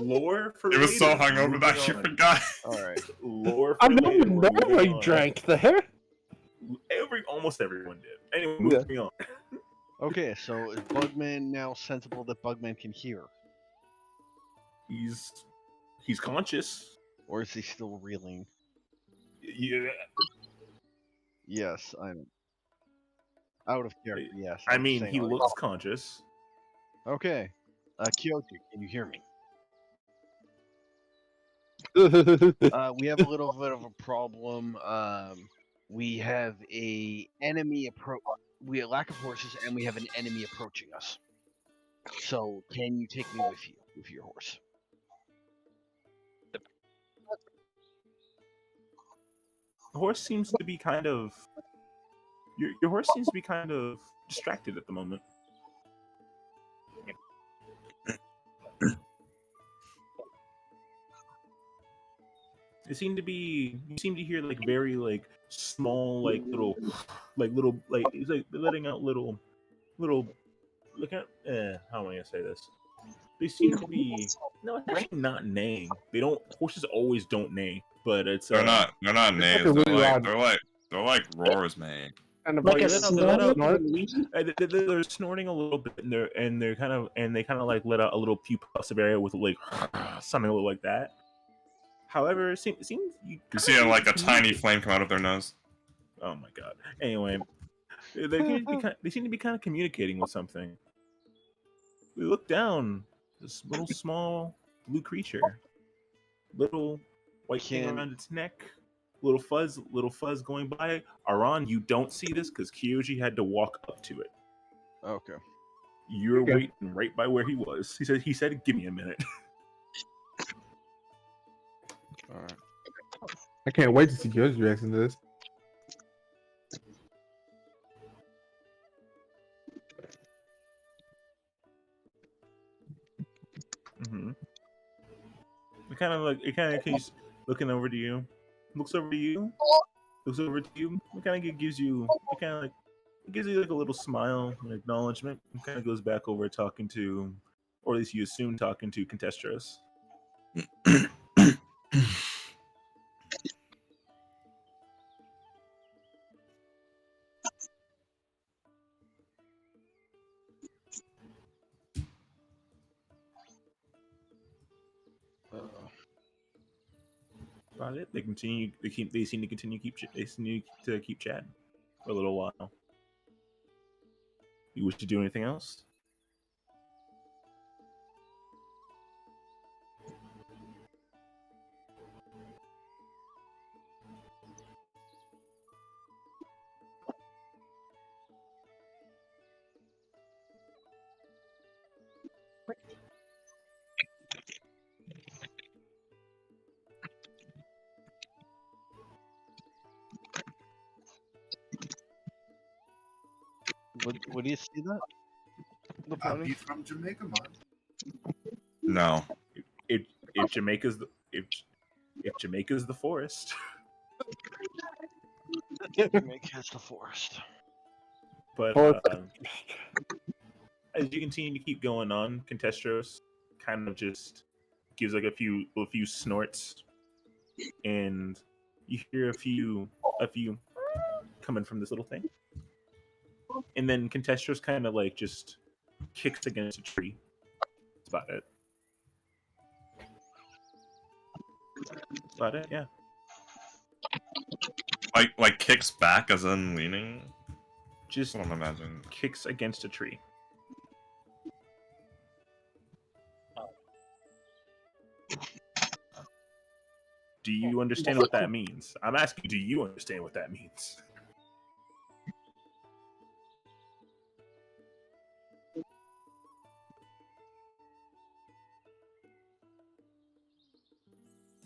Lore for It was so later. hungover that Moving you on. forgot. All right. Lore for I later. don't We're know moving I on. drank there. Almost everyone did. Anyway, moving on. Okay, so is Bugman now sensible that Bugman can hear, He's conscious. or is he still reeling? Yeah. Yes, I'm out of character. Yes. I I'm mean, saying he out of- looks conscious. Okay. Kyoji, can you hear me? We have a little bit of a problem. We have a enemy we have lack of horses, and we have an enemy approaching us. So, can you take me with you with your horse? The horse seems to be kind of your horse seems to be kind of distracted at the moment. You seem to hear like very like small little it's like they're letting out little look at how am I gonna say this? They seem to be no, it's actually not neighing. Horses always don't neigh, but it's They're not names. a really loud- They're like roars, man. Kind of Like a they're snorting a little bit, and they kind of like let out a little pupassive area with like something a little like that. However, it seems You see like a tiny flame come out of their nose. Oh my god. Anyway, they seem to be kind of communicating with something. We look down. This little small blue creature, little white thing around its neck, little fuzz going by. Aran, you don't see this because Kyoji had to walk up to it. Okay. You're waiting right by where he was. He said, "Give me a minute." All right. I can't wait to see your reaction to this. Mm-hmm. It kind of keeps looking over to you, looks over to you, looks over to you. It kind of gives you, it gives you like a little smile, an acknowledgement, and kind of goes back over talking to, or at least you assume talking to Contestros. About it. They continue. They seem to continue to keep chatting for a little while. You wish to do anything else? Would you see that? The I'll pony? be from Jamaica, man. No. If Jamaica's the if Jamaica's the forest, Jamaica is the forest. but Or as you continue to keep going on, Contestros kind of just gives like a few snorts, and you hear a few coming from this little thing, and then Contestros kind of like just kicks against a tree. That's about it. That's about it. Yeah. Like kicks back as in leaning? Just I don't imagine. kicks against a tree. Do you understand what that means? I'm asking, do you understand what that means?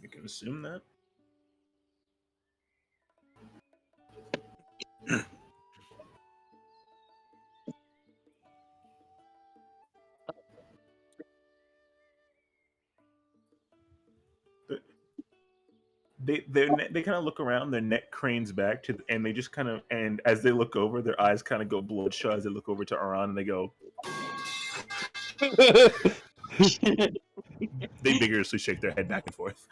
You can assume that. They kind of look around. Their neck cranes back to, and they just kind of, and as they look over, their eyes kind of go bloodshot as they look over to Aran, and they go. They vigorously shake their head back and forth.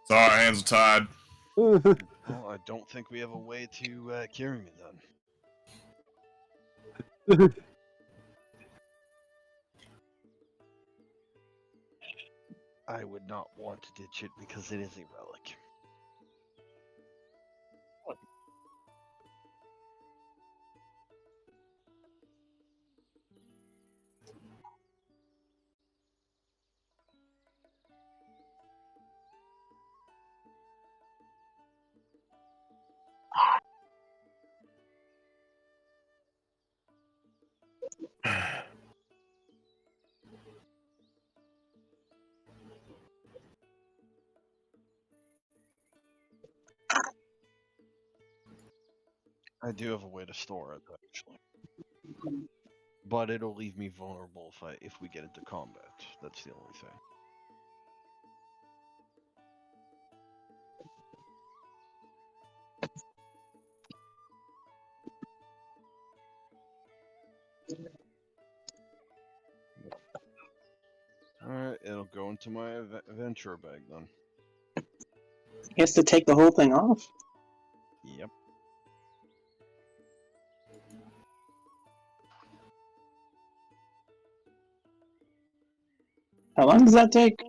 Sorry, our hands are tied. Well, I don't think we have a way to cure me then. I would not want to ditch it because it is a relic. I do have a way to store it, actually. But it'll leave me vulnerable if we get into combat. That's the only thing. Alright, it'll go into my adventure bag then. He has to take the whole thing off. Yep. How long does that take?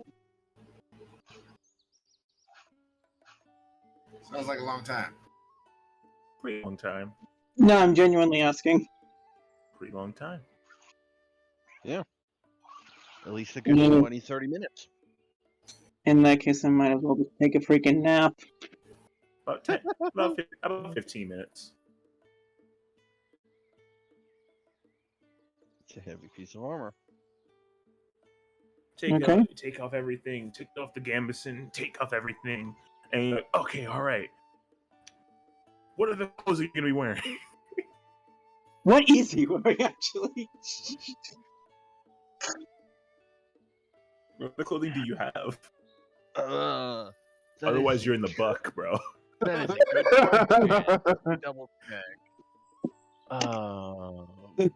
Sounds like a long time. Pretty long time. No, I'm genuinely asking. Pretty long time. Yeah. At least a good 20, 30 minutes. In that case, I might as well just take a freaking nap. About 15 minutes. It's a heavy piece of armor. Okay. Take off everything, take off the gambeson, take off everything, and you're like, okay, all right. What are the clothes you're gonna be wearing? What is he wearing, actually? What clothing do you have? That Otherwise, is- you're in the buck, bro. That is a good question. Double check.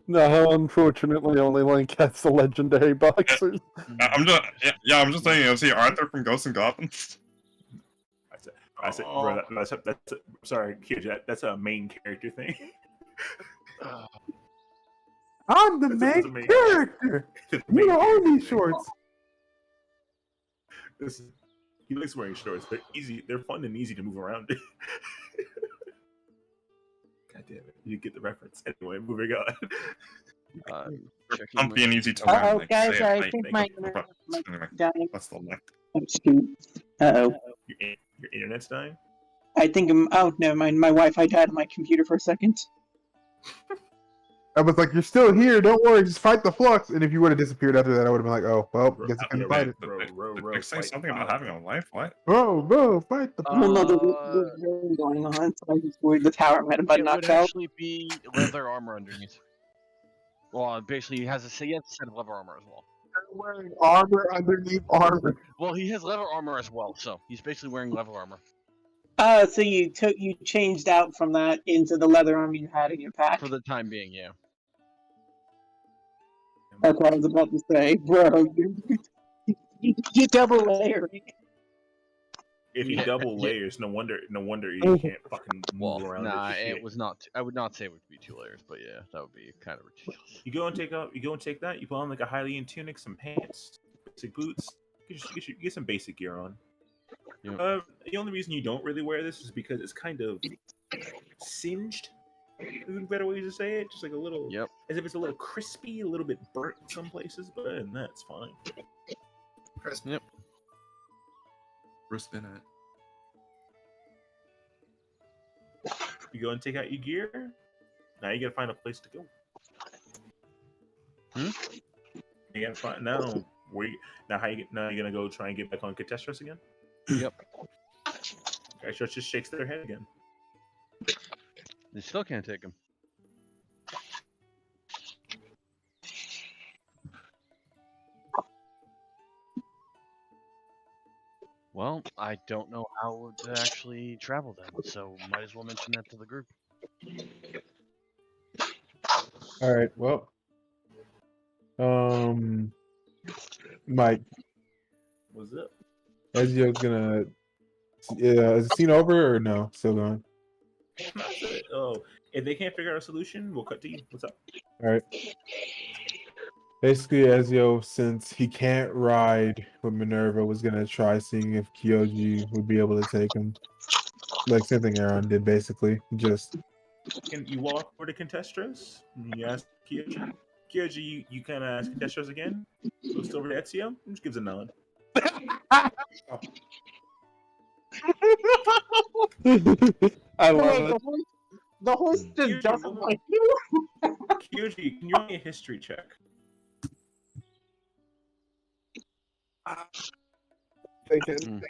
No, unfortunately, only Link has the legendary boxers. I'm just saying, is he Arthur from Ghosts and Goblins? I said, bro, sorry, kid, that's a main character thing. I'm the That's a main character. You don't own these shorts. He likes wearing shorts. They're easy. They're fun and easy to move around. God damn it! You get the reference. Anyway, moving on. I'm being easy to learn. Like, guys, say it, I like, think make my up- internet's anyway, dying. that's the link. Uh-oh. Your internet's dying. I think I'm. Oh, never mind. My Wi-Fi died on my computer for a second. I was like, "You're still here. Don't worry. Just fight the flux." And if you would have disappeared after that, I would have been like, "Oh, well, guess I couldn't fight it." Did say something about having a life? What? Bro, fight the. Well, no, there's rain going on, so I just worried the tower might have been It would knocked out. actually be leather armor underneath. Well, basically, he has a set of leather armor as well. Wearing armor underneath armor. Well, he has leather armor as well, so he's basically wearing leather armor. So you changed out from that into the leather armor you had in your pack. For the time being, yeah. That's what I was about to say, bro. You double layering. If he double layers, no wonder he can't fucking move around. Nah, this shit. it was not. I would not say it would be 2 layers, but yeah, that would be kind of ridiculous. You go and take that. You put on like a Hylian tunic, some pants, basic boots. Get some basic gear on. Yeah. The only reason you don't really wear this is because it's kind of singed. Is a better way to say it. Just like a little, as if it's a little crispy, a little bit burnt in some places, but other than that, it's fine. Crisp. Yep. Crisp in it. You go and take out your gear. Now you gotta find a place to go. You gotta find now. Now you're gonna go try and get back on Catestros again? Yep. Catestros just shakes their head again. They still can't take him. Well, I don't know how to actually travel then, so might as well mention that to the group. All right. Well, Mike. What's up? Ezio's gonna. Is the scene over or no? Still going. That's it. Oh, if they can't figure out a solution, we'll cut to you. What's up? All right. Basically, Ezio, since he can't ride with Minerva, was gonna try seeing if Kyoji would be able to take him. Like same thing Aaron did, basically. Just Can you walk over to Contestros? And you ask Kyoji. Kyoji, you kind of ask Contestros again. Looks over to Ezio and just gives a nod. I love it. The horse just doesn't like you. Kyoji, can you roll me a history check? They can.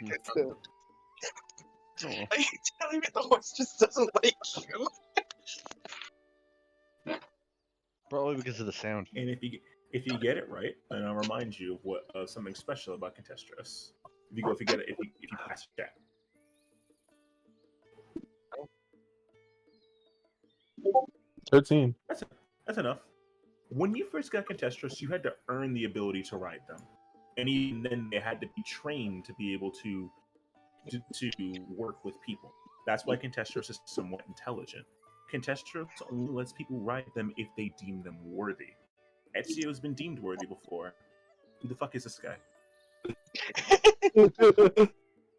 Are you telling me the horse just doesn't like you? Probably because of the sound. And if you get it right, then I'll remind you of what something special about Contestros. If you get it, if you pass the check. 13. That's enough. When you first got Contestros, you had to earn the ability to ride them, and even then, they had to be trained to be able to work with people. That's why Contestros is somewhat intelligent. Contestros only lets people ride them if they deem them worthy. Ezio has been deemed worthy before. Who the fuck is this guy?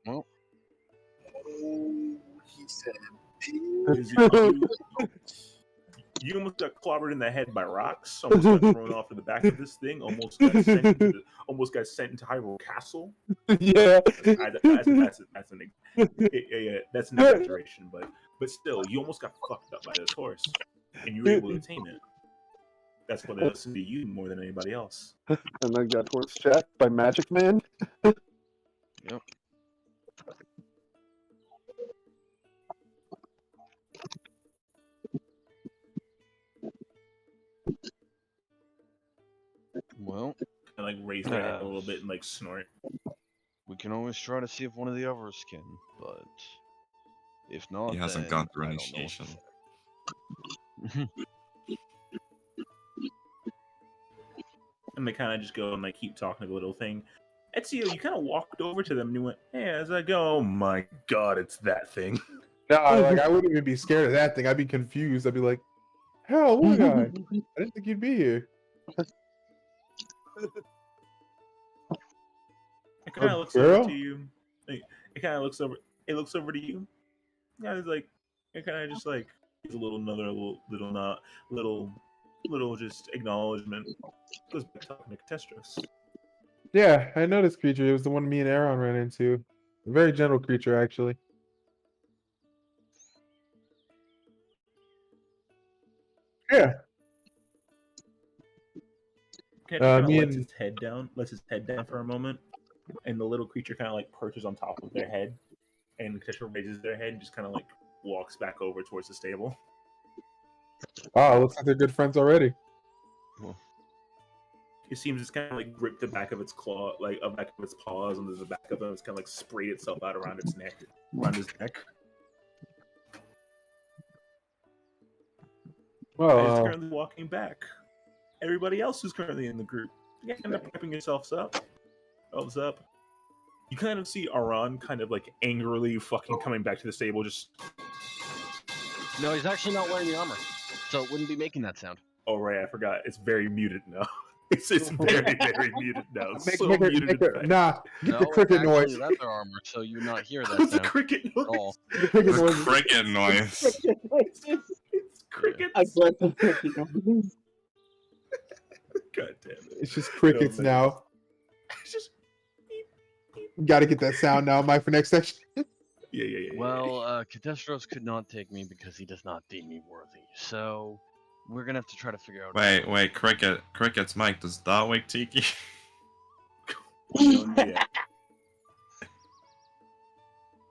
Well, He said. You almost got clobbered in the head by rocks. Almost got thrown off to the back of this thing. Almost got sent into Hyrule Castle. Yeah, that's an exaggeration, but still, you almost got fucked up by this horse, and you were able to tame it. That's why they listen to you more than anybody else. And then got horse checked by Magic Man. Yep. Well, And like raise their head a little bit and like snort. we can always try to see if one of the others can, but if not, He hasn't then gone through I don't know what to initiation. say. And they kind of just go and like keep talking to the little thing. Ezio, you kind of walked over to them and you went, "Hey," as I go, "Oh my god, it's that thing." No, like I wouldn't even be scared of that thing. I'd be confused. I'd be like, "Hell, what guy? I didn't think you'd be here." It kind of looks over to you. Like, it kind of looks over. It looks over to you. Yeah, it's like it kind of just like gives a little another little just acknowledgement. Goes back to talking to Catestros. Yeah, I know this creature. It was the one me and Aaron ran into. A very gentle creature, actually. Yeah. Kind of me lets and its head down. Lets its head down for a moment, and the little creature kind of like perches on top of their head, and Catestros raises their head and just kind of like walks back over towards the stable. wow, looks like they're good friends already. It seems it's kind of like gripped the back of its claw, like a back of its paws, and there's the back of them. It's kind of like sprayed itself out around its neck, around his neck. As it's Well, currently walking back. Everybody else who's currently in the group, you end up prepping yourselves up. You kind of see Aran kind of like angrily fucking coming back to the stable, just. No, he's actually not wearing the armor, so it wouldn't be making that sound. Oh right, I forgot. It's very muted now. It's very very muted now. It's make so her, muted. make her, in fact. nah, get No, the cricket it's actually noise. leather armor, so you not hear that It's a sound cricket at all. noise. The cricket The noise. cricket noise. It's crickets. I bless the cricket noises. God damn it. It's just crickets man. now. It's just. Got to get that sound now, Mike, for next section. Yeah. Well, Catestros could not take me because he does not deem me worthy. So we're gonna have to try to figure out. Wait, crickets, Mike. Does that wake Tiki? We don't know yet.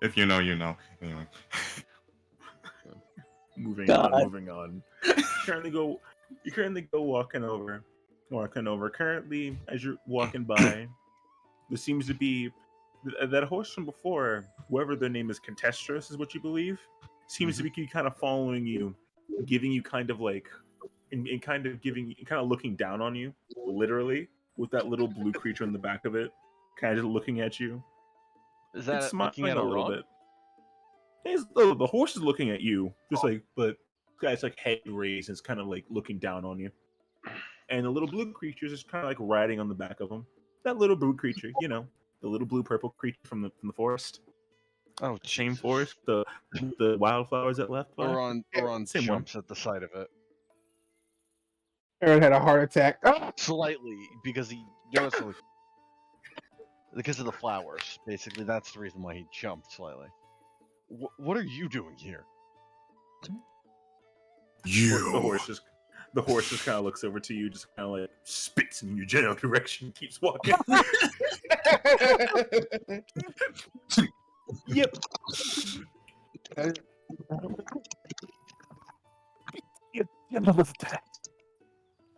If you know, you know. Anyway. Moving God. on. You currently go walking over. Currently, as you're walking by, there seems to be that horse from before. Whoever their name is, Contestros, is what you believe. Seems to be kind of following you, giving you kind of like, and kind of looking down on you, literally, with that little blue creature in the back of it, kind of just looking at you. Is that It's looking at smiling a little Aran? bit. The horse is looking at you, just like, but this guy's like head raised and it's kind of like looking down on you. And the little blue creature is just kind of like riding on the back of him. That little blue creature, you know, the little blue purple creature from the forest. Oh, Shame Jesus. forest, the wildflowers that left. By. Aran Same one. jumps at the sight of it Aaron had a heart attack. Ah! slightly because he noticeably because of the flowers. Basically, that's the reason why he jumped slightly. What are you doing here? The horse just kind of looks over to you, just kind of like spits in your general direction, keeps walking. Yep.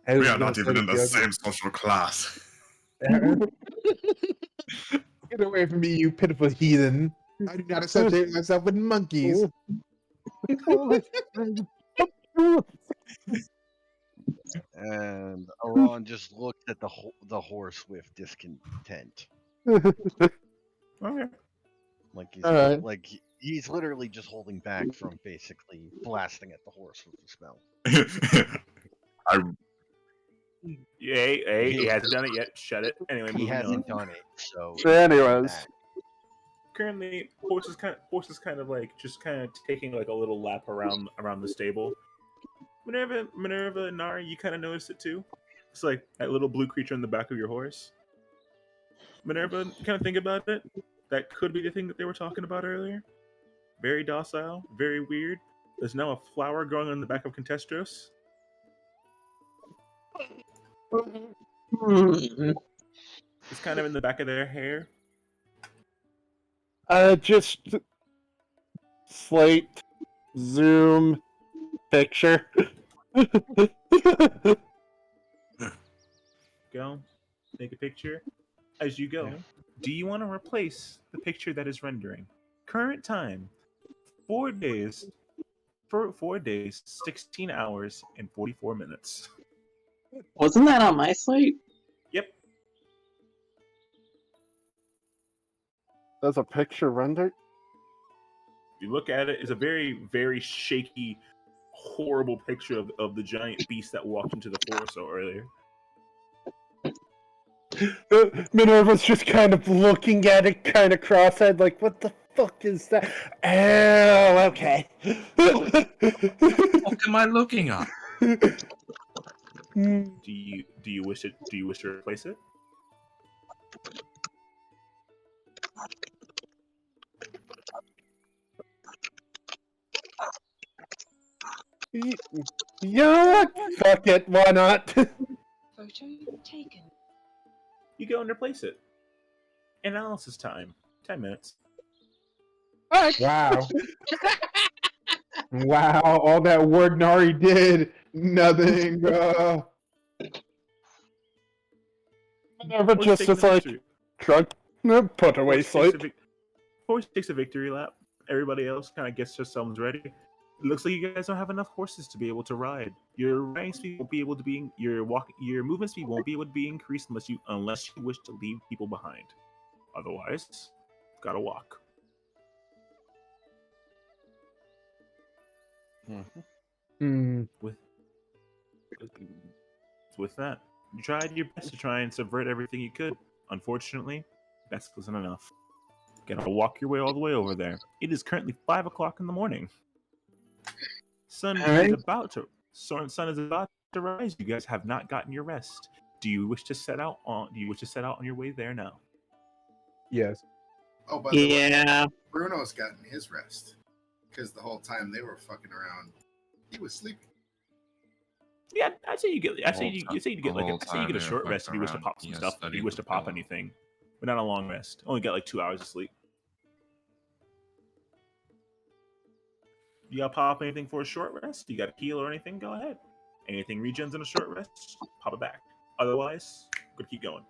We are not even in the same social class. Get away from me, you pitiful heathen. I do not associate myself with monkeys. And Aran just looked at the horse with discontent. Okay. Like he's Alright. like he's literally just holding back from basically blasting at the horse with the spell. Hey, he hasn't done it yet. Shut it. Anyway, He moving hasn't on. done it, so. Anyways. back. Currently, horse is kind of like just kind of taking like a little lap around the stable. Minerva, and Nari, you kind of noticed it too. It's like that little blue creature in the back of your horse. Minerva, you kind of think about it. That could be the thing that they were talking about earlier. Very docile, very weird. There's now a flower growing on the back of Contestros. Hmm. It's kind of in the back of their hair. Just slate, zoom, picture. Go, take a picture. As you go, do you want to replace the picture that is rendering? Current time, 4 days. For 4 days, 16 hours, and 44 minutes. Wasn't that on my slate? Yep. Does a picture render? You look at it, it's a very, very shaky, horrible picture of the giant beast that walked into the forest so earlier. Minerva's just kind of looking at it, kind of cross-eyed, like, what the fuck is that? Oh, okay. What am I looking at? Do you wish to replace it? Yeah, fuck it, why not? Photo taken. You go and replace it. Analysis time, 10 minutes. Wow. Wow, all that work Nari did, nothing. Minerva Horse just takes is the like, victory. shrug, put away slate. Horse takes a victory lap. Everybody else kind of gets themselves ready. It looks like you guys don't have enough horses to be able to ride. Your riding speed won't be able to be your movement speed won't be able to be increased unless you wish to leave people behind. Otherwise, gotta walk. With that, you tried your best to try and subvert everything you could. Unfortunately, that's wasn't enough. Gotta walk your way all the way over there. It is currently 5 o'clock in the morning. Sun is about to rise. You guys have not gotten your rest. Do you wish to set out on your way there now? Yes. Oh, by the way, Yeah. Bruno's gotten his rest because the whole time they were fucking around, he was sleeping. Yeah, I'd say you get. I'd say you get like. whole I'd say you time get a they were short rest if fucking you wish to around, pop some he has stuff. If you studied wish to the pop pillow. anything, but not a long rest. Only get like 2 hours of sleep. You gotta pop anything for a short rest? You got to heal or anything? Go ahead. Anything regens in a short rest? Pop it back. Otherwise, gonna keep going.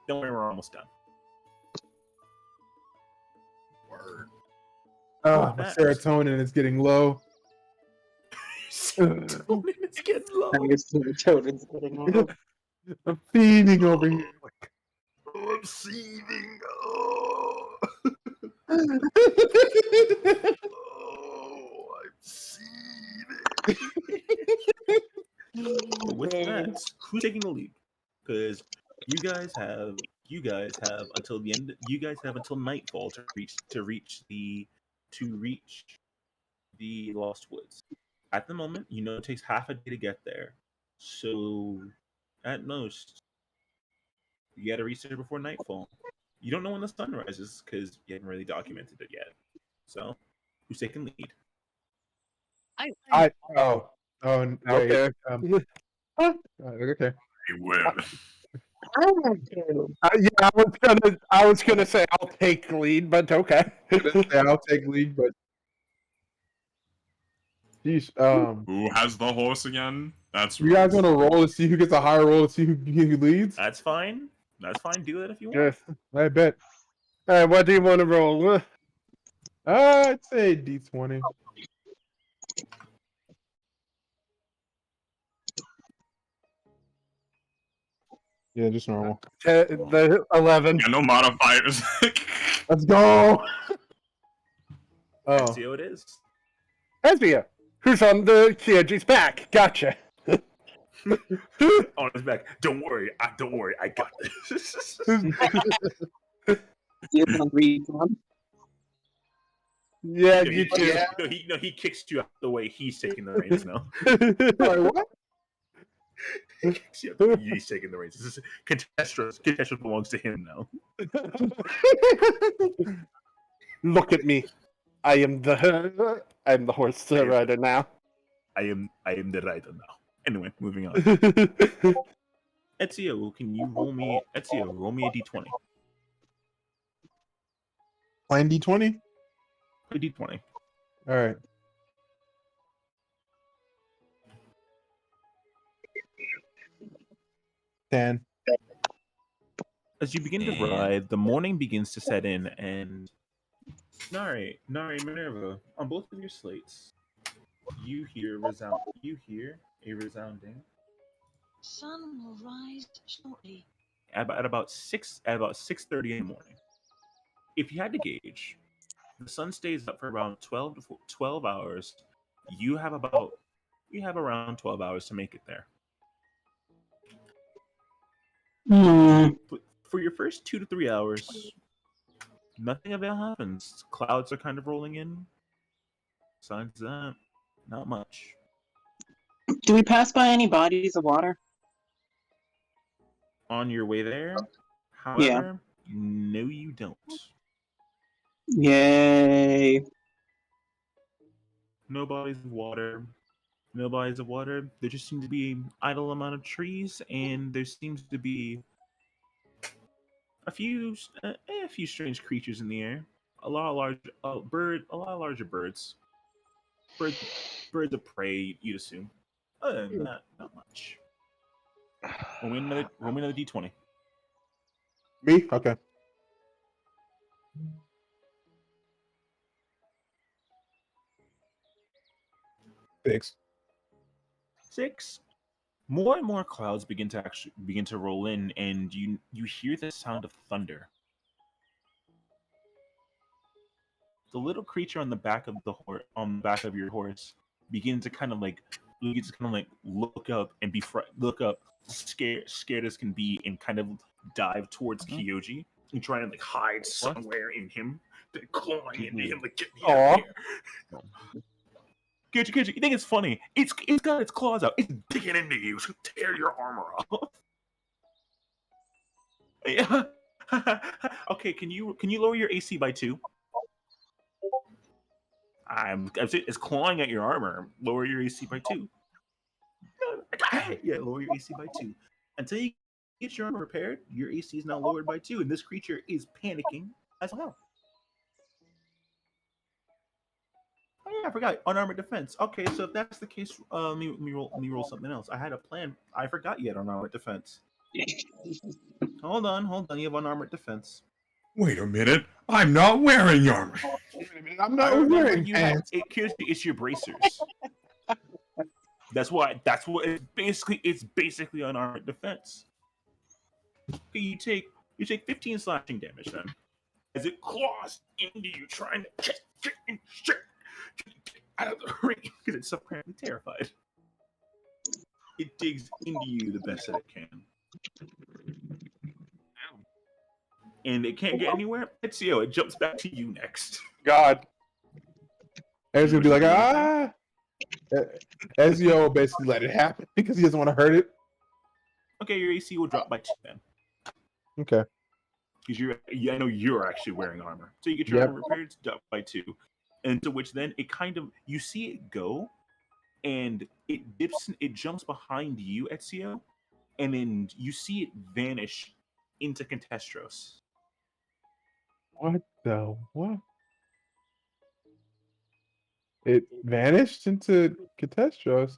Don't worry, we're almost done. Word. Oh, my serotonin is getting low. It's getting low. I guess serotonin's getting low. I'm feeding over here. I'm seething. Oh. I'm seething. With that, who's taking the lead? Because you guys have until the end. You guys have until nightfall to reach the Lost Woods. At the moment, you know it takes half a day to get there. So, at most, you got to reach there before nightfall. You don't know when the sun rises because you haven't really documented it yet. So, who's taking lead? wait. Okay. Okay. He will. Yeah, I was gonna say I'll take lead, but okay. I'll take lead, but geez, Who has the horse again? That's you guys right. want to roll to see who gets a higher roll to see who leads? That's fine. That's fine. Do that if you want. Yes. I bet. What do you want to roll? I'd say D20. Yeah, just normal. The 11. Yeah, no modifiers. Let's go. Let's see how it is. Ezia, who's on the Kyoji's back? Gotcha. On his back. Don't worry. I got this. You can read one. Yeah, No, you too. he kicks you out the way. He's taking the reins now. Sorry, what? He kicks you out the way. He's taking the reins. This is Contestros belongs to him now. Look at me. I'm the horse rider now. I am the rider now. Anyway, moving on. Ezio, can you roll me? Ezio, roll me a d20. Playing D20. A d20. All right. Dan. As you begin to ride, the morning begins to set in, and Nari, Minerva, on both of your slates, you hear a resounding Sun will rise shortly. at about 6:30 in the morning. If you had to gauge, the sun stays up for around 12 hours. You have around 12 hours to make it there. But for your first 2 to 3 hours, nothing of it happens. Clouds are kind of rolling in. Besides that, not much. Do we pass by any bodies of water? On your way there, Yeah. however, no, you don't. Yay. No bodies of water. No bodies of water. There just seems to be an idle amount of trees, and there seems to be a few strange creatures in the air. A lot of larger birds. Birds of prey, you'd assume. Other than that, not much. Roll me another d20. Me? Okay. Thanks. 6. More and more clouds begin to roll in, and you hear the sound of thunder. The little creature on the back of your horse begins to kind of like look up and look up, scared as can be, and kind of dive towards Kyoji and try and like hide somewhere in him, clawing into him, like get me out of here. Kyoji, you think it's funny? It's got its claws out. It's digging into you. It's gonna tear your armor off. Yeah. Okay, can you lower your AC by 2? It's clawing at your armor. Lower your AC by 2. Yeah, lower your AC by 2. Until you get your armor repaired, your AC is now lowered by 2, and this creature is panicking as well. Oh yeah, I forgot. Unarmored defense. Okay, so if that's the case, let me roll something else. I had a plan. I forgot you had unarmored defense. Hold on. You have unarmored defense. Wait a minute. I'm not wearing armor. I'm I not remember wearing you had pants. it's your bracers. That's what it's basically unarmored defense. Okay, you take 15 slashing damage then, as it claws into you, trying to get out of the ring because it's so apparently terrified. It digs into you the best that it can, and it can't get anywhere. Ezio, it jumps back to you next. God. Ezio will be like, ah. Ezio will basically let it happen because he doesn't want to hurt it. Okay, your AC will drop by 2 then. Okay. Because I know you're actually wearing armor, so you get your armor repaired, drop by 2, and to which then it kind of you see it go, and it jumps behind you, Ezio, and then you see it vanish into Contestros. What the what? It vanished into Catastros.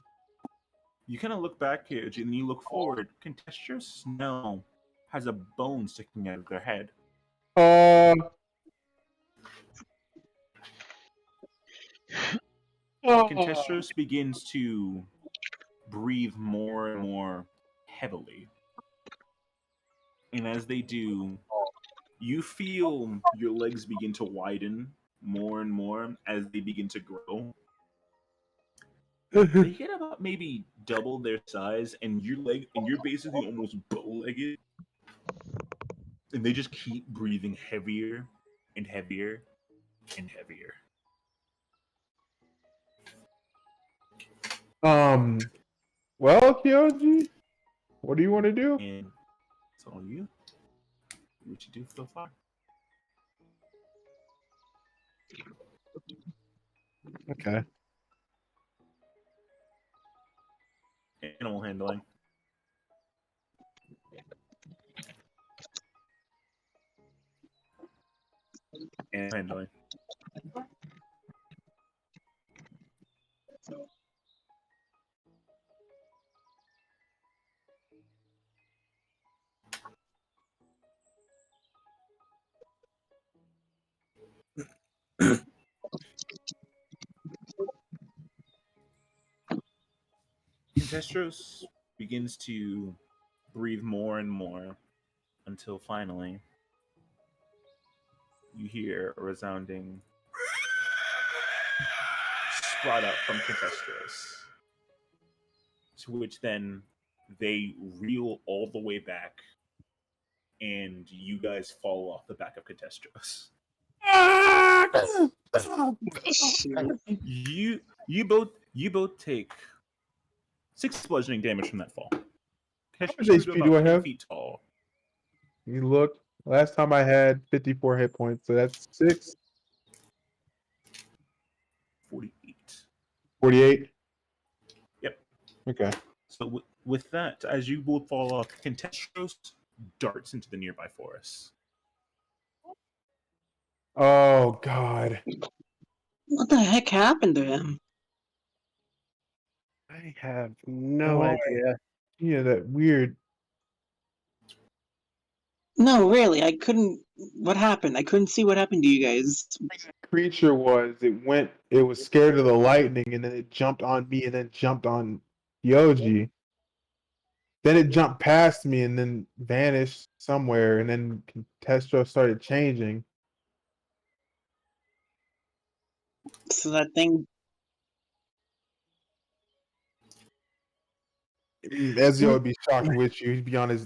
You kind of look back here, and you look forward. Contestros now has a bone sticking out of their head. Contestros begins to breathe more and more heavily. And as they do, you feel your legs begin to widen more and more as they begin to grow. They get about maybe double their size, and you're basically almost bow-legged. And they just keep breathing heavier and heavier and heavier. Well, Kyoji, what do you want to do? And it's all you. What you do so far? Okay. animal handling. Animal handling. Contestros begins to breathe more and more until finally you hear a resounding sprout up from Contestros, to which then they reel all the way back, and you guys fall off the back of Contestros. You both take 6 bludgeoning damage from that fall. much Contestros HP do I 10 have? feet tall. You look. Last time I had 54 hit points, so that's 6. 48. 48. Yep. Okay. So with that, as you both fall off, Contestros darts into the nearby forest. Oh God. What the heck happened to him? I have no idea. Yeah, that weird. No, really, I couldn't. What happened? I couldn't see what happened to you guys. Creature was. It was scared of the lightning, and then it jumped on me, and then jumped on Yoji. Then it jumped past me, and then vanished somewhere, and then Testro started changing. So that thing. Ezio would be shocked with you. He'd be on his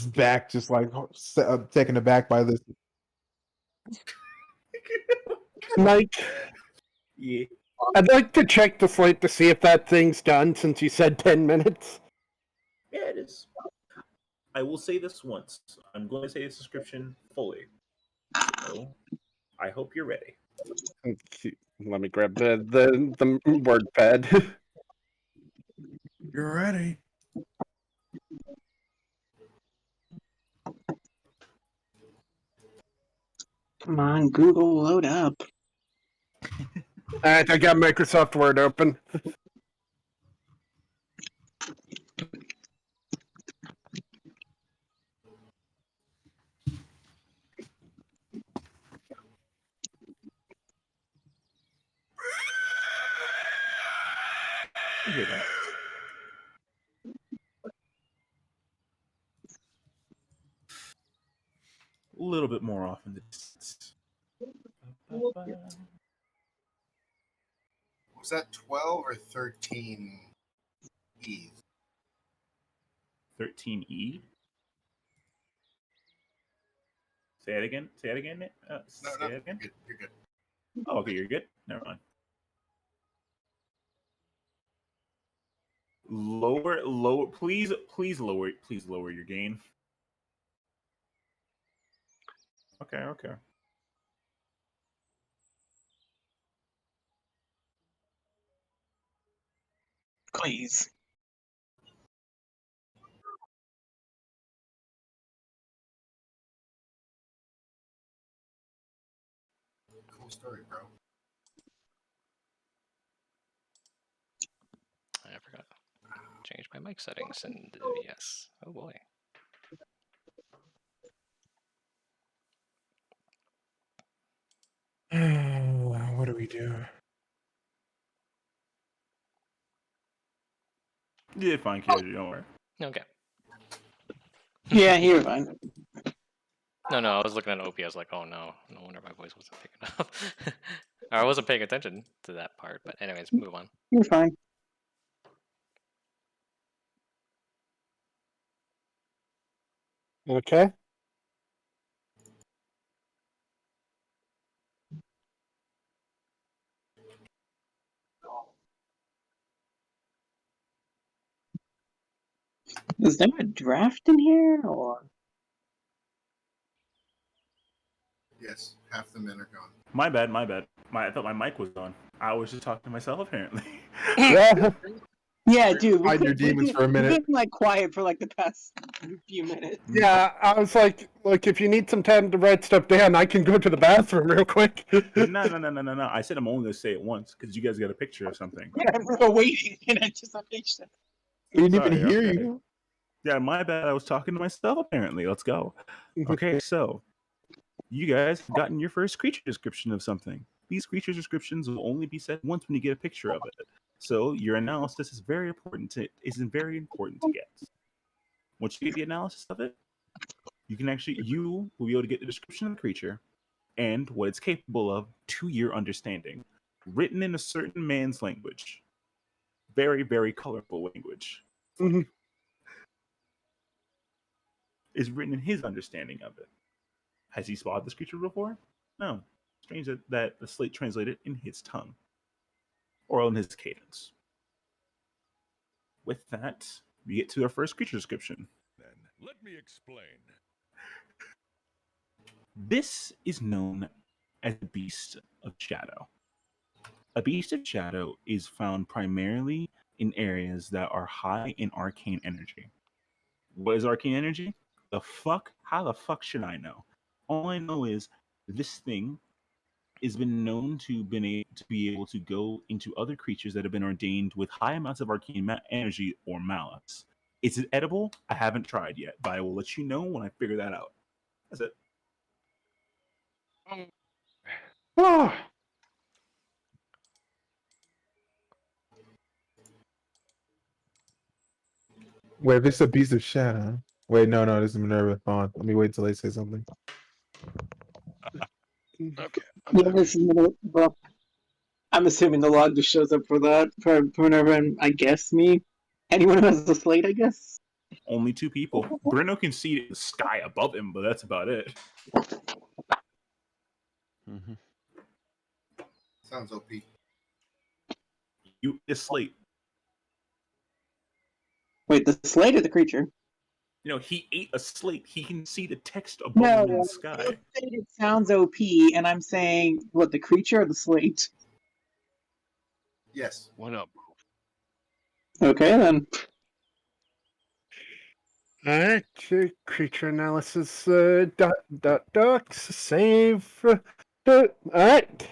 back, just like taken aback by this. Mike, Yeah. I'd like to check the slate to see if that thing's done, since you said 10 minutes. Yeah, it is. I will say this once. I'm going to say this description fully. So, I hope you're ready. Let me grab the word pad. You're ready. Come on, Google, load up. Alright, I got Microsoft Word open. You hear that? A little bit more off in the distance. Was that 12 or 13 E's? 13E? Say it again. Say it again. No, say no, it again. you're good. Oh, okay, you're good. Never mind. Lower. Please lower your gain. Okay. Please. Cool story, bro. I forgot. Change my mic settings and yes. Oh boy. What do we do? You did fine, Kyoji. Don't worry. Okay. Yeah, you're fine. No, I was looking at OP. I was like, oh no wonder my voice wasn't picking up. Or I wasn't paying attention to that part. But anyways, move on. You're fine. Okay. Is there a draft in here, or? Yes, half the men are gone. My bad. I thought my mic was on. I was just talking to myself, apparently. Yeah. Yeah, dude. Hide your demons for a minute. We've been like quiet for like the past few minutes. Yeah, I was like, look, if you need some time to write stuff down, I can go to the bathroom real quick. No. I said I'm only gonna say it once because you guys got a picture of something. We're waiting in anticipation. We didn't even Sorry, hear okay. you. Yeah, my bad. I was talking to myself apparently. Let's go. Okay, so you guys have gotten your first creature description of something. These creature descriptions will only be said once when you get a picture of it. So your analysis is very important to get. Once you get the analysis of it, you will be able to get the description of the creature and what it's capable of to your understanding, written in a certain man's language. Very, very colorful language. Is written in his understanding of it. Has he spotted this creature before? No. Strange that the slate translated in his tongue. Or in his cadence. With that, we get to our first creature description. Then let me explain. This is known as a beast of shadow. A beast of shadow is found primarily in areas that are high in arcane energy. What is arcane energy? The fuck? How the fuck should I know? All I know is this thing has been known to be able to go into other creatures that have been ordained with high amounts of arcane energy or malice. Is it edible? I haven't tried yet, but I will let you know when I figure that out. That's it. Oh, Wait, if it's a beast of shadow. Wait, no, this is Minerva. Hold on. Let me wait till they say something. Okay. Yeah, this is well, I'm assuming the log just shows up for that for whenever, and I guess me. Anyone who has a slate, I guess. Only 2 people. Bruno can see the sky above him, but that's about it. Sounds OP. You is slate. Wait, the slate or the creature? You know, he ate a slate. He can see the text above No, him in the sky. it sounds OP, and I'm saying what, the creature or the slate? Yes. One up. Okay then. alright, creature analysis, docs, save. Alright.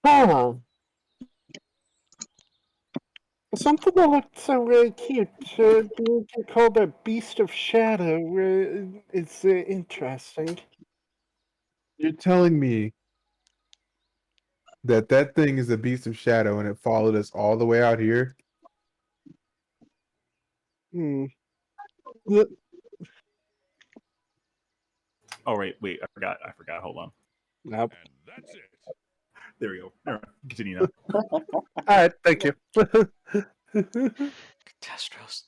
Oh. Something that looked so really cute, being called a beast of shadow, is interesting. You're telling me that thing is a beast of shadow and it followed us all the way out here? Oh wait, I forgot. Hold on. Nope. And that's it. There we go. All right, continue now. Alright, thank you. Catastros.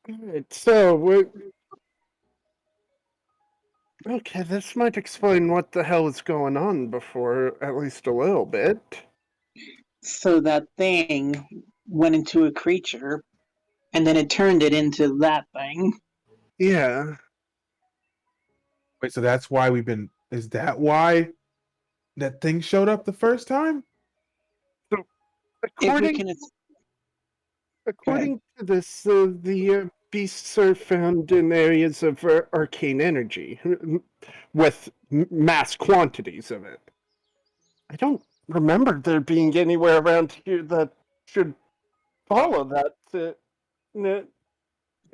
Alright, so okay, this might explain what the hell is going on before at least a little bit. So that thing went into a creature, and then it turned it into that thing. Yeah. Wait, so that's why is that why that thing showed up the first time? According to this, the beasts are found in areas of arcane energy, with mass quantities of it. I don't remember there being anywhere around here that should follow that.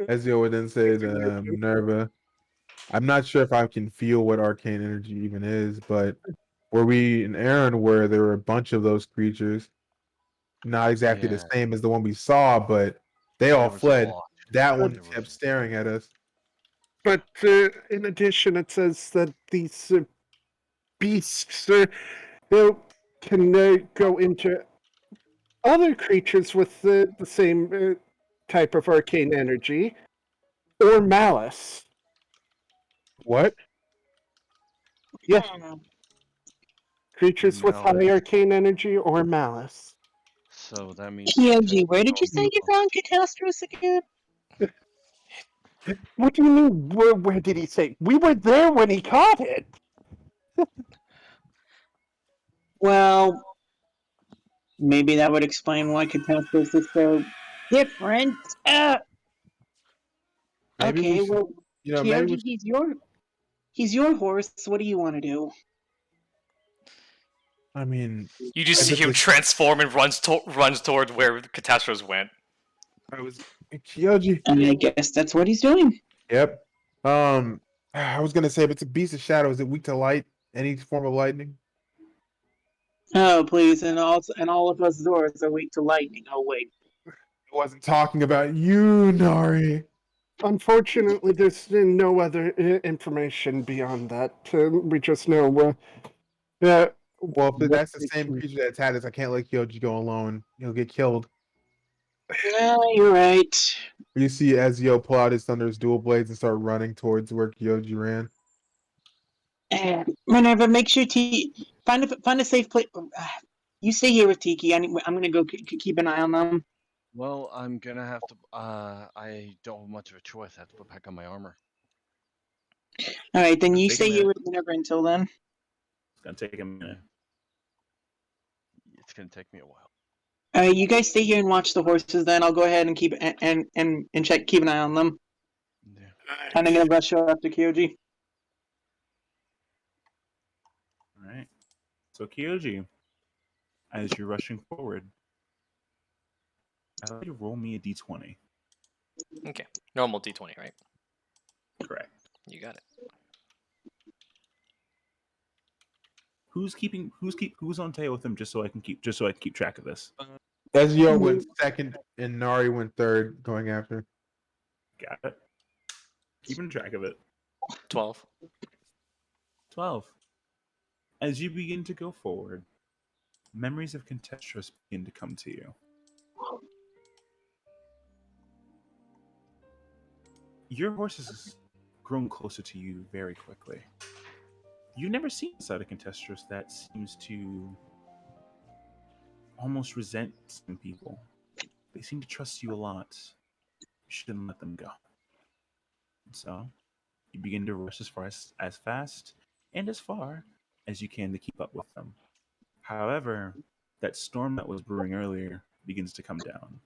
Ezio would then say to Minerva, I'm not sure if I can feel what arcane energy even is, but were we in Aaron where there were a bunch of those creatures? Not exactly the same as the one we saw, but they all fled. That one kept staring at us. But in addition, it says that these beasts can go into other creatures with the same type of arcane energy or malice. What? Yes. Creatures with high arcane energy or malice. So that means. POG, where did you say you found Catastros again? What do you mean? Where did he say? We were there when he caught it. Well, Maybe that would explain why Catastrophe is so different. Maybe we Okay, should, well, maybe Kyoji, he's your horse. What do you want to do? I mean, You just if see it's him a- transform and runs toward where Catastrophes went. I was Kyoji. And I guess that's what he's doing. Yep. I was gonna say, if it's a beast of shadow, is it weak to light? Any form of lightning? Oh, please, and all of us Zors are weak to lightning. Oh wait. I wasn't talking about you, Nari. Unfortunately, there's no other information beyond that. We just know that. Well, if that's the same creature that attacked us, I can't let Kyoji go alone. He'll get killed. No, you're right. You see Ezio pull out his Thunder's dual blades and start running towards where Kyoji ran. Minerva, make sure find a safe place. You stay here with Tiki. I'm gonna go keep an eye on them. Well, I'm gonna have to. I don't have much of a choice. I have to put back on my armor. All right, then It'll you take a stay here minute. with Minerva until then. It's gonna take a minute. It's gonna take me a while. All right, you guys stay here and watch the horses. Then I'll go ahead and keep keep an eye on them. Yeah. And I'm gonna rush after Kyoji. All right. So Kyoji, as you're rushing forward, I'd like you to roll me a d20. Okay, normal D20, right? Correct. You got it. Who's on tail with him, just so I can keep track of this. Ezio went second and Nari went third, going after. Got it. Keeping track of it. 12. 12. As you begin to go forward, memories of Contestros begin to come to you. Your horse has grown closer to you very quickly. You've never seen a side of Contestros that seems to almost resent some people. They seem to trust you a lot. You shouldn't let them go. So, you begin to rush as fast and as far as you can to keep up with them. However, that storm that was brewing earlier begins to come down.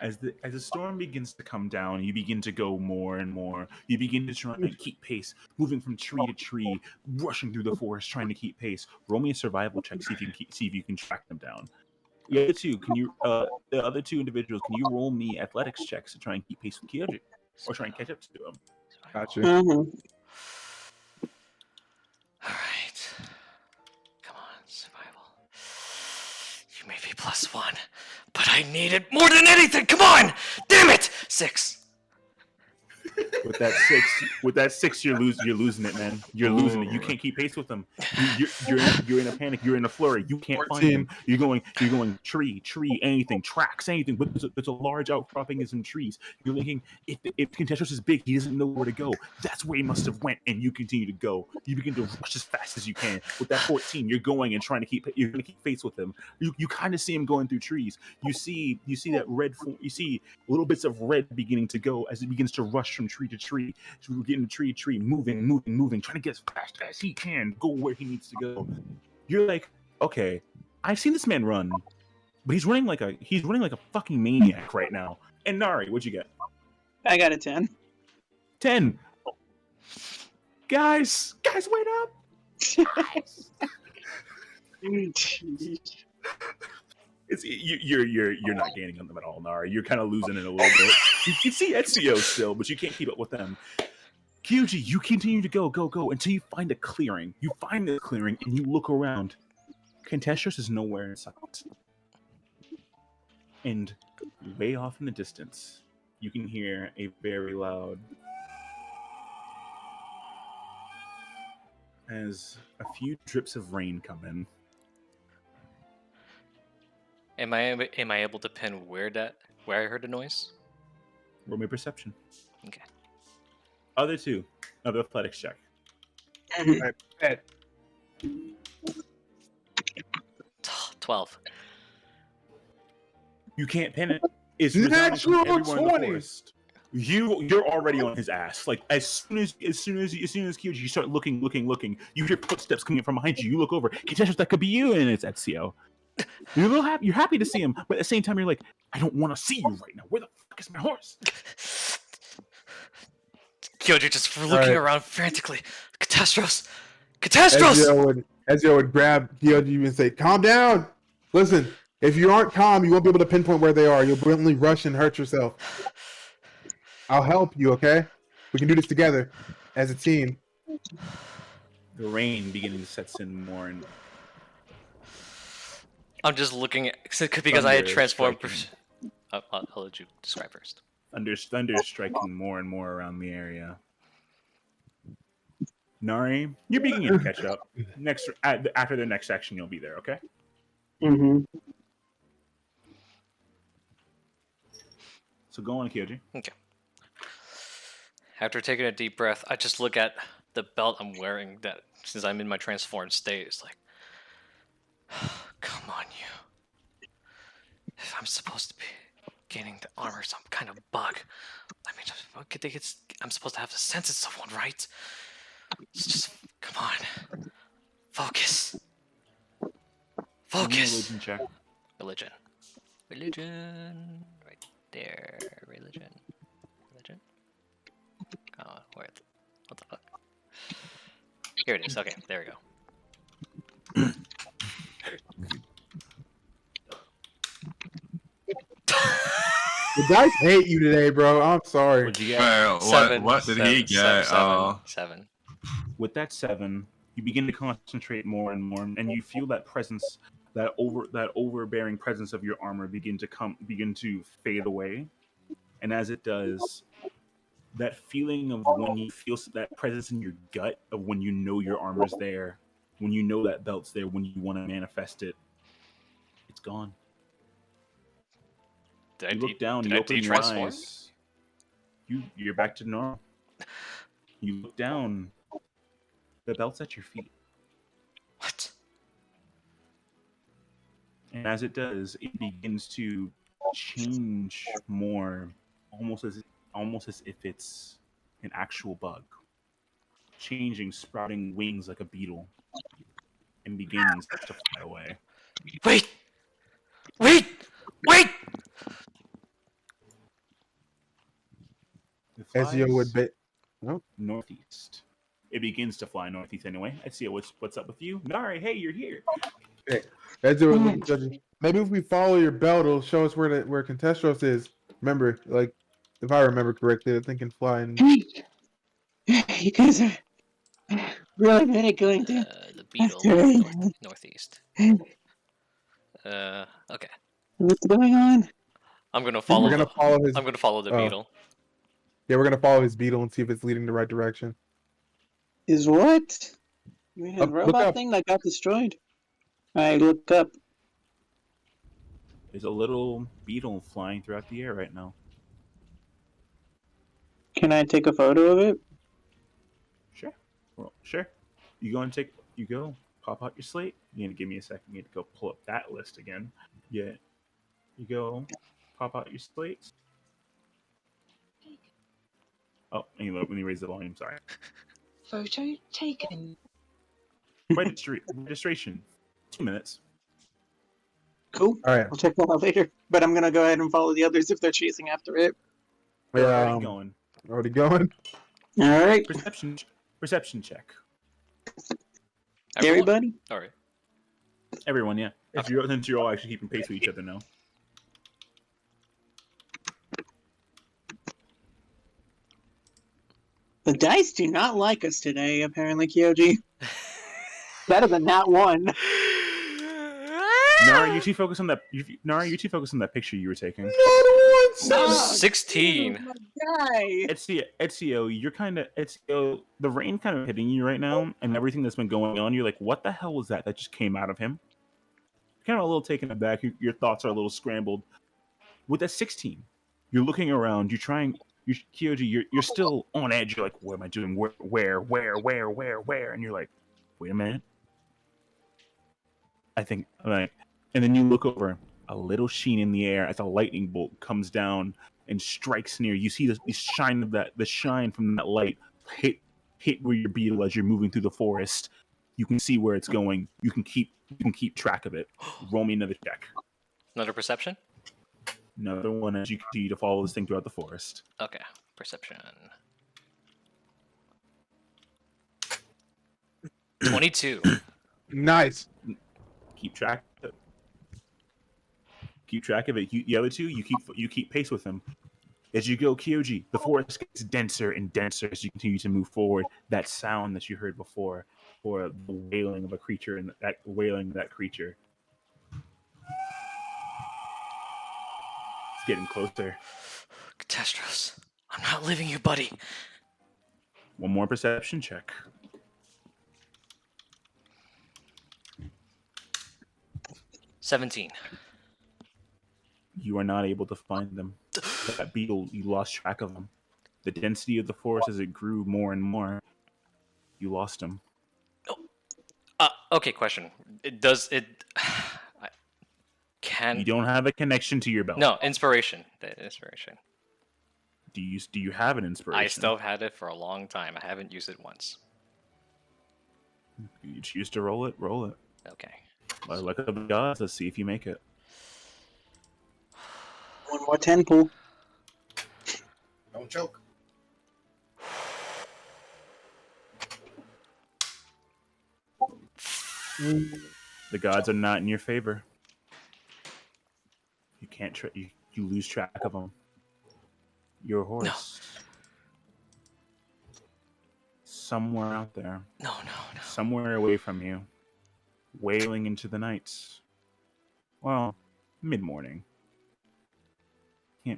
As the storm begins to come down, you begin to go more and more. You begin to try and keep pace, moving from tree to tree, rushing through the forest, trying to keep pace. Roll me a survival check, see if you can track them down. The other two individuals, can you roll me athletics checks to try and keep pace with Kyoji, or try and catch up to him? Gotcha. Mm-hmm. All right. Come on, survival. You may be +1, but I need it more than anything. Come on! Damn it! 6. With that six, you're losing it, man. You're losing it. You can't keep pace with them. You're in a panic. You're in a flurry. You can't 14. find them. You're going tree, anything, tracks, anything. But there's a large outcropping in some trees. You're thinking if Contestros is big, he doesn't know where to go. That's where he must have went, and you continue to go. You begin to rush as fast as you can. With that 14, you're going and trying to keep pace with him. You kind of see him going through trees. You see that red. You see little bits of red beginning to go as it begins to rush from tree to tree. So we're getting tree to tree, moving, trying to get as fast as he can, go where he needs to go. You're like, okay, I've seen this man run, but he's running like a fucking maniac right now. And Nari, what'd you get? I got a 10. 10. Guys, wait up. Guys. You're not gaining on them at all, Nari. You're kind of losing it a little bit. You can see Ezio still, but you can't keep up with them. Kyuji, you continue to go until you find a clearing. You find the clearing and you look around. Contestros is nowhere in sight. And way off in the distance, you can hear a very loud as a few drips of rain come in. Am I able to pin where I heard the noise? Roll me perception. Okay. Other two, another athletics check. I bet. 12. You can't pin it. It's resounding from Natural everywhere in the 20. forest. You're already on his ass. Like as soon as Kyoji, you start looking, you hear footsteps coming from behind you. You look over, Contestros, that could be you, and it's Ezio. You're a little happy. You're happy to see him, but at the same time, you're like, I don't want to see you right now. Where the fuck is my horse? Kyoji just looking right. around frantically. Catastros! Catastros! Ezio would grab Kyoji and say, "Calm down. Listen, if you aren't calm, you won't be able to pinpoint where they are. You'll brilliantly rush and hurt yourself. I'll help you, okay? We can do this together as a team." The rain beginning to set in more, and I'm just looking at because I had thunder transformed. striking. I'll let you describe first. Thunder is striking more and more around the area. Nari, you're beginning to catch up. After the next section, you'll be there. Okay. Mm-hmm. So go on, Kyoji. Okay. After taking a deep breath, I just look at the belt I'm wearing. That since I'm in my transformed state, it's like, come on, you. If I'm supposed to be gaining the armor, some kind of bug. I mean, I'm supposed to have the sense of someone, right? It's just, come on. Focus. Focus. Religion check. Religion. Right there. Religion. Oh, what the fuck? Here it is. Okay, there we go. The dice hate you today, bro. I'm sorry. What'd you get? Well, what did he get? Seven. With that 7, you begin to concentrate more and more, and you feel that presence, that overbearing presence of your armor begin to fade away. And as it does, that feeling of when you feel that presence in your gut of when you know your armor's there, when you know that belt's there, when you want to manifest it, it's gone. You look down, you open your eyes. You're back to normal. You look down. The belt's at your feet. What? And as it does, it begins to change more, almost as if it's an actual bug, changing, sprouting wings like a beetle, and begins to fly away. Wait! Ezio would bet. Northeast. It begins to fly northeast anyway. I see what's up with you. Nari, hey, you're here. Hey, Ezio would judge. Maybe if we follow your belt, it'll show us where Contestros is. Remember, like, if I remember correctly, I think in flying. You guys are really good at going to the beetle northeast. Okay. What's going on? I'm gonna follow. I'm gonna follow the beetle. Yeah, we're gonna follow his beetle and see if it's leading the right direction. Is what? You mean his Look robot up. thing that got destroyed? I look up. There's a little beetle flying throughout the air right now. Can I take a photo of it? Sure. Well, sure. You go, pop out your slate. You need to give me a second. You need to go pull up that list again. Yeah. You go, pop out your slate. Oh, let me raise the volume, sorry. Photo taken. Registration. 2 minutes. Cool. All right. I'll check that out later. But I'm gonna go ahead and follow the others if they're chasing after it. Already going. Already going? All right. Perception check. Everybody? All right. Everyone, yeah. Since you're all actually keeping pace with each other now. The dice do not like us today, apparently, Kyoji. Better than that one. Nara, you two focus on that. Picture you were taking. 16. Ezio, the rain kind of hitting you right now, and everything that's been going on. You're like, what the hell was that just came out of him? Kind of a little taken aback. Your thoughts are a little scrambled. With that 16, you're looking around. Kyoji, you're still on edge. You're like, what am I doing? Where? And you're like, wait a minute. I think, and then you look over, a little sheen in the air as a lightning bolt comes down and strikes near. You see the shine of the shine from that light hit where your beetle as you're moving through the forest. You can see where it's going. You can keep track of it. Roll me another check. Another perception? Another one as you continue to follow this thing throughout the forest. Okay, perception. 22. Nice. Keep track of it. Keep track of it. The other two, you keep pace with them. As you go, Kyoji, the forest gets denser and denser as you continue to move forward. That sound that you heard before, or the wailing of a creature, and that wailing of that creature, it's getting closer. Catastros, I'm not leaving you, buddy. One more perception check. $17. You are not able to find them. That beetle, you lost track of them. The density of the forest as it grew more and more, you lost them. Okay, question. Does it... Can... You don't have a connection to your belt. No, inspiration. The inspiration. Do you have an inspiration? I still had it for a long time. I haven't used it once. You choose to roll it, roll it. Okay. Look at the gods. Let's see if you make it. One more 10 pool. Don't choke. The gods are not in your favor. You can't. You lose track of them. Your horse. Somewhere out there. No. Somewhere away from you. Wailing into the nights. Well, mid-morning. You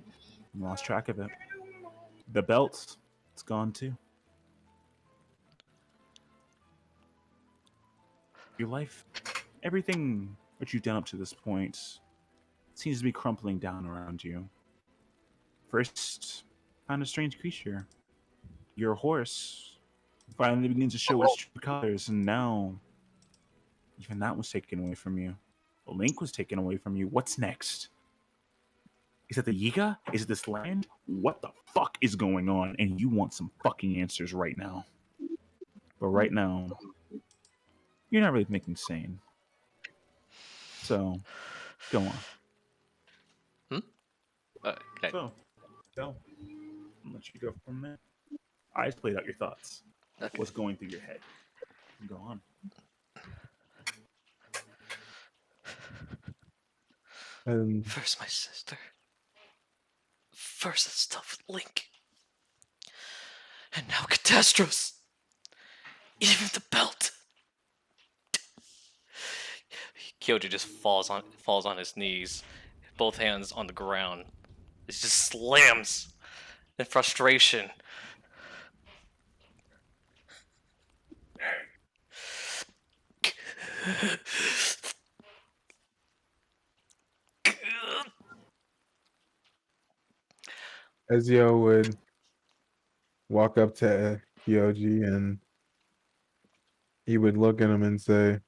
lost track of it. The belt, it's gone too. Your life, everything that you've done up to this point seems to be crumpling down around you. First, found a strange creature. Your horse finally begins to show its true colors, and now even that was taken away from you. The link was taken away from you. What's next? Is it the Yiga? Is it this land? What the fuck is going on? And you want some fucking answers right now. But right now, you're not really thinking sane. So, go on. Okay. So, go. I'll let you go from there. I just played out your thoughts. Okay. What's going through your head? Go on. First my sister. First that stuff with Link. And now Catastros. Even the belt. Kyoji just falls on his knees, both hands on the ground. It just slams in frustration. Ezio would walk up to Kyoji and he would look at him and say,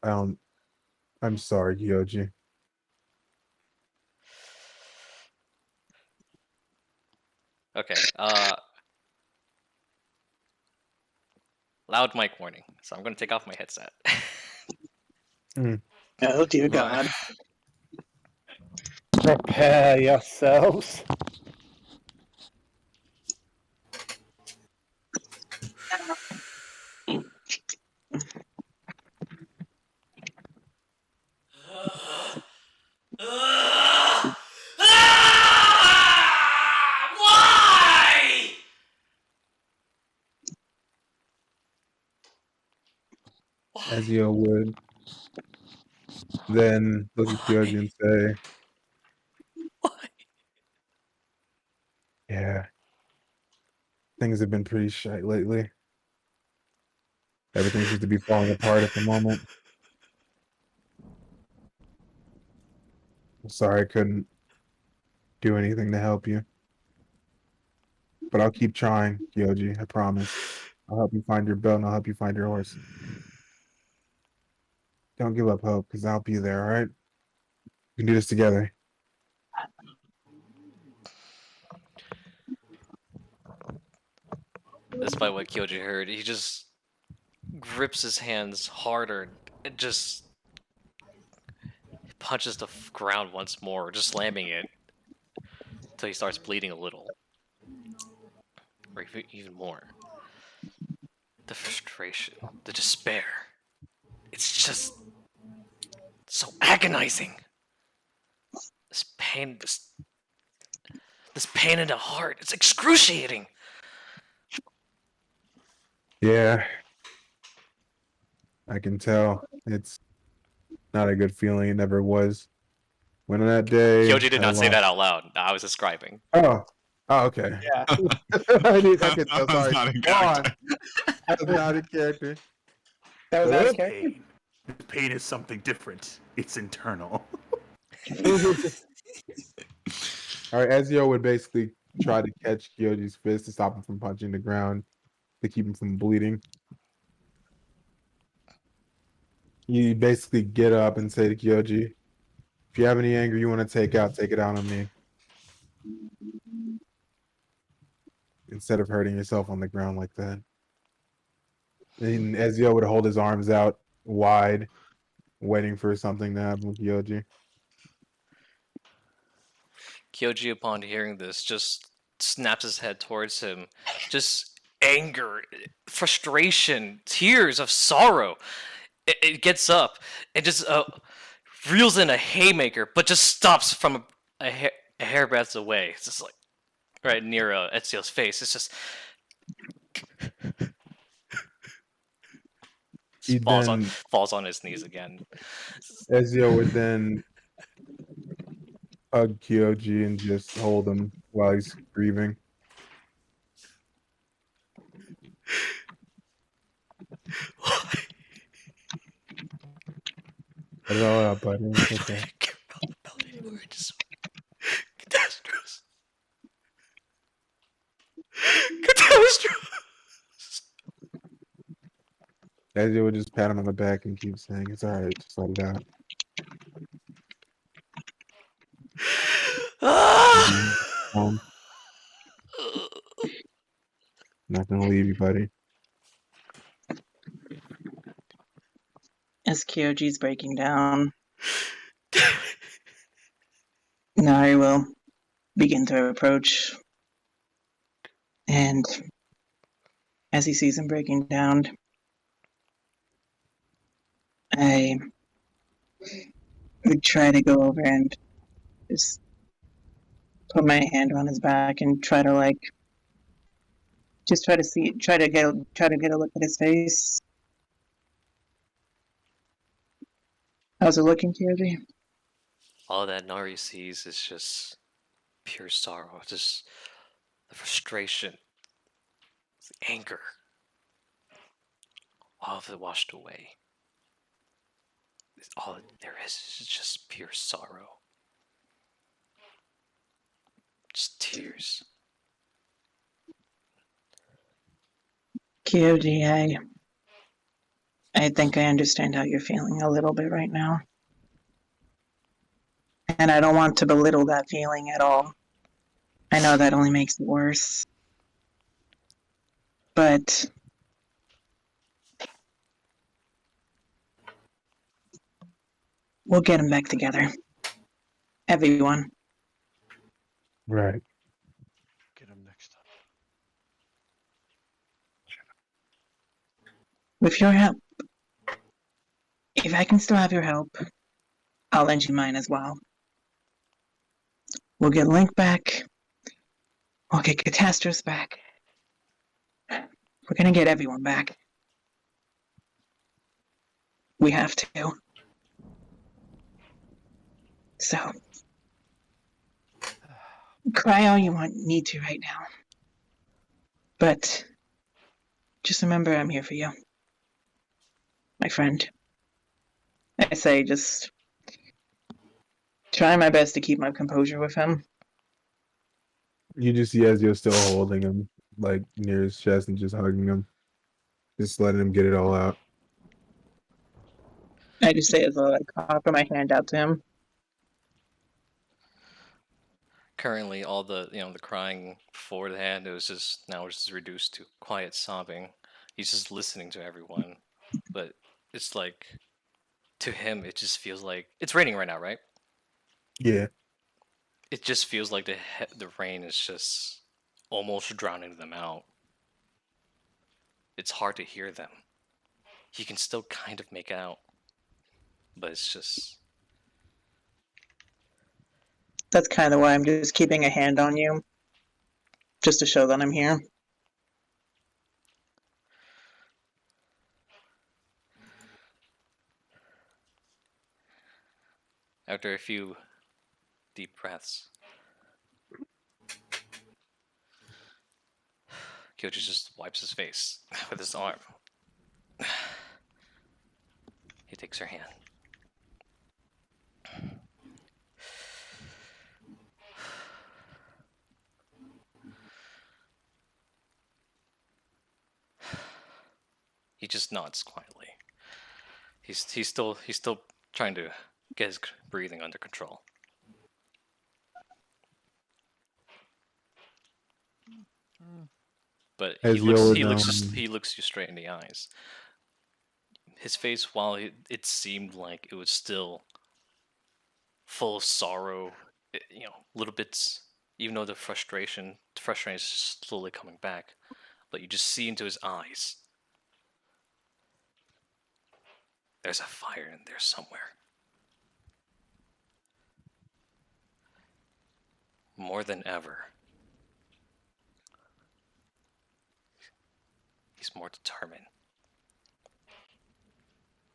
I'm sorry, Kyoji. Okay, loud mic warning, so I'm gonna take off my headset. Oh dear God. Prepare yourselves. Why? Ezio would then look at Kyoji and say, yeah, things have been pretty shite lately. Everything seems to be falling apart at the moment. I'm sorry I couldn't do anything to help you. But I'll keep trying, Kyoji, I promise. I'll help you find your belt and I'll help you find your horse. Don't give up hope, because I'll be there, alright? We can do this together. despite what Kyoji heard. He just grips his hands harder and just punches the ground once more, just slamming it until he starts bleeding a little, or even more. The frustration, the despair. It's just so agonizing. This pain, this pain in the heart. It's excruciating. Yeah, I can tell. It's not a good feeling. It never was. When that day, Kyoji did I not say lost. that out loud. I was describing. Oh, okay. Yeah. I can tell. That was Sorry. not in Go on. character. That was not a character. That was But out of look, character. Pain. This pain is something different. It's internal. All right, Ezio would basically try to catch Kyoji's fist to stop him from punching the ground to keep him from bleeding. You basically get up and say to Kyoji, if you have any anger you want to take it out on me. Instead of hurting yourself on the ground like that. And Ezio would hold his arms out wide, waiting for something to happen with Kyoji. Kyoji, upon hearing this, just snaps his head towards him. Just anger, frustration, tears of sorrow. It gets up and just reels in a haymaker, but just stops from a hairbreadth away. It's just like right near Ezio's face. It's just He falls on his knees again. Ezio would then hug Kyoji and just hold him while he's grieving. Put it all out, buddy. It's okay. We're just catastrophes. Ezio would just pat him on the back and keep saying, it's all right, just let it out. Home. Not gonna leave you, buddy. As Kyoji's breaking down, Nari will begin to approach. And as he sees him breaking down, I would try to go over and just put my hand on his back and try to try to get a look at his face. How's it looking, Kyoji? All that Nari sees is just pure sorrow, just the frustration, the anger. All of it washed away. All there is just pure sorrow. Just tears. Kyoji, I think I understand how you're feeling a little bit right now. And I don't want to belittle that feeling at all. I know that only makes it worse. But we'll get them back together. Everyone. Right. Get him next time. With your help. If I can still have your help, I'll lend you mine as well. We'll get Link back. We'll get Catastrophe back. We're gonna get everyone back. We have to. So, cry all you need to right now. But just remember I'm here for you. My friend. I say just try my best to keep my composure with him. You just see Ezio still holding him, like, near his chest and just hugging him. Just letting him get it all out. I just say as I offer my hand out to him. Currently, all the the crying before the hand, it was just now it's just reduced to quiet sobbing. He's just listening to everyone, but it's like to him, it just feels like it's raining right now, right? Yeah. It just feels like the rain is just almost drowning them out. It's hard to hear them. You can still kind of make out, but it's just That's kind of why I'm just keeping a hand on you, just to show that I'm here. after a few deep breaths. Kyoji just wipes his face with his arm. He takes her hand. He just nods quietly. He's still trying to get his breathing under control. But As he looks you straight in the eyes. His face, while it seemed like it was still full of sorrow, little bits, even though the frustration is slowly coming back, but you just see into his eyes. There's a fire in there somewhere. More than ever. He's more determined.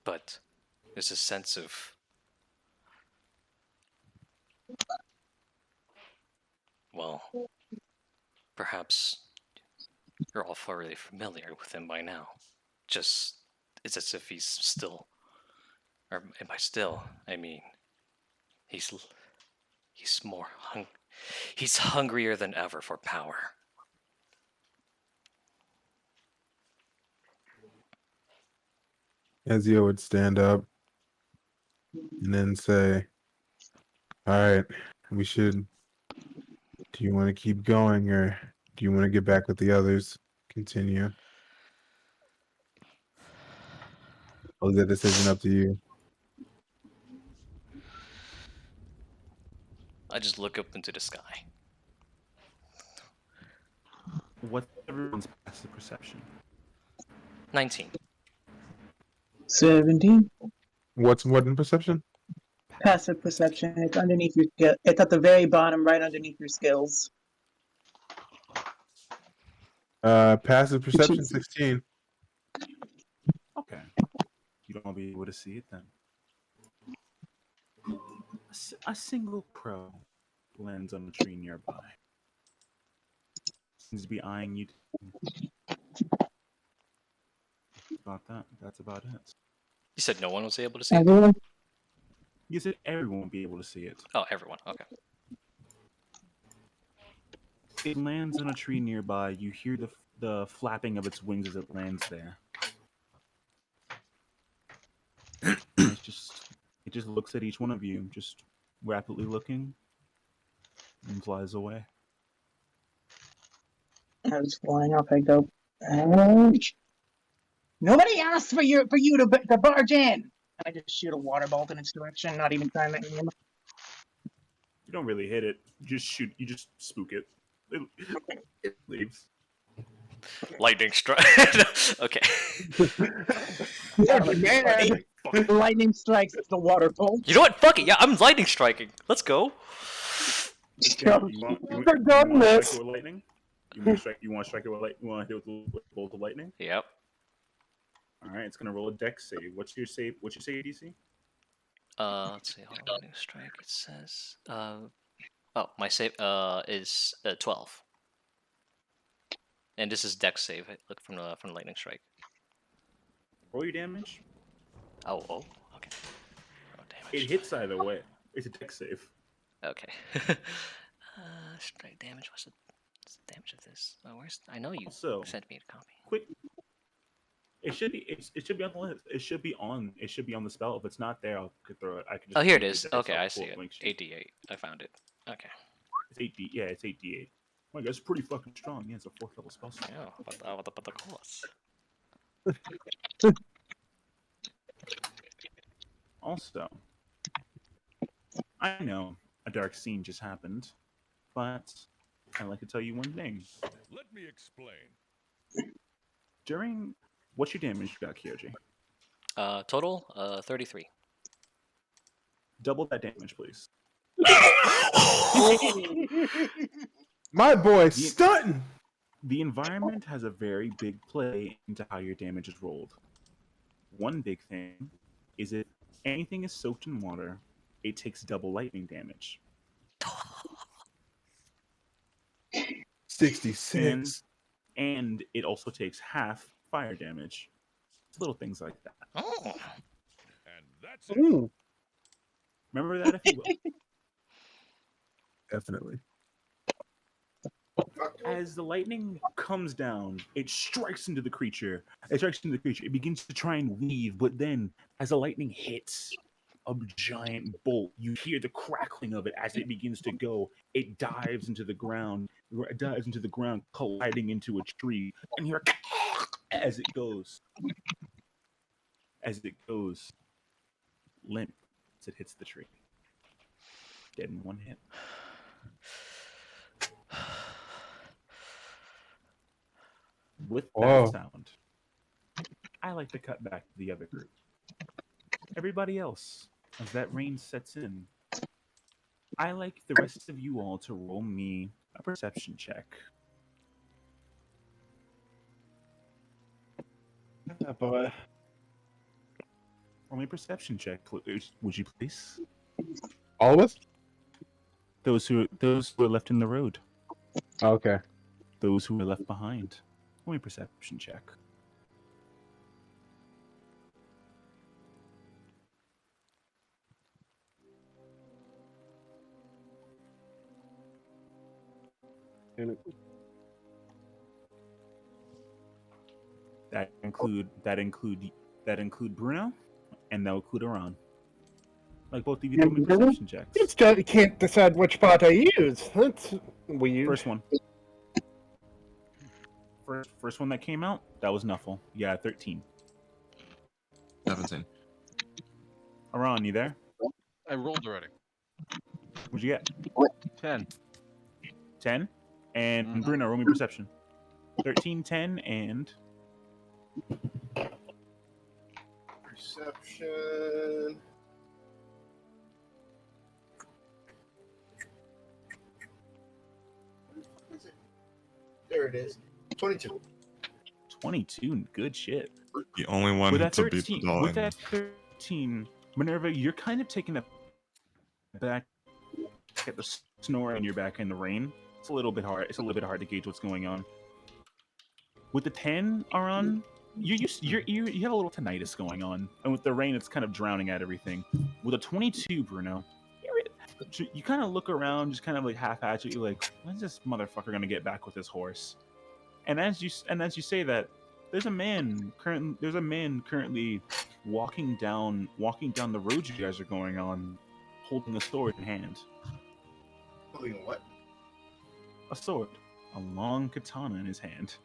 But there's a sense of, well, perhaps you're all fairly familiar with him by now. Just, it's as if he's still, or by still, I mean, he's more he's hungrier than ever for power. Ezio would stand up and then say, "All right, we should. Do you want to keep going, or do you want to get back with the others? Continue. Leave that decision up to you." I just look up into the sky. What's everyone's passive perception? 19. 17. What in perception? Passive perception. It's underneath your skill. It's at the very bottom, right underneath your skills. Passive perception 16. Okay. You don't be able to see it then. A single crow lands on a tree nearby. Seems to be eyeing you. About that. That's about it. You said no one was able to see it? Everyone? You said everyone would be able to see it. Oh, everyone. Okay. It lands on a tree nearby. You hear the flapping of its wings as it lands there. It just looks at each one of you, just rapidly looking, and flies away. I was flying up. I go, ouch. Nobody asked for you to barge in. And I just shoot a water bolt in its direction, not even trying to aim. You don't really hit it. You just shoot. You just spook it. It leaves. Lightning strike. Okay. Man, lightning strikes the water bolt. You know what? Fuck it. Yeah, I'm lightning striking. Let's go. Okay, you want to strike it with lightning? You want to strike it with lightning? You want to hit it with a bolt of lightning? Yep. All right, it's gonna roll a dex save. What's your save? What's your save DC? Let's see. Lightning strike. It says. My save is 12. And this is dex save. Look from the lightning strike. Roll your damage. Oh, okay. Oh, damage. It hits either way. It's a dex save. Okay. Strike damage. What's the damage of this? Oh, I know you sent me a copy. Quick. It should be. It should be on the list. It should be on the spell. If it's not there, I could throw it. I can just. Oh, here it is. Okay, I see it. 8d8. I found it. Okay. It's 8D. Yeah, it's 8D8. Oh my god, it's pretty fucking strong. Yeah, it's a 4th level spell slot. Yeah, what the coolest? Also, I know a dark scene just happened, but I'd like to tell you one thing. Let me explain. During what's your damage you got, Kyoji? Total 33. Double that damage, please. My boy The- stunting. The environment has a very big play into how your damage is rolled. One big thing is if anything is soaked in water, it takes double lightning damage. 66. And it also takes half fire damage. Little things like that. Oh. And that's it. Ooh. Remember that if you will. Definitely. As the lightning comes down, it strikes into the creature. It begins to try and weave, but then as the lightning hits a giant bolt, you hear the crackling of it as it begins to go. It dives into the ground. It dives into the ground, colliding into a tree, and you hear as it goes. As it goes, limp as it hits the tree. Dead in one hit. With that Whoa. sound, I like to cut back to the other group. Everybody else, as that rain sets in, I like the rest of you all to roll me a perception check. Oh boy. Roll me a perception check, would you please? All of us? Those who are left in the road. Okay. Those who are left behind. Roll me a perception check. That include Bruno, and that will include Iran. Like both of you, roll me perception checks. You can't decide which bot I use. That's weird. First one. First one that came out, that was Nuffle. Yeah, 13. 17. Iran, you there? I rolled already. What'd you get? 10. 10? And Bruno, roll me perception. 13, 10, and... Perception. Is it? There it is. 22. 22, good shit. The only one With that to beat 13, the with dog. that 13, Minerva, you're kind of taking a back at the snore in your back in the rain. It's a little bit hard. It's a little bit hard to gauge what's going on. With the 10, Aron, you have a little tinnitus going on, and with the rain, it's kind of drowning out everything. With a 22, Bruno, you kind of look around, just kind of like half-assed. You're like, when's this motherfucker gonna get back with his horse? And as you say that, there's a man currently walking down the road you guys are going on, holding a sword in hand. Holding what? A sword, a long katana in his hand.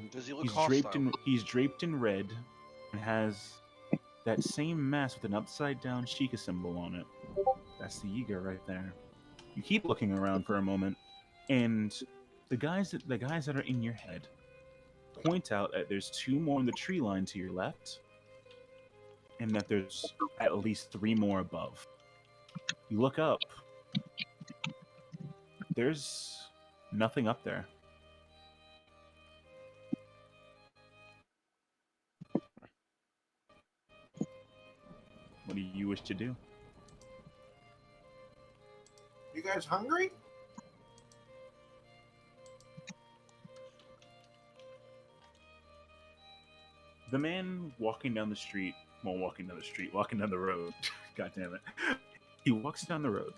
Does he look He's hostile? draped in red, and has that same mask with an upside down Sheikah symbol on it. That's the Yiga right there. You keep looking around for a moment, and the guys that are in your head point out that there's 2 more in the tree line to your left, and that there's at least 3 more above. You look up. There's nothing up there. What do you wish to do? You guys hungry? The man walking down the road. God damn it. He walks down the road.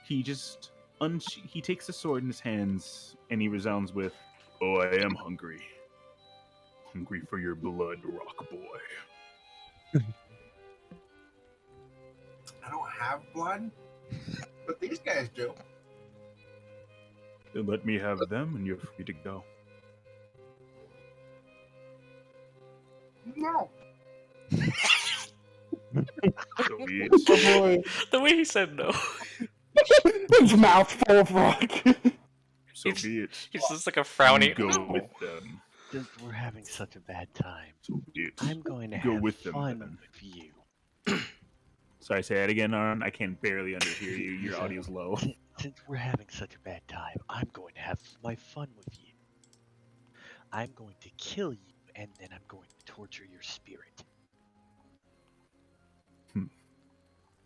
He just he takes the sword in his hands and he resounds with, "Oh, I am hungry. Hungry for your blood, rock boy." I don't have blood. But these guys do. Then let me have them, and you're free to go. No. So be it. Oh boy. The way he said no. His mouth full of rock. So be it. He's just like a frowny. You go with them. Since we're having such a bad time, So be it. I'm going to Go have with them, fun then. with you. Sorry, say that again, Aaron. I can barely underhear you. Your So, audio's low. Since we're having such a bad time, I'm going to have my fun with you. I'm going to kill you, and then I'm going to torture your spirit.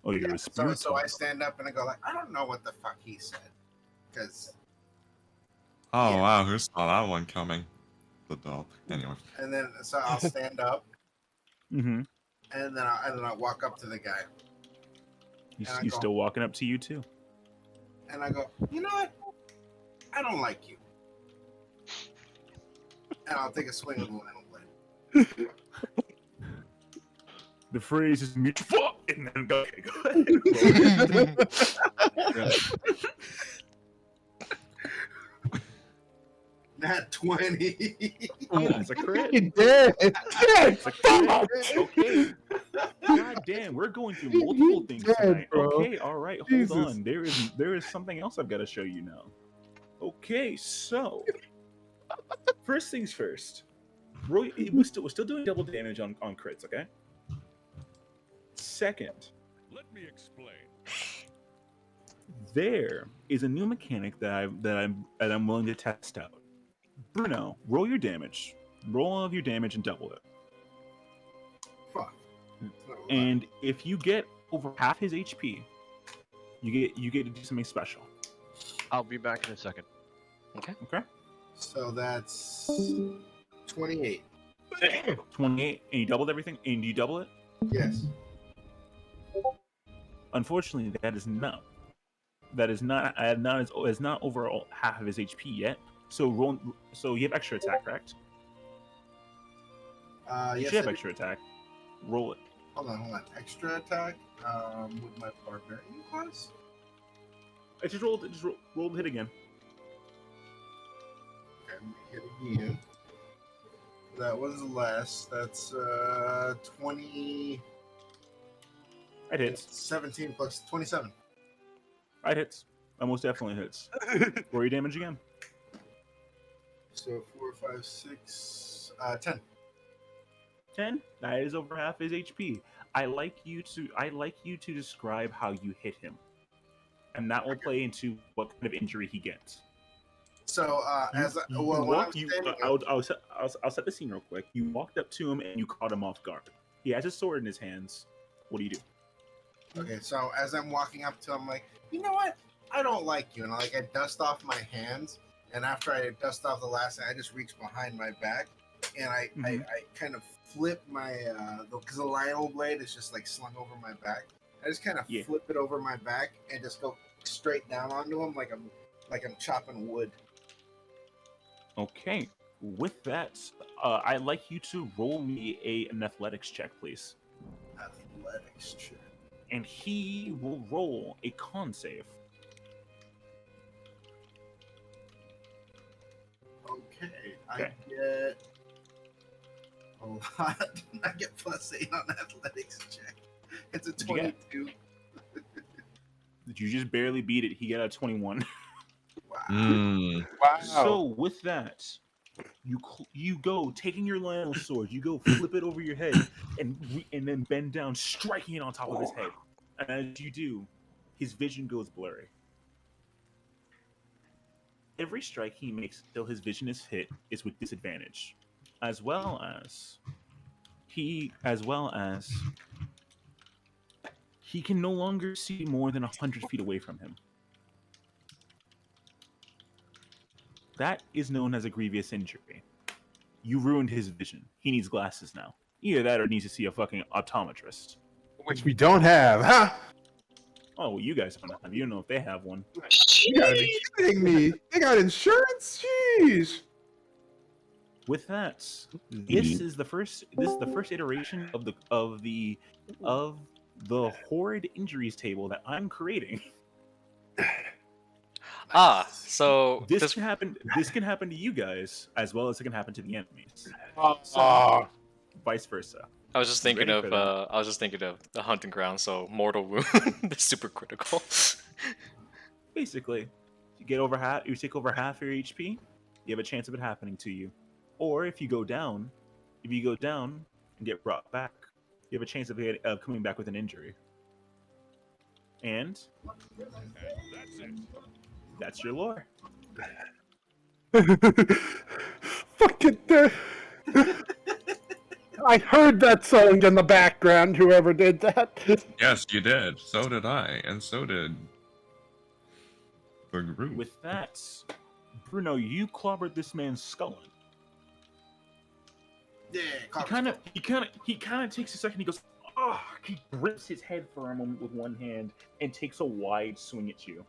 Oh, you're a spirit. So I stand up and I go like, I don't know what the fuck he said, because. Oh wow, who saw that one coming? The dog. Anyway. And then so I'll stand up, Mm-hmm. and then I'll walk up to the guy, He's And I go- still walking up to you too. and I go, you know what? I don't like you. And I'll take a swing of the lantern blade. The phrase is "me fuck," and then go ahead. Nat 20. That's a crit. You did. That's a crit. Okay. God damn, we're going through multiple things dead, tonight. bro. Okay, all right, hold Jesus. on. There is something else I've got to show you now. Okay, so first things first. Roy, we're still doing double damage on crits. Okay. Second, Let me explain. there is a new mechanic that I'm willing to test out. Bruno, roll your damage. Roll all of your damage and double it. Fuck. And if you get over half his HP, you get to do something special. I'll be back in a second. Okay. Okay. So that's 28. 28, and you doubled everything, and you double it. Yes. Unfortunately, that is not over half of his HP yet. So roll. So you have extra attack, correct? You Yes. should have I do. extra attack. Roll it. Hold on. Extra attack. With my barbarian class. I just rolled. Roll the hit again. Okay, hit again. That was less. That's 20. That hits. 17 plus 27. That hits. That most definitely hits. Roll your damage again. So 4, 5, 6, 10. 10. That is over half his HP. I like you to describe how you hit him, and that will play into what kind of injury he gets. So when I'm standing up, I'll set the scene real quick. You walked up to him and you caught him off guard. He has his sword in his hands. What do you do? okay, so as I'm walking up to him, I'm like, you know what? I don't like you. And I dust off my hands. And after I dust off the last thing, I just reach behind my back. And I kind of flip my, because the Lionel blade is just like slung over my back. I just kind of flip it over my back and just go straight down onto him like I'm chopping wood. Okay. With that, I'd like you to roll me an athletics check, please. Athletics check. And he will roll a con save. Okay. I get a lot. I get +8 on athletics check. It's a What'd you get? 22. Did you just barely beat it? He got a 21. Mm. Wow. So with that, you go taking your Lionel sword, you go flip it over your head, and then bend down, striking it on top of his head. And as you do, his vision goes blurry. Every strike he makes till his vision is hit is with disadvantage, as well as he can no longer see more than 100 feet away from him. That is known as a grievous injury. You ruined his vision. He needs glasses now. Either that or he needs to see a fucking optometrist. Which we don't have, huh? Oh, well, you guys don't have. You don't know if they have one. You gotta be kidding me. They got insurance? Jeez. With that, this is the first iteration of the horrid injuries table that I'm creating. So this can happen. This can happen to you guys as well as it can happen to the enemies. Vice versa. I was just thinking Ready of for that? I was just thinking of the hunting ground, so mortal wound is super critical. Basically, you get over half. You take over half your HP. You have a chance of it happening to you. Or if you go down, and get brought back, you have a chance of coming back with an injury. And That's it. that's your lore. Fucking. I heard that song in the background. Whoever did that. Yes, you did. So did I, and so did the group. With that, Bruno, you clobbered this man's skull. Yeah, He kind of takes a second. He goes, oh, he grips his head for a moment with one hand and takes a wide swing at you.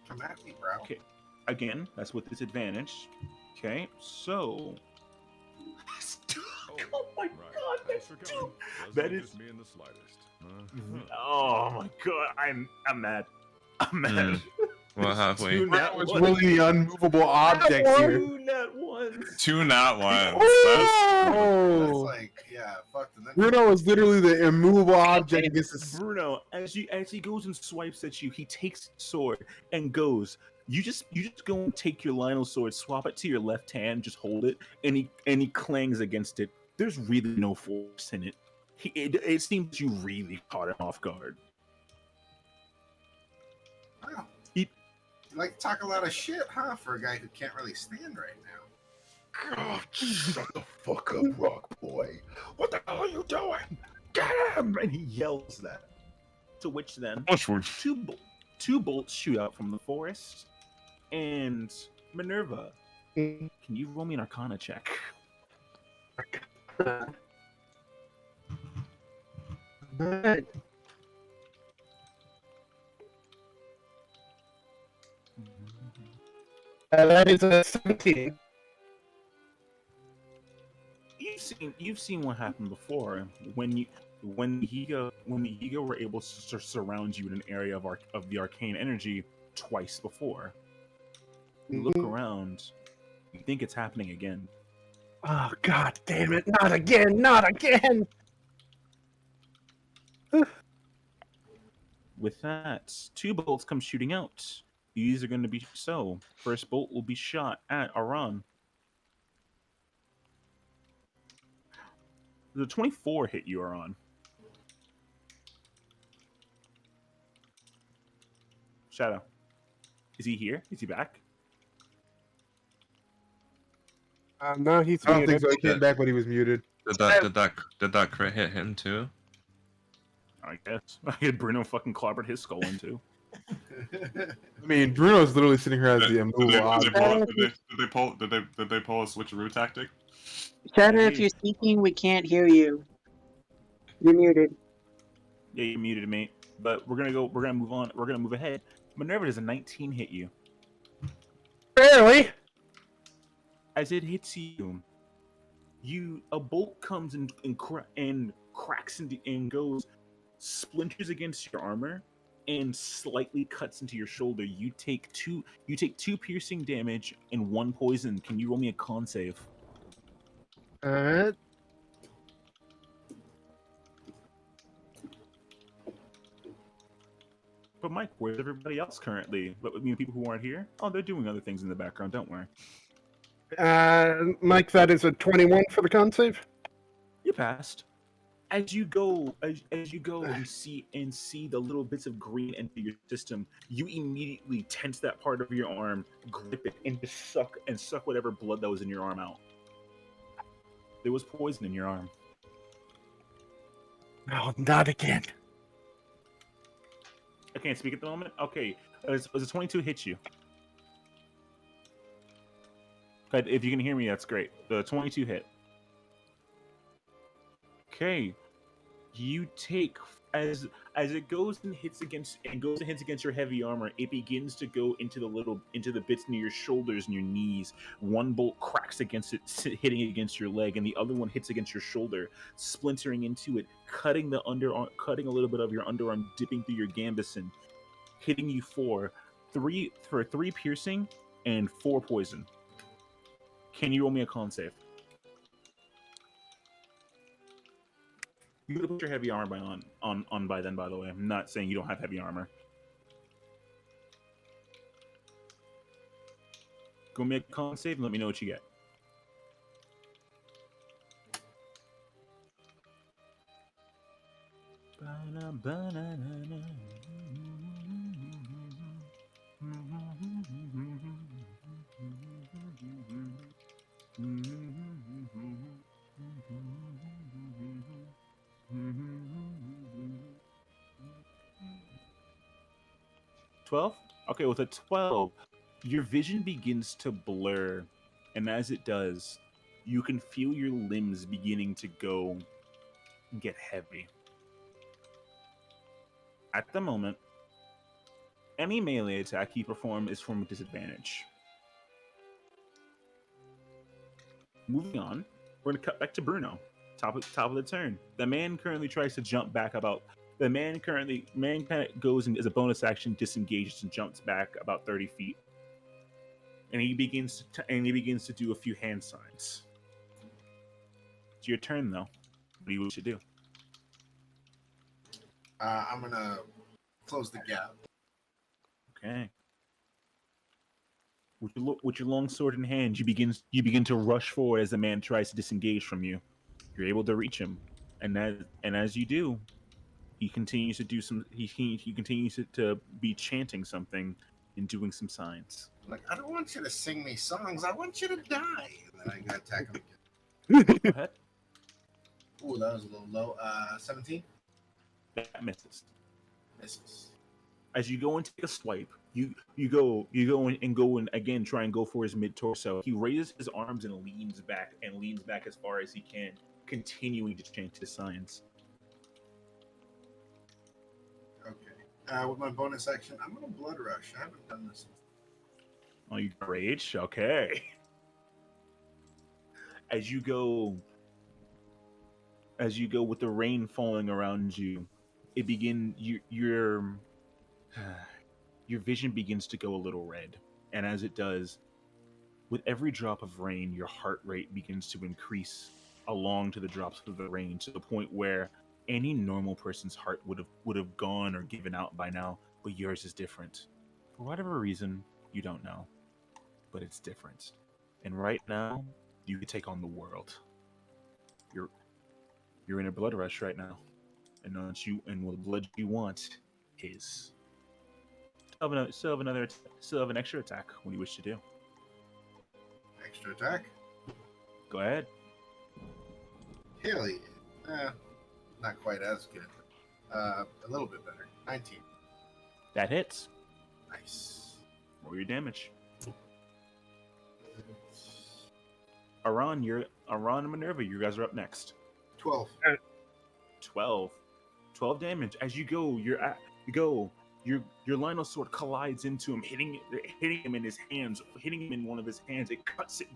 Come at me, bro. Okay, again, that's with disadvantage. Okay, so. Oh my god, Thanks for coming. Doesn't that interest is- me in the slightest. Oh my god, I'm mad. I'm mad. Well, halfway. That was really the unmovable object here. Two nat ones. Two not ones. That's Oh, like, yeah, fuck. And then Bruno was literally the immovable object against the. Bruno, as he goes and swipes at you, he takes his sword and goes. You just go and take your Lionel sword, swap it to your left hand, just hold it, and he clangs against it. There's really no force in it. It seems you really caught him off guard. Wow. He- You like to talk a lot of shit, huh? For a guy who can't really stand right now. God, shut the fuck up, Rock Boy. What the hell are you doing? Get him! And he yells that. To which then, two bolts shoot out from the forest. And Minerva, can you roll me an Arcana check? That is a 17. You've seen what happened before when the Yiga were able to surround you in an area of the arcane energy twice before. You look around, you think it's happening again. Oh, god damn it. Not again. Not again. With that, two bolts come shooting out. These are going to be so. First bolt will be shot at Aran. The 24 hit you, Aran. Shadow. Is he here? Is he back? No, he's I don't think muted. so. He came back, but he was muted. Did that crit hit him too? I guess. I had Bruno fucking clobbered his skull in too. I mean, Bruno's literally sitting here as the immovable object. Did they pull a switcheroo tactic? Shatter, if you're speaking, we can't hear you. You're muted. Yeah, you muted me. But we're gonna move on. We're gonna move ahead. Minerva, does a 19 hit you? Barely. As it hits you, a bolt comes and cracks into and goes, splinters against your armor, and slightly cuts into your shoulder. You take two piercing damage and one poison. Can you roll me a con save? Alright. But Mike, where's everybody else currently? But people who aren't here? Oh, they're doing other things in the background. Don't worry. Mike, that is a 21 for the con save. You passed. As you go and see the little bits of green enter your system, you immediately tense that part of your arm, grip it, and just suck whatever blood that was in your arm out. There was poison in your arm. No, not again. I can't speak at the moment. Okay, as a 22 hits you. Okay, if you can hear me, that's great. The 22 hit. Okay, you take as it goes and hits against your heavy armor, it begins to go into the bits near your shoulders and your knees. One bolt cracks against it, hitting against your leg, and the other one hits against your shoulder, splintering into it, cutting cutting a little bit of your underarm, dipping through your gambeson, hitting you for three piercing and 4 poison. Can you roll me a con save? You could have put your heavy armor on by then, by the way. I'm not saying you don't have heavy armor. Go make a con save and let me know what you get. $12? Okay, with a 12, your vision begins to blur, and as it does, you can feel your limbs beginning to go and get heavy. At the moment, any melee attack you perform is from a disadvantage. Moving on, we're going to cut back to Bruno. Top of the turn. The man currently tries to jump back about. The man kind of goes and as a bonus action disengages and jumps back about 30 feet, and he begins to do a few hand signs. It's your turn though. What do you wish to do? I'm gonna close the gap. Okay. With your long sword in hand, you begin to rush forward as the man tries to disengage from you. You're able to reach him, and as you do, he continues to do some. He continues to be chanting something and doing some signs. Like, I don't want you to sing me songs. I want you to die. And then I gotta attack him again. Go ahead. Ooh, that was a little low. 17. That misses. Misses. As you go and take a swipe, you go and again try and go for his mid torso. He raises his arms and leans back as far as he can, continuing to chant his signs. Okay. With my bonus action, I'm gonna blood rush. I haven't done this. Oh, you rage? Okay. As you go with the rain falling around you, your vision begins to go a little red, and as it does, with every drop of rain, your heart rate begins to increase along to the drops of the rain, to the point where any normal person's heart would have gone or given out by now, but yours is different. For whatever reason, you don't know, but it's different. And right now, you can take on the world. You're in a blood rush right now, and what blood you want is still have an extra attack. What do you wish to do? Extra attack? Go ahead. Haley. Not quite as good. A little bit better. 19. That hits. Nice. Roll your damage. Aran and Minerva, you guys are up next. 12. 12 damage. As you go, your Lionel sword collides into him, hitting him in his hands, hitting him in one of his hands. It cuts it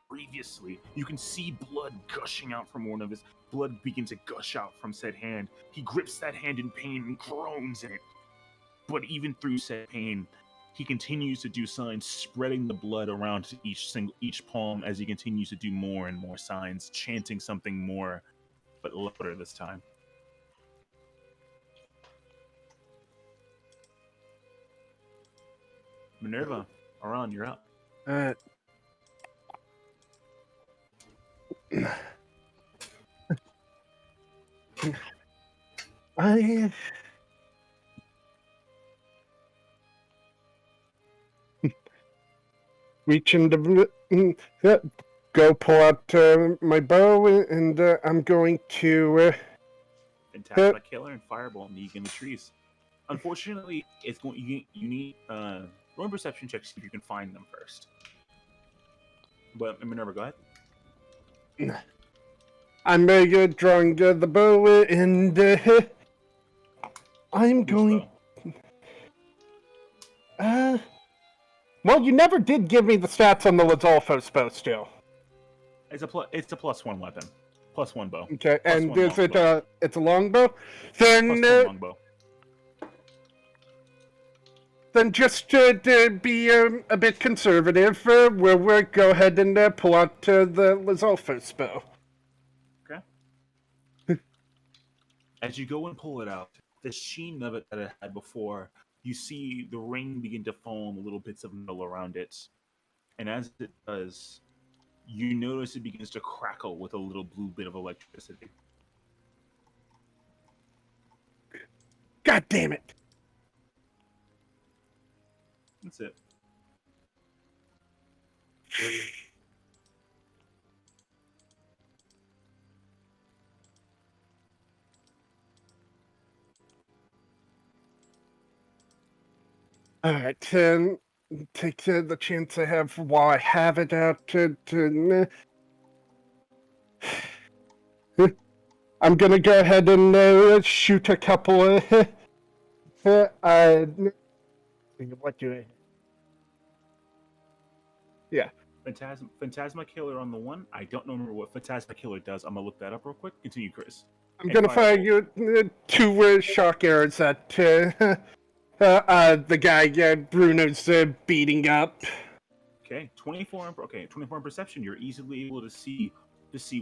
grievously. You can see blood gushing out from one of his blood begin to gush out from said hand. He grips that hand in pain and groans in it. But even through said pain, he continues to do signs, spreading the blood around each palm as he continues to do more and more signs, chanting something more, but louder this time. Minerva, Aran, you're up. I reach into go pull out my bow, and I'm going to Attack by killer and fireball Negan in the trees. Unfortunately, it's going. You need roll perception checks if you can find them first. But Minerva, go ahead. I'm drawing the bow, and I'm Which going. bow? Well, you never did give me the stats on the Lizolfos bow still. It's a +1 weapon, +1 bow. Okay, Plus and one is it longbow. it's a longbow? Then +1 longbow. then just to be a bit conservative, we'll go ahead and pull out the Lizolfos bow. Okay. As you go and pull it out, the sheen of it that it had before, you see the ring begin to foam, little bits of metal around it. And as it does, you notice it begins to crackle with a little blue bit of electricity. God damn it! That's it. All right, take the chance I have while I have it out. I'm gonna go ahead and shoot a couple of. What do I? Yeah. Phantasma Killer on the one. I don't remember what Phantasma Killer does. I'm gonna look that up real quick. Continue, Chris. I'm gonna fire you two shock arrows at the guy Bruno's beating up. Okay, 24 in perception. You're easily able to see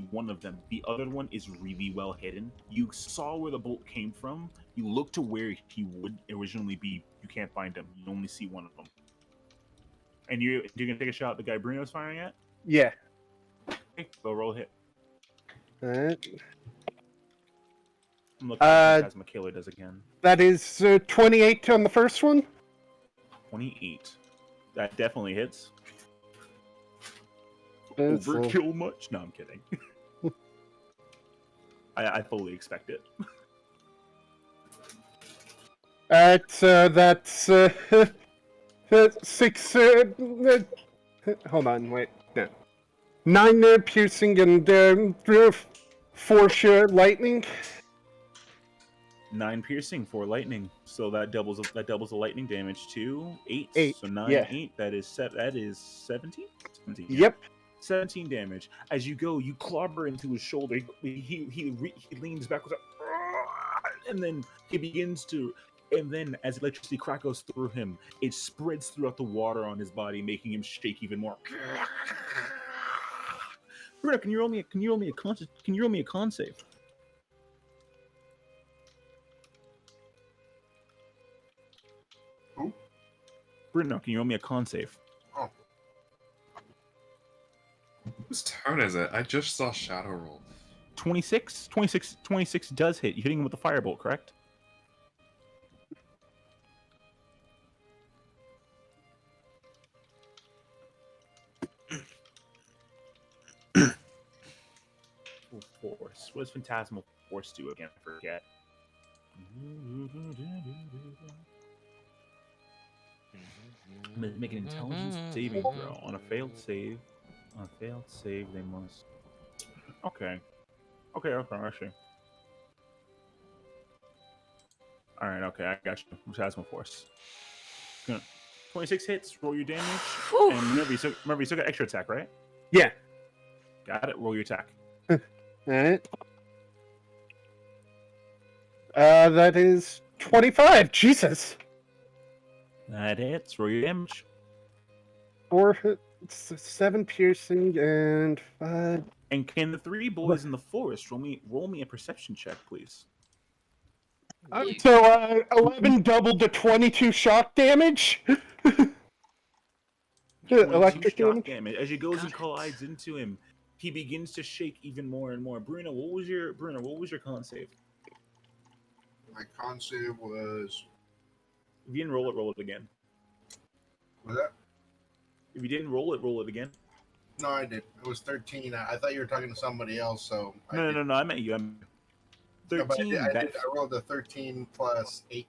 one of them. The other one is really well hidden. You saw where the bolt came from. You look to where he would originally be. You can't find him. You only see one of them. And you're gonna take a shot at the guy Bruno's firing at? Yeah. Okay, go roll a hit. Alright. I'm looking at what Phantasma Killer does again. That is 28 on the first one. 28. That definitely hits. It's Overkill much? No, I'm kidding. I fully expect it. Alright, so that's 6. Hold on, wait. No. 9 piercing and 4 lightning. 9 piercing, 4 lightning. So that doubles the lightning damage to 8. 8. So 9, yeah. 8. That is 17. 17. Yep. 17 damage. As you go, you clobber into his shoulder. He leans backwards, and then he begins to. And then, as electricity crackles through him, it spreads throughout the water on his body, making him shake even more. Bruno, can you roll me a con save? Who? Bruno, can you roll me a con save? Oh. Whose turn is it? I just saw Shadow roll. 26 does hit. You're hitting him with a firebolt, correct? Force. What does Phantasmal Force do again? I forget. Make an intelligence saving throw. On a failed save, they must. Okay, actually. All right, okay, I got you. Phantasmal Force. 26 hits. Roll your damage. And remember, you still got extra attack, right? Yeah. Got it. Roll your attack. Alright. That is 25. Jesus. That hits. Roll your damage. 4, 7 piercing and 5. And can the 3 boys in the forest roll me a perception check, please? So 11 doubled to 22 shock damage. 22 Electric shock damage. As he goes and collides into him, he begins to shake even more and more. Bruno, what was your con save? My con save was. If you didn't roll it again. Was that? If you didn't roll it again. No, I did. It was 13. I thought you were talking to somebody else, so. No, I meant you. 13. No, I rolled a 13 plus 8.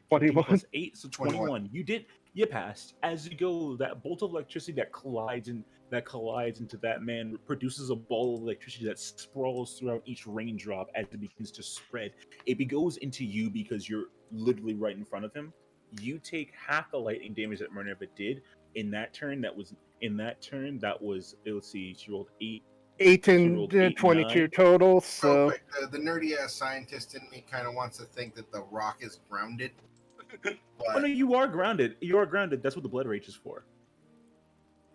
21 plus 8, so 21. 21. You did. You passed. As you go, that bolt of electricity that collides into that man produces a ball of electricity that sprawls throughout each raindrop as it begins to spread. It goes into you because you're literally right in front of him. You take half the lightning damage that Minerva did in that turn. Let's see, she rolled 8. 8 She and rolled 8, 22 9. total. Real So quick, the nerdy ass scientist in me kind of wants to think that the rock is grounded. Oh no, you are grounded. You are grounded. That's what the blood rage is for.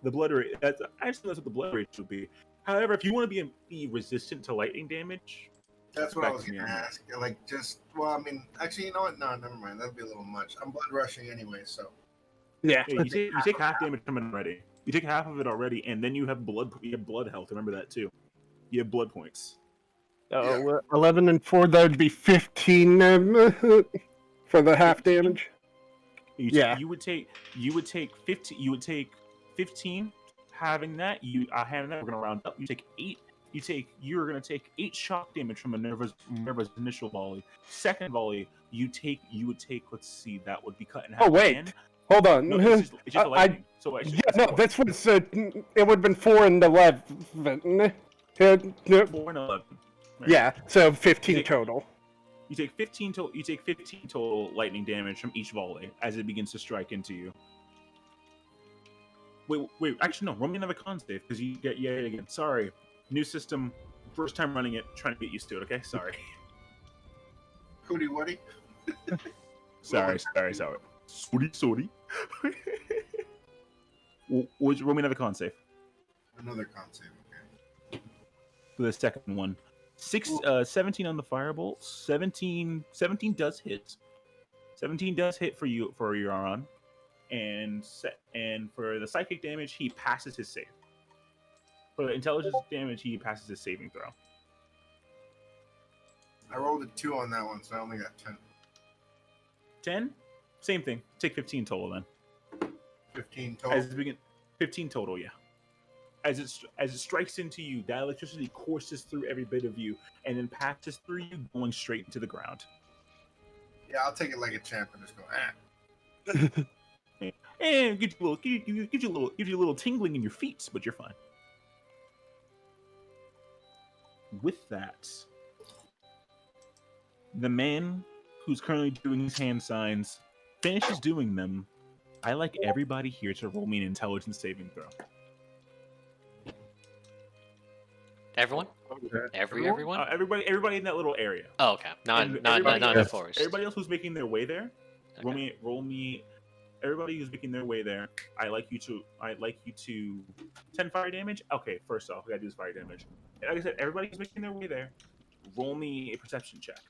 The blood rage. That's what the blood rage would be. However, if you want to be resistant to lightning damage, That's what I back was to me gonna on that. ask. Like, I mean, actually, you know what? No, never mind. That'd be a little much. I'm blood rushing anyway, so. yeah. Yeah, you take half damage coming already. You take half of it already, and then you have blood. You have blood health. Remember that too. You have blood points. 11 and 4, that would be 15 for the half 15? damage. You would take 15. You would take 15. Having that, having that, we're gonna round up. You take 8. You're gonna take 8 shock damage from Minerva's initial volley. Second volley, you would take. Let's see, that would be cut in half. Oh wait, again. hold on. No, it's just lightning. So yeah, no, this was it would have been 4 and 11. 4 and 11. Right. Yeah, so 15 total. You take 15 total. You take 15 total lightning damage from each volley as it begins to strike into you. Wait. Actually, no. Roll me another con save because you get again. Sorry, new system, first time running it, trying to get used to it. Okay, sorry. Hootie Woody. Sorry. Sorry. Roll me another con save. Another con save. Okay. For the second one. 17 on the firebolt. 17 does hit. 17 does hit for you for your Aron. And for the psychic damage, he passes his save. For the intelligence damage, he passes his saving throw. I rolled a 2 on that one, so I only got 10. 10? Same thing. Take 15 total then. 15 total. 15 total, yeah. As it strikes into you, that electricity courses through every bit of you and then passes through you, going straight into the ground. Yeah, I'll take it like a champ and just go, And gives you a little tingling in your feet, but you're fine. With that, the man who's currently doing his hand signs finishes doing them. I like everybody here to roll me an intelligence saving throw. Everyone? Everyone? Everybody in that little area. Oh, okay. Not in the forest. Everybody else who's making their way there, Okay. roll me. Everybody who's making their way there, I'd like you to 10 fire damage. Okay, first off, we gotta do this fire damage. Like I said, everybody who's making their way there, roll me a perception check.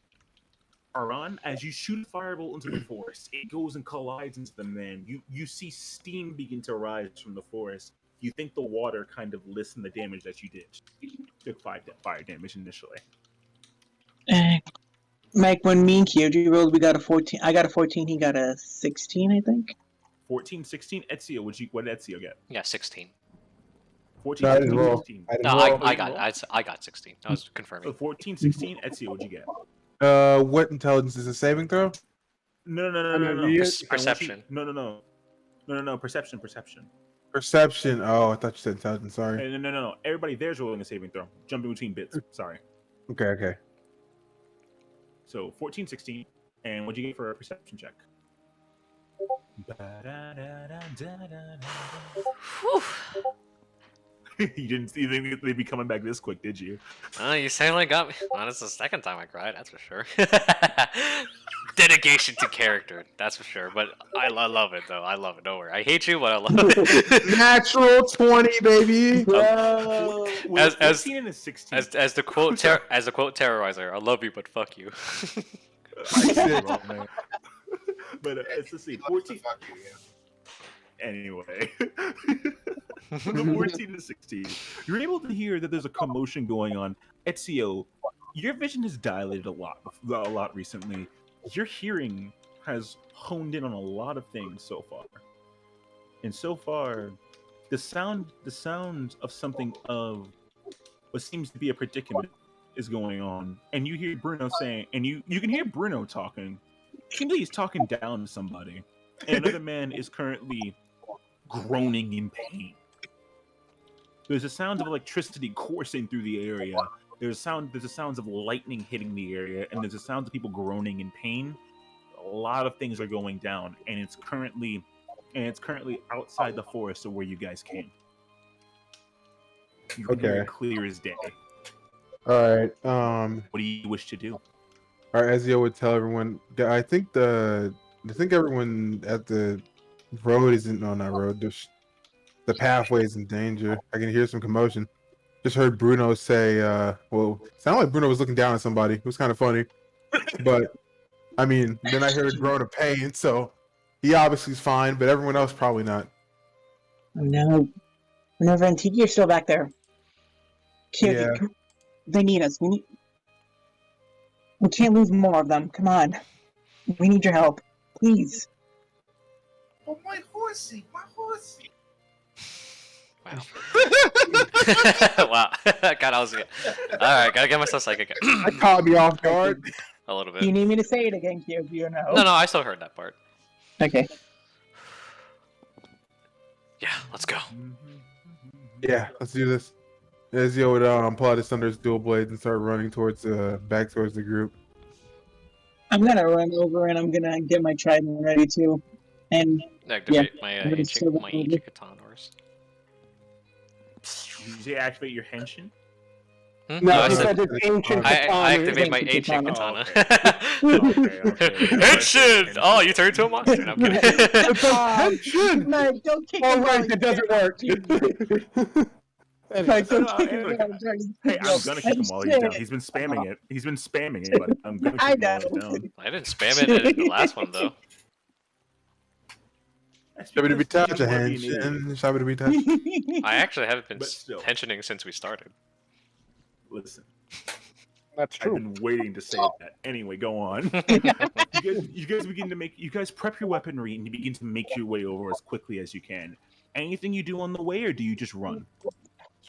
Aran, as you shoot a firebolt into the forest, it goes and collides into the man. You see steam begin to rise from the forest. You think the water kind of listened the damage that you did. Took 5 fire damage initially. Mike, when me and Kyoji rolled, we got a 14. I got a 14. He got a 16, I think. 14, 16. Ezio, what did Ezio get? Yeah, 16. 14, No, I didn't 16, roll. 16. No, I got 16. I was confirming. So 14, 16. Ezio, what'd you get? What intelligence is a saving throw? No. Perception. No. Perception. Perception. Oh, I thought you said intelligence. Sorry. No. Everybody there's rolling a saving throw. Jumping between bits. Sorry. Okay. So 14, 16. And what'd you get for a perception check? You didn't think they'd be coming back this quick, did you? Oh, you certainly got me. Well, it's the second time I cried, that's for sure. Dedication to character, that's for sure. But I love it, though. I love it. Don't worry. I hate you, but I love it. Natural 20, baby. As 14 and a 16. As the quote terrorizer, I love you, but fuck you. But let's see, 14. Anyway, from the 14 to 16, you're able to hear that there's a commotion going on. Ezio, your vision has dilated a lot recently. Your hearing has honed in on a lot of things so far, and so far, the sound of something of what seems to be a predicament is going on, and you hear Bruno saying, and you can hear Bruno talking. Seems like he's talking down to somebody. and another man is currently groaning in pain. There's the sounds of electricity coursing through the area. There's the sounds of lightning hitting the area, and there's the sounds of people groaning in pain. A lot of things are going down, and it's currently outside the forest of where you guys came. You can hear it clear as day. All right. What do you wish to do? All right, as Yo would tell everyone, I think everyone at the road isn't on that road. The pathway is in danger. I can hear some commotion. Just heard Bruno say, well, sounded like Bruno was looking down at somebody. It was kind of funny. But, I mean, then I heard a groan of pain, so he obviously is fine, but everyone else probably not. No. Minerva and Tiki are still back there. Kyoji, Yeah. they need us. We can't lose more of them. Come on. We need your help. Please. Oh, my horsey, my horsey. Wow. Wow. God, I was good. Alright, gotta get myself psychic. That caught me off guard. A little Do bit. you need me to say it again, Kyoji, or no? No, I still heard that part. Okay. Yeah, let's go. Yeah, let's do this. As Yo would pull out his Thunder's dual blades and start running back towards the group. I'm gonna run over and I'm gonna get my trident ready too. And Activate yeah, my I'm gonna still run over. ancient katanors. Did you activate your henshin? Hmm? No, I he said said it's ancient I katana. activate my Ancient ancient katana. katana. Okay. Henshin! Oh, you turned into a monster. No, I'm kidding. Henshin! No, don't kick Oh, him right, out. it doesn't work. Like, don't No, kick him anyway. out. Hey, I'm gonna kick him while he's down. He's been spamming it, but I'm gonna I kick him while know. he's down. I didn't spam it in the last one though. That's Shabby to be because touched, you wanna be an idiot. Shabby to be touched. I actually haven't been But still. tensioning since we started. Listen, That's I've true. been waiting to say that. Anyway, go on. You guys prep your weaponry and you begin to make your way over as quickly as you can. Anything you do on the way, or do you just run?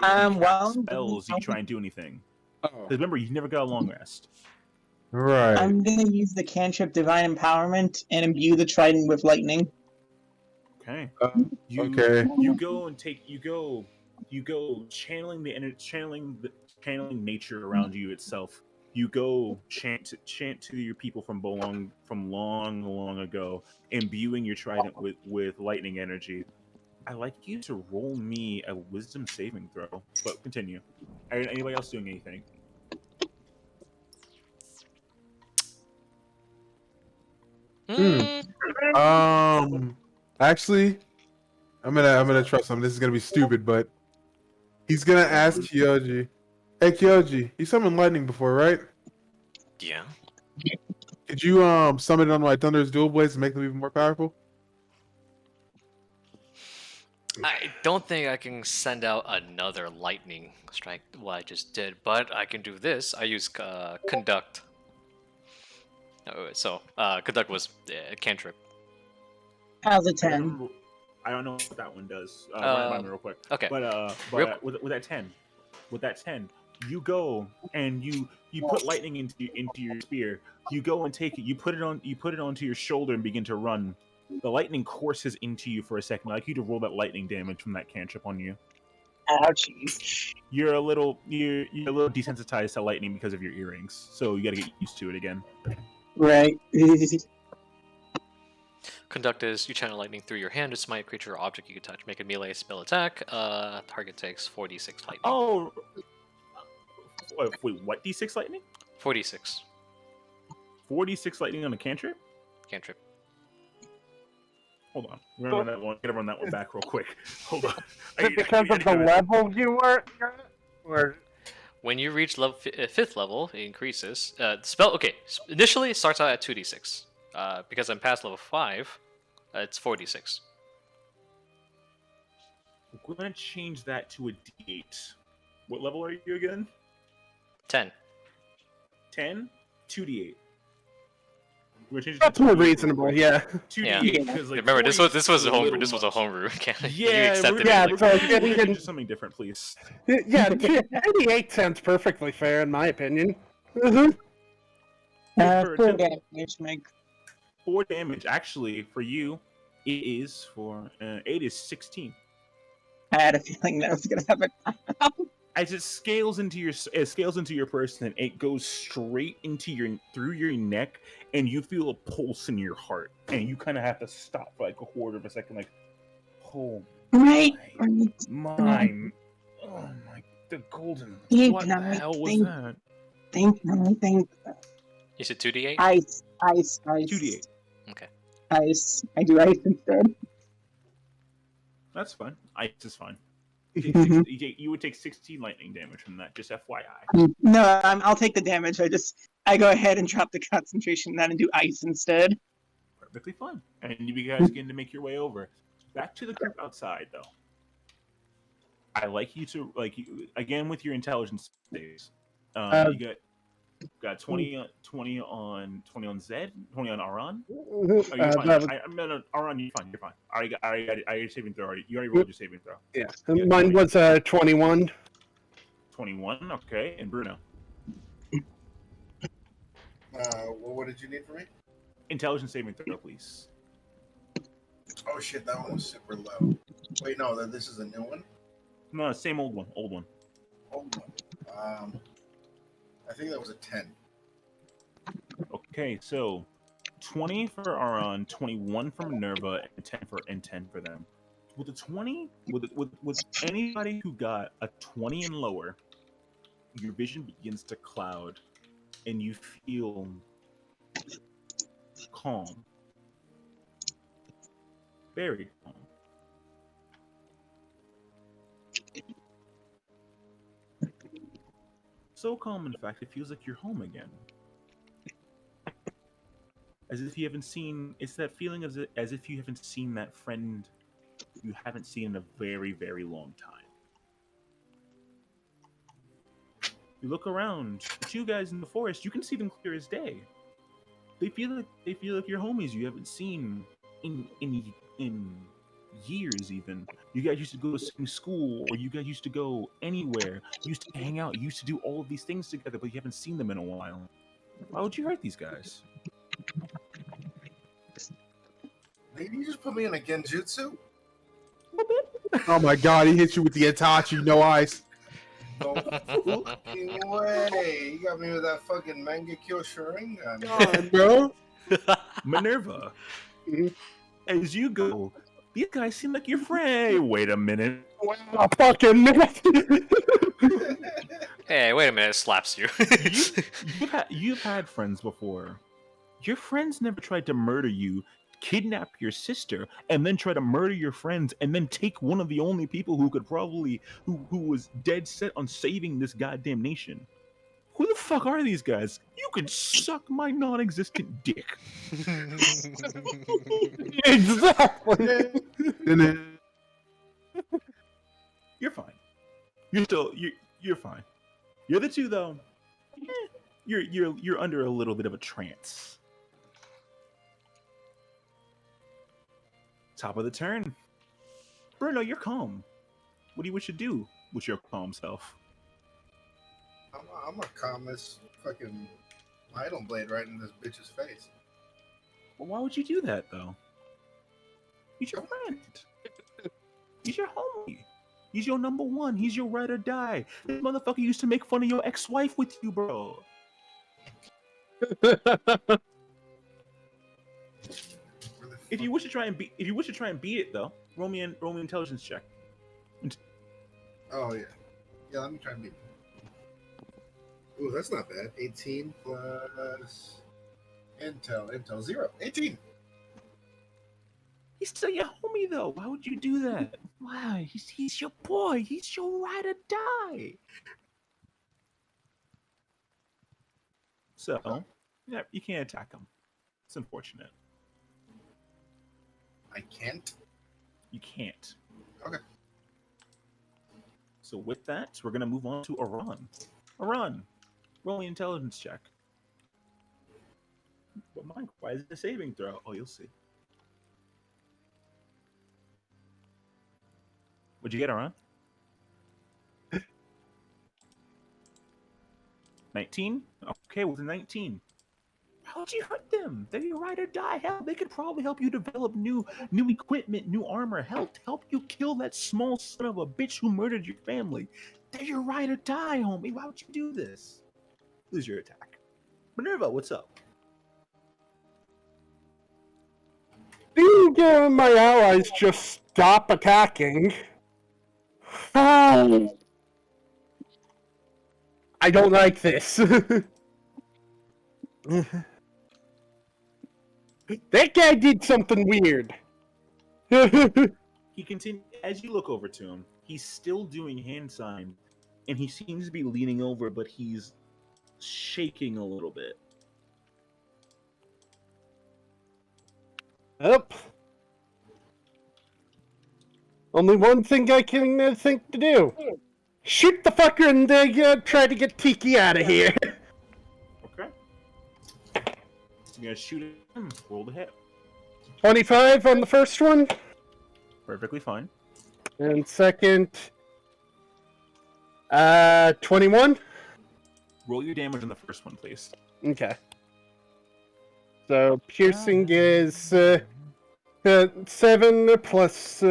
Well, Spells, you try and do anything. Because remember, you never got a long rest. Right. I'm gonna use the cantrip Divine Empowerment and imbue the trident with lightning. Okay. Okay. You go channeling channeling nature around you itself. You go chant to your people from long ago, imbuing your trident with lightning energy. I'd like you to roll me a wisdom saving throw. But continue. Anybody else doing anything? Actually, I'm gonna trust him. This is gonna be stupid, but he's gonna ask Kyoji. Hey Kyoji, you summoned lightning before, right? Yeah. Could you summon it on my Thunder's dual blades and make them even more powerful? I don't think I can send out another lightning strike. What I just did, but I can do this. I use conduct. Conduct was cantrip. How's a 10? I don't know what that one does. Remind me real quick. Okay. But with that 10, you go and you put lightning into your spear. You go and take it. You put it onto your shoulder and begin to run. The lightning courses into you for a second. I'd like you to roll that lightning damage from that cantrip on you. Ouchie. You're a little desensitized to lightning because of your earrings, so you got to get used to it again. Right. Conduct is you channel lightning through your hand to smite a creature or object you can touch. Make a melee spell attack. Target takes 4d6 lightning. Oh, wait, what? D6 lightning? 4d6. 4d6 lightning on a cantrip? Cantrip. Hold on. We're gonna run that one. Gotta run that one back real quick. Hold on. Is it because of the level you were at? Or When you reach level 5th level, it increases. The spell, okay, initially it starts out at 2d6. Because I'm past level 5, it's 4d6. We're gonna change that to a D8. What level are you again? 10. 10? 2d8. We're gonna change it that's to more 2d8. reasonable, yeah. 2d8. Because like Remember, this was a 40 homebrew. is This was a little homebrew. Yeah, you accepted yeah, it. Like, so much. We're gonna do something different, please. Yeah, 88 sounds perfectly fair in my opinion. 4 For damage, Mike. 4 damage. Actually, for you, It is for 8 is 16. I had a feeling that I was gonna have a. As it scales into your person, it goes straight into through your neck, and you feel a pulse in your heart, and you kind of have to stop for like a quarter of a second, like, oh Right. my, oh my, the golden. Thank What you, the hell was thank, that? Thank you, thank. Is it 2d8? Ice. 2d8. Okay. Ice. I do ice instead. That's fine. Ice is fine. Mhm. You would take 16 lightning damage from that. Just FYI. No, I'll take the damage. I go ahead and drop the concentration on that and do ice instead. Perfectly fine. And you guys begin to make your way over. Back to the group outside, though. I like you to again with your intelligence saves. You got 20 on 20 on Zed, 20 on Aran. Oh, you're fine. No, Aran, you're fine. You're fine. I got your saving throw already. You already rolled your saving throw. Yeah, mine was 21. 21. Okay, and Bruno. What did you need from me? Intelligence saving throw, please. Oh shit, that one was super low. Wait, no, this is a new one. No, same old one. Old one. Old one. I think that was a 10. Okay, so 20 for Aron, 21 for Minerva, and 10 for them. With the 20, with anybody who got a 20 and lower, your vision begins to cloud, and you feel calm, very calm. So calm, in fact, it feels like you're home again. As if you haven't seen. It's that feeling as if you haven't seen that friend you haven't seen in a very, very long time. You look around. The two guys in the forest, you can see them clear as day. They feel like your homies you haven't seen in years. Even you guys used to go to the same school, or you guys used to go anywhere. You used to hang out. You used to do all of these things together, but you haven't seen them in a while. Why would you hurt these guys? Maybe you just put me in a genjutsu? Oh my god, he hit you with the Itachi, no ice. No fucking way. You got me with that fucking Mangekyo Sharingan. God, bro. Minerva, as you go, these guys seem like your friend. Wait a minute. A fucking minute. Hey, wait a minute! It slaps you. You've had friends before. Your friends never tried to murder you, kidnap your sister, and then try to murder your friends, and then take one of the only people who could probably who was dead set on saving this goddamn nation. Who the fuck are these guys? You can suck my non-existent dick. Exactly. You're fine. You're fine. You're the two though. You're under a little bit of a trance. Top of the turn. Bruno, you're calm. What do you wish to do with your calm self? I'm a calmest fucking idol blade right in this bitch's face. Well, why would you do that though? He's your friend. He's your homie. He's your number one. He's your ride or die. This motherfucker used to make fun of your ex-wife with you, bro. If you wish to try and beat it though, roll me an intelligence check. Oh yeah. Yeah, let me try and beat it. Ooh, that's not bad. 18 plus Intel 0. 18. He's still your homie though. Why would you do that? Why? He's your boy. He's your ride or die. So, yeah, you can't attack him. It's unfortunate. I can't? You can't. Okay. So with that, we're gonna move on to Aran. Aran, roll an intelligence check. But Mike, why is it a saving throw? Oh, you'll see. What'd you get, Aran? 19? Okay, with a 19. Wow, would you hurt them? They're your ride or die. Hell, they could probably help you develop new equipment, new armor. Help you kill that small son of a bitch who murdered your family. They're your ride or die, homie. Why would you do this? Lose your attack. Minerva, what's up? Yiga and my allies just stop attacking. I don't like this. That guy did something weird. He continues as you look over to him. He's still doing hand signs, and he seems to be leaning over, but he's shaking a little bit. Yep. Only one thing I can think to do. Shoot the fucker and try to get Tiki out of here. Okay. So you're gonna shoot him. Roll the hit. 25 on the first one. Perfectly fine. And second, 21. Roll your damage on the first one, please. Okay. So piercing is 7 plus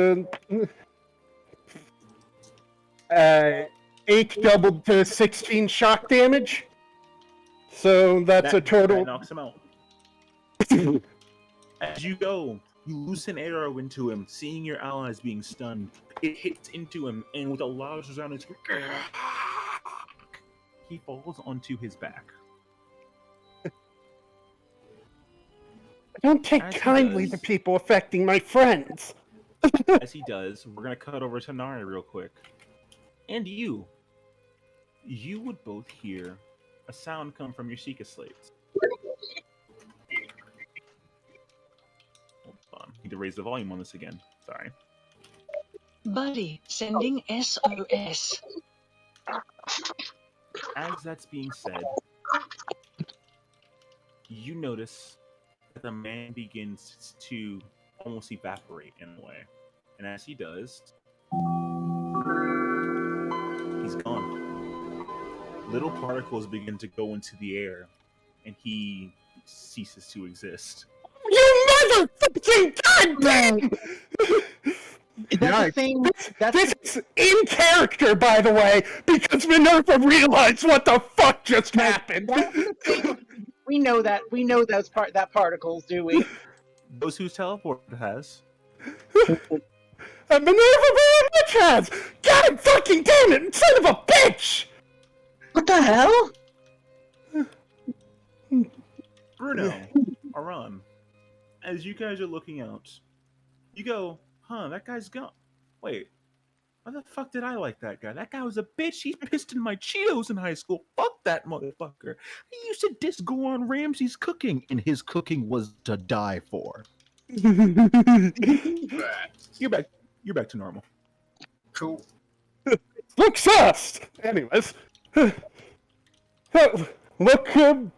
8 doubled to 16 shock damage. So that's a total. That knocks him out. As you go, you loose an arrow into him, seeing your allies being stunned. It hits into him, and with a loud resounding scream, he falls onto his back. Don't take As he kindly does- to people affecting my friends. As he does, we're gonna cut over to Nari real quick. And you. You would both hear a sound come from your Seeker slates. Hold on. Need to raise the volume on this again. Sorry. Buddy, sending SOS. As that's being said, you notice that the man begins to almost evaporate in a way. And as he does, he's gone. Little particles begin to go into the air, and he ceases to exist. You motherfucking goddamn! Is that the thing? This is in character, by the way, because Minerva realized what the fuck just happened. We know that. We know that particles, do we? Those whose teleport has. And Minerva very much has! God fucking damn it, son of a bitch! What the hell? Bruno, Aran, as you guys are looking out, you go, huh, that guy's gone. Wait, why the fuck did I like that guy? That guy was a bitch. He pissed in my Cheetos in high school. Fuck that motherfucker. He used to diss Goron Ramsay's cooking, and his cooking was to die for. You're back to normal. Cool. Look sus! Anyways. Look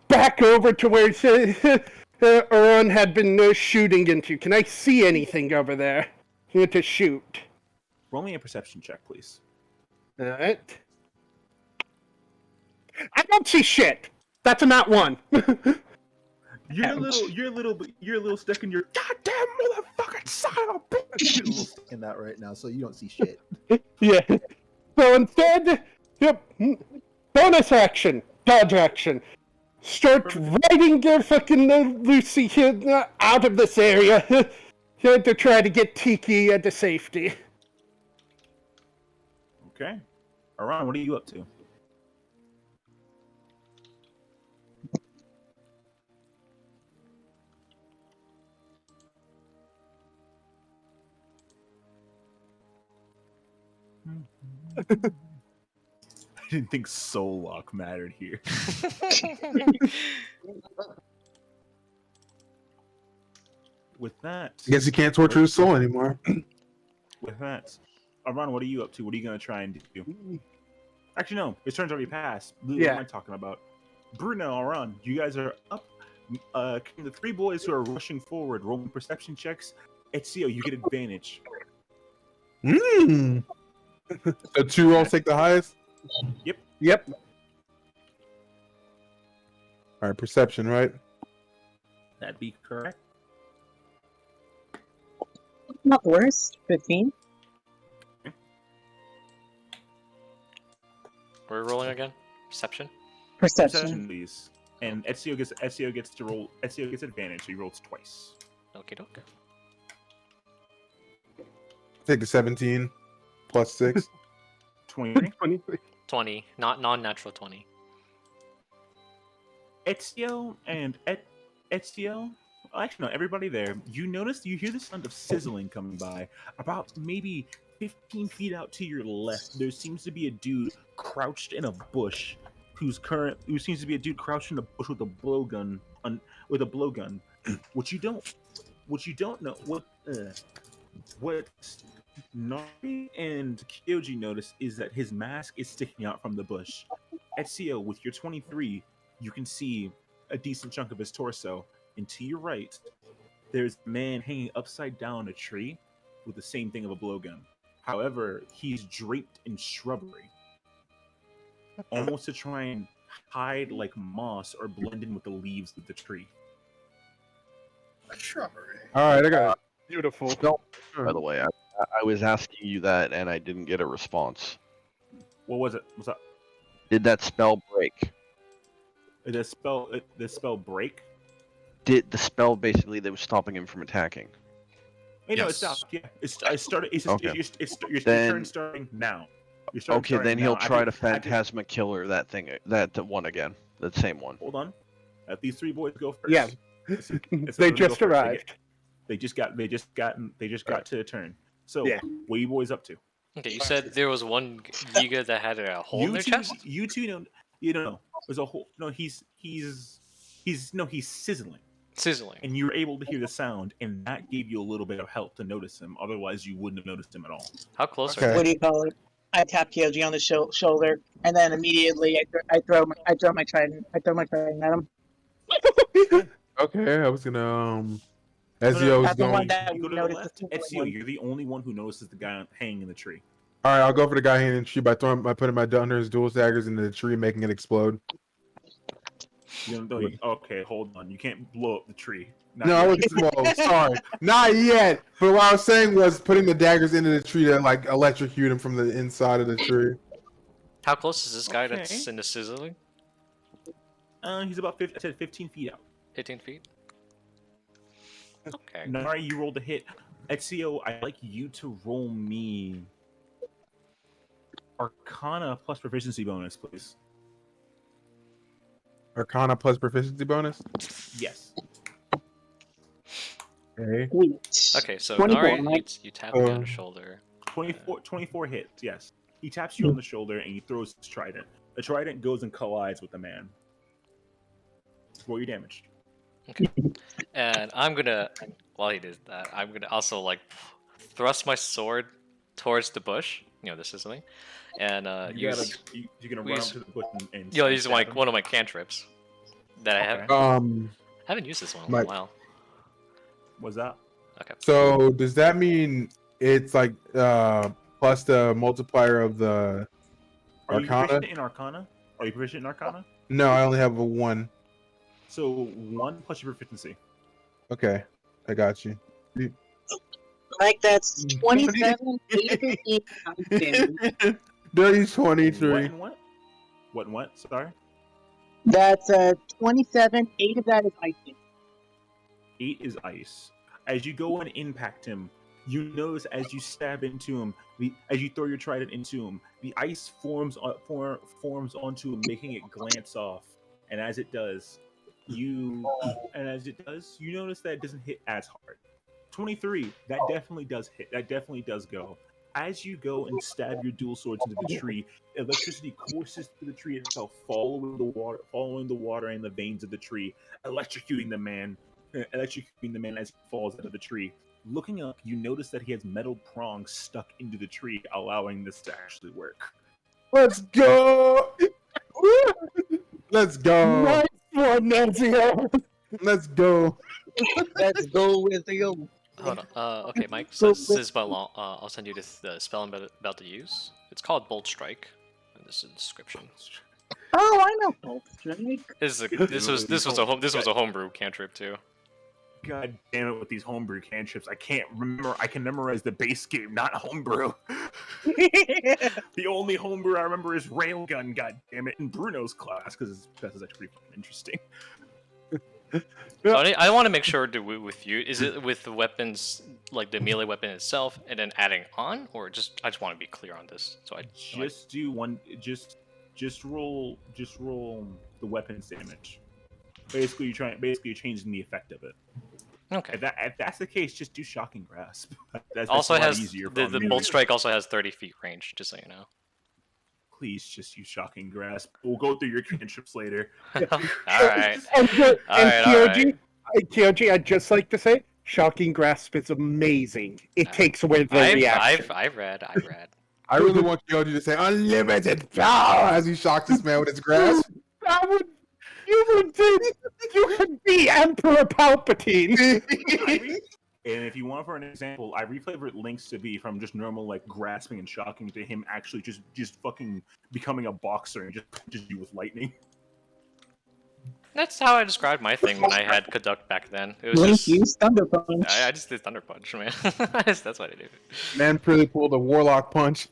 back over to where Aran had been shooting into. Can I see anything over there to shoot? Roll me a perception check, please. Alright. I don't see shit! That's a not one. You're a little stuck in your goddamn motherfucking son of a bitch. You're a little stuck in that right now, so you don't see shit. Yeah. So instead, yep, bonus action, dodge action. Start riding fucking Lucy out of this area to try to get Tiki to safety. Okay. Aran, what are you up to? I didn't think soul lock mattered here. With that, I guess you can't torture his soul anymore. with that, Aran, what are you up to? What are you gonna try and do? Actually, no. His turn's already passed. What am I talking about? Bruno, Aran, you guys are up. The three boys who are rushing forward, rolling perception checks. Ezio, you get advantage. So 2 rolls take the highest? Yep. Yep. Alright, perception, right? That'd be correct. Not the worst. 15. We're rolling again. Perception. Perception. Please. And Ezio gets to roll. Ezio gets advantage, so he rolls twice. Okay, doke. Take the 17 plus 6. 23. 20, not non-natural 20. Ezio and Ezio. Actually, no. Everybody there. You hear the sound of sizzling coming by. About maybe 15 feet out to your left, there seems to be a dude crouched in a bush. Who seems to be a dude crouched in a bush with a blowgun. What you don't know. What Nari and Kyoji notice is that his mask is sticking out from the bush. Ezio, with your 23, you can see a decent chunk of his torso. And to your right, there's a man hanging upside down a tree with the same thing of a blowgun. However, he's draped in shrubbery, almost to try and hide like moss or blend in with the leaves of the tree. A shrubbery. All right, I got it. Beautiful. No, by the way, I was asking you that and I didn't get a response. What was it? What's up? Did that spell break? The spell break? Did the spell basically that was stopping him from attacking? Hey, no, it stopped. Yeah, it started. It's just, Okay. your Then- turn starting now. Okay, then he'll try to I phantasma killer that thing, that one again, that same one. Hold on. Let these three boys go first. Yeah. They just arrived. They just got to a turn. So, Yeah. what are you boys up to? Okay, you said there was one Yiga that had a hole in their chest? You two don't. You don't know. There's a hole. No, he's sizzling. Sizzling. And you were able to hear the sound, and that gave you a little bit of help to notice him. Otherwise, you wouldn't have noticed him at all. How close Okay. are What they? do you call it? I tap Kyoji on the shoulder, and then immediately I throw my trident. I throw my trident at him. Okay, I was gonna Ezio is That's the one going. that You we go to the noticed. left. the Ezio, one. you're the only one who notices the guy hanging in the tree. All right, I'll go for the guy hanging in the tree by putting my Dunder's dual daggers into the tree, making it explode. Okay, hold on. You can't blow up the tree. Not No, I yet. was well, sorry, not yet. But what I was saying was putting the daggers into the tree to like electrocute him from the inside of the tree. How close is this guy that's Okay. in the sizzling? He's about 15 feet out. 18 feet? Okay. Nari, you rolled a hit. Ezio, I'd like you to roll me Arcana plus proficiency bonus, please. Arcana plus proficiency bonus. Yes. Okay. Okay, so 24, Nari, right? you tap me on the shoulder. 24 hits, yes. He taps you on the shoulder and he throws his trident. The trident goes and collides with the man. Roll your damage. Okay. And I'm gonna, while he does that, I'm gonna also like thrust my sword towards the bush. You know, the sizzling, and You're use. gonna run up to the bush and Yeah, use stab like him? one of my cantrips that I Okay. haven't used this one in my- a while. What's that? Okay. So does that mean it's like plus the multiplier of the Are you Arcana? proficient in Arcana? Are you proficient in Arcana? No, I only have a 1. So 1 plus your proficiency. Okay, I got you. Like that's 27, 18, Dirty 23. What and what? What and what? Sorry. That's 27. 8 of that is icing. 8 is ice. As you go and impact him, you notice as you stab into him, as you throw your trident into him, the ice forms onto him, making it glance off. And as it does, you notice that it doesn't hit as hard. 23, that definitely does hit. That definitely does go. As you go and stab your dual swords into the tree, electricity courses through the tree itself, following the water and the veins of the tree, electrocuting the man as he falls out of the tree. Looking up, you notice that he has metal prongs stuck into the tree, allowing this to actually work. Let's go! Let's go! Nice one, Ezio. Let's go! Let's go with the Hold on. Okay, Mike. So this is I'll send you the spell I'm about to use. It's called Bolt Strike. And this is the description. Oh, I know. Bolt Strike. This was a homebrew cantrip too. God damn it with these homebrew cantrips. I can't remember. I can memorize the base game, not homebrew. The only homebrew I remember is Railgun, god damn it, in Bruno's class, because that's actually pretty fucking interesting. So I want to make sure with you, is it with the weapons, like the melee weapon itself, and then adding on, or just I just want to be clear on this. So I just do one. Just roll the weapons damage. Basically, you're changing the effect of it. Okay. If that's the case, just do shocking grasp. That's also a lot has easier the for me. bolt strike also has 30 feet range, just so you know. Please just use shocking grasp. We'll go through your cantrips later. All right. And Kyoji, Kyoji, I'd just like to say, shocking grasp is amazing. It takes away the reaction. I've read. I really want Kyoji to say unlimited power as he shocked this man with his grasp. You could be Emperor Palpatine. And if you want for an example, I reflavored Link's to be from just normal like grasping and shocking to him actually just fucking becoming a boxer and just punches you with lightning. That's how I described my thing when I had Conduct back then. It was Link just used Thunder Punch. I just did Thunder Punch, man. That's what I did. Man really pulled a warlock punch.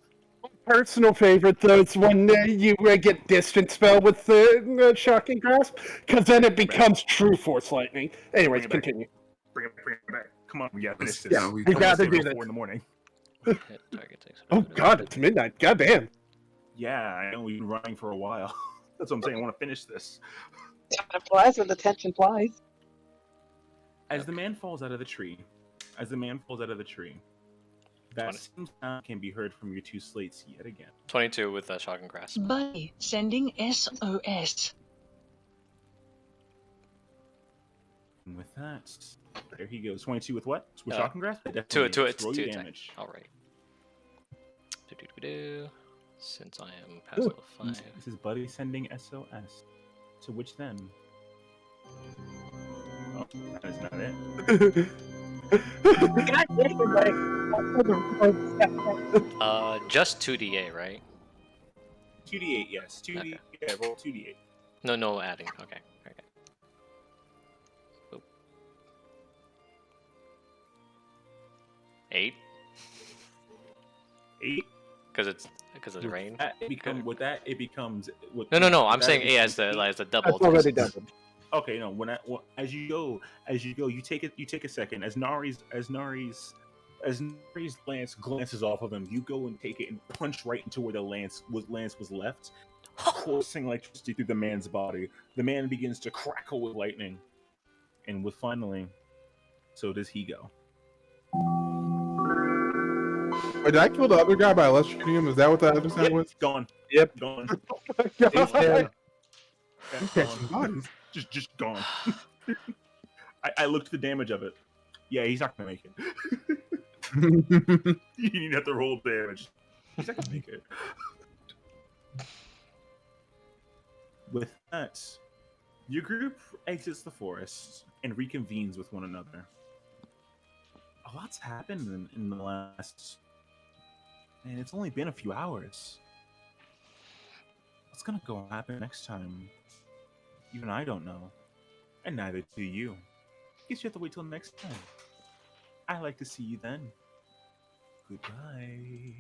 Personal favorite though is when you get distance spell with the shocking grasp, because then it becomes true force lightning. Anyways, continue. Bring it back. Come on, we gotta finish this. Yeah, we gotta do this. 4 in the morning. Oh god, it's midnight. Goddamn. Yeah, I know we've been running for a while. That's what I'm saying. I want to finish this. Time flies when the tension flies. As the man falls out of the tree, that same sound can be heard from your two slates yet again. 22 with shocking grasp. Buddy, sending SOS. And with that, there he goes. 22 with what? With shocking grasp? Two Throw you attack. damage. All right. Since I am passive 5. This is Buddy sending SOS. To which then? Oh, that is not it. Just 2d8, right? 2d8, yes. 2d8. Okay. Yeah, roll 2d8. No adding. Okay. Oop. 8. 8. Because of the rain. It becomes. No. I'm saying 8 as the double. That's already doubled. Okay, no. As you go, you take a second. As Nari's lance glances off of him, you go and take it and punch right into where the lance was left, coursing electricity through the man's body. The man begins to crackle with lightning, and with finally, so does he go. Wait, did I kill the other guy by electrocuting him? Is that what the other sound was? Gone. Yep. Gone. Okay. Gone. Just gone. I looked at the damage of it. Yeah, he's not gonna make it. You need to have to roll damage. He's not gonna make it. With that, your group exits the forest and reconvenes with one another. A lot's happened in the last... And it's only been a few hours. What's gonna go happen next time? Even I don't know. And neither do you. Guess you have to wait till next time. I'd like to see you then. Goodbye.